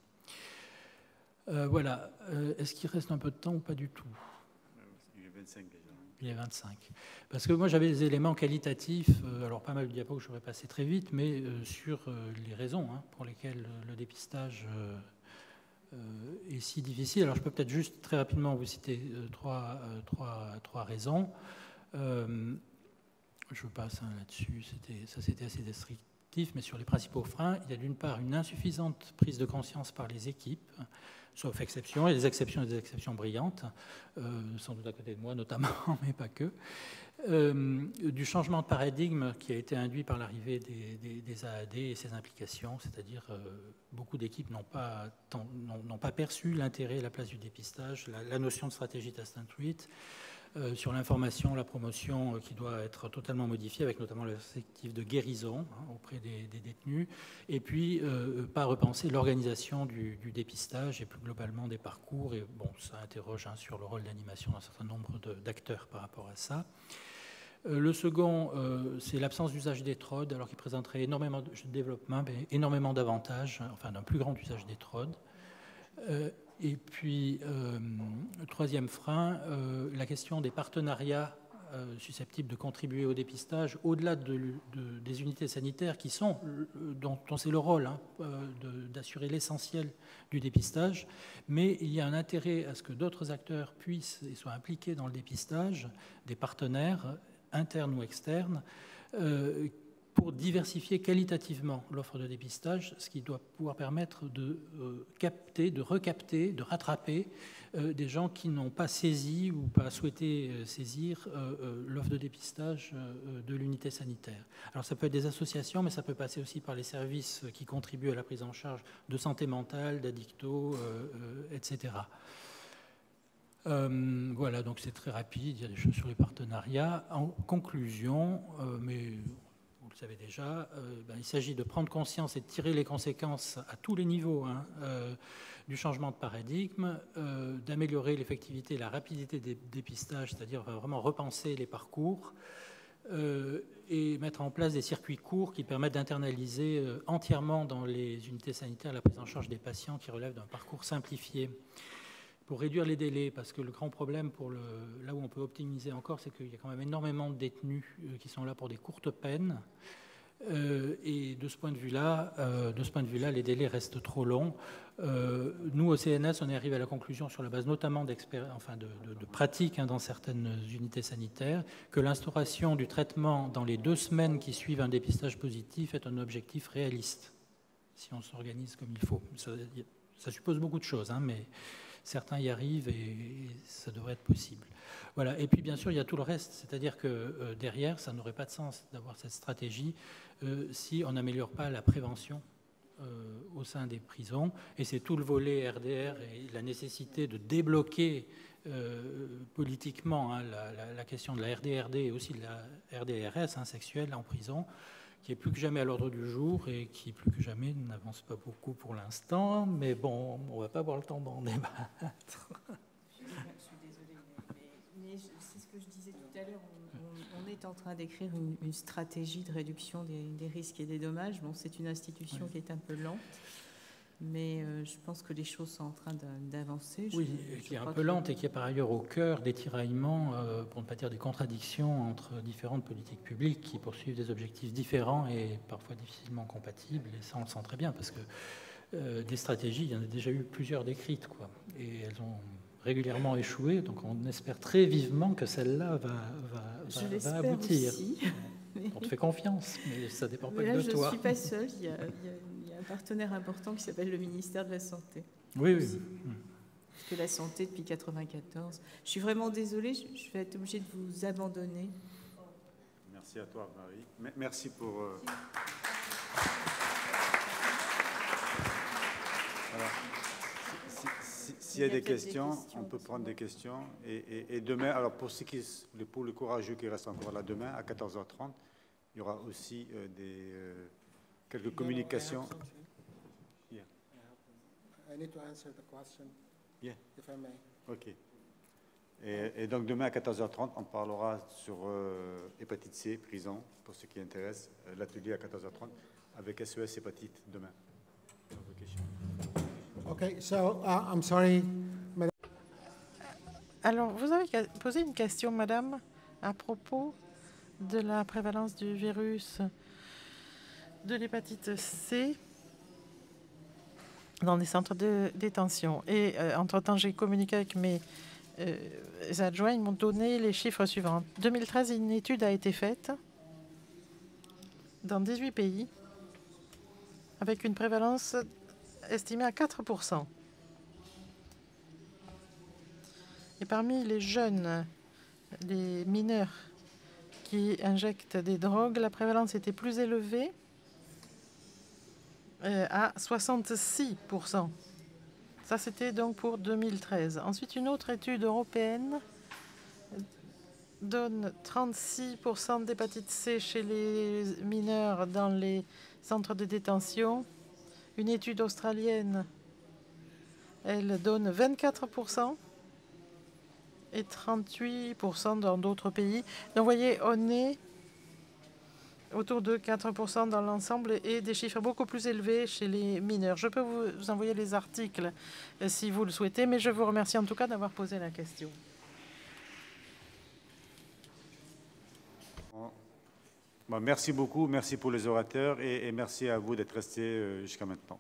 Voilà. Est-ce qu'il reste un peu de temps ou pas du tout? Il y a 25 déjà. Il y a 25. Parce que moi, j'avais des éléments qualitatifs, alors pas mal de diapos que je pourrais passer très vite, mais sur les raisons pour lesquelles le dépistage est si difficile. Alors, je peux peut-être juste très rapidement vous citer trois raisons. Je passe là-dessus, ça c'était assez descriptif, mais sur les principaux freins, il y a d'une part une insuffisante prise de conscience par les équipes, sauf exception, et des exceptions brillantes, sans doute à côté de moi notamment, mais pas que, du changement de paradigme qui a été induit par l'arrivée des AAD et ses implications, c'est-à-dire beaucoup d'équipes n'ont pas perçu l'intérêt et la place du dépistage, la notion de stratégie test and treat, sur l'information, la promotion qui doit être totalement modifiée, avec notamment l'objectif de guérison auprès des détenus, et puis pas repenser l'organisation du dépistage et plus globalement des parcours. Et bon, ça interroge sur le rôle d'animation d'un certain nombre d'acteurs par rapport à ça. Le second, c'est l'absence d'usage des TROD, alors qu'il présenterait énormément de développement, mais énormément d'avantages, enfin d'un plus grand usage des TROD. Et puis, troisième frein, la question des partenariats susceptibles de contribuer au dépistage, au-delà des unités sanitaires qui sont, dont c'est le rôle d'assurer l'essentiel du dépistage, mais il y a un intérêt à ce que d'autres acteurs puissent et soient impliqués dans le dépistage, des partenaires internes ou externes, pour diversifier qualitativement l'offre de dépistage, ce qui doit pouvoir permettre de capter, de recapter, de rattraper des gens qui n'ont pas saisi ou pas souhaité saisir l'offre de dépistage de l'unité sanitaire. Alors ça peut être des associations, mais ça peut passer aussi par les services qui contribuent à la prise en charge de santé mentale, d'addictos, etc. Voilà, donc c'est très rapide, il y a des choses sur les partenariats. En conclusion, mais vous le savez déjà, il s'agit de prendre conscience et de tirer les conséquences à tous les niveaux du changement de paradigme, d'améliorer l'effectivité et la rapidité des dépistages, c'est-à-dire vraiment repenser les parcours et mettre en place des circuits courts qui permettent d'internaliser entièrement dans les unités sanitaires la prise en charge des patients qui relèvent d'un parcours simplifié. Pour réduire les délais, parce que le grand problème, là où on peut optimiser encore, c'est qu'il y a quand même énormément de détenus qui sont là pour des courtes peines. Et de ce point de vue-là, les délais restent trop longs. Nous, au CNS, on est arrivé à la conclusion, sur la base notamment de pratiques dans certaines unités sanitaires, que l'instauration du traitement dans les 2 semaines qui suivent un dépistage positif est un objectif réaliste, si on s'organise comme il faut. Ça suppose beaucoup de choses, mais certains y arrivent et ça devrait être possible. Voilà. Et puis, bien sûr, il y a tout le reste. C'est-à-dire que derrière, ça n'aurait pas de sens d'avoir cette stratégie si on n'améliore pas la prévention au sein des prisons. Et c'est tout le volet RDR et la nécessité de débloquer politiquement la question de la RDRD et aussi de la RDRS sexuelle en prison, qui est plus que jamais à l'ordre du jour et qui, plus que jamais, n'avance pas beaucoup pour l'instant. Mais bon, on ne va pas avoir le temps d'en débattre. Je suis désolée, mais c'est ce que je disais tout à l'heure. On est en train d'écrire une stratégie de réduction des risques et des dommages. Bon, c'est une institution qui est un peu lente, mais je pense que les choses sont en train d'avancer. Oui, qui est un peu lente et qui est par ailleurs au cœur des tiraillements, pour ne pas dire des contradictions entre différentes politiques publiques qui poursuivent des objectifs différents et parfois difficilement compatibles. Et ça, on le sent très bien, parce que des stratégies, il y en a déjà eu plusieurs décrites, quoi, et elles ont régulièrement échoué, donc on espère très vivement que celle-là va aboutir. Aussi. On te fait confiance, mais ça ne dépend pas là, de toi. Je ne suis pas seule, il y a un partenaire important qui s'appelle le ministère de la Santé. Oui, aussi. Parce que la santé, depuis 1994... Je suis vraiment désolée, je vais être obligée de vous abandonner. Merci à toi, Marie. Merci pour... Voilà. S'il y a des questions, on peut prendre des questions. Et demain, alors pour les courageux qui restent encore là, demain à 14h30, il y aura aussi quelques communications. I need to answer the question, if I may. OK. Et donc demain à 14h30, on parlera sur hépatite C, prison, pour ceux qui intéressent, l'atelier à 14h30, avec SES hépatite demain. Okay, so I'm sorry, Madame. Alors, vous avez posé une question, Madame, à propos de la prévalence du virus de l'hépatite C dans les centres de détention. Et entre-temps, j'ai communiqué avec mes adjoints, ils m'ont donné les chiffres suivants. En 2013, une étude a été faite dans 18 pays avec une prévalence estimée à 4%. Et parmi les jeunes, les mineurs qui injectent des drogues, la prévalence était plus élevée à 66%. Ça, c'était donc pour 2013. Ensuite, une autre étude européenne donne 36% d'hépatite C chez les mineurs dans les centres de détention. Une étude australienne, elle donne 24% et 38% dans d'autres pays. Donc, vous voyez, on est autour de 4% dans l'ensemble et des chiffres beaucoup plus élevés chez les mineurs. Je peux vous envoyer les articles si vous le souhaitez, mais je vous remercie en tout cas d'avoir posé la question. Bon, merci beaucoup, merci pour les orateurs et merci à vous d'être restés jusqu'à maintenant.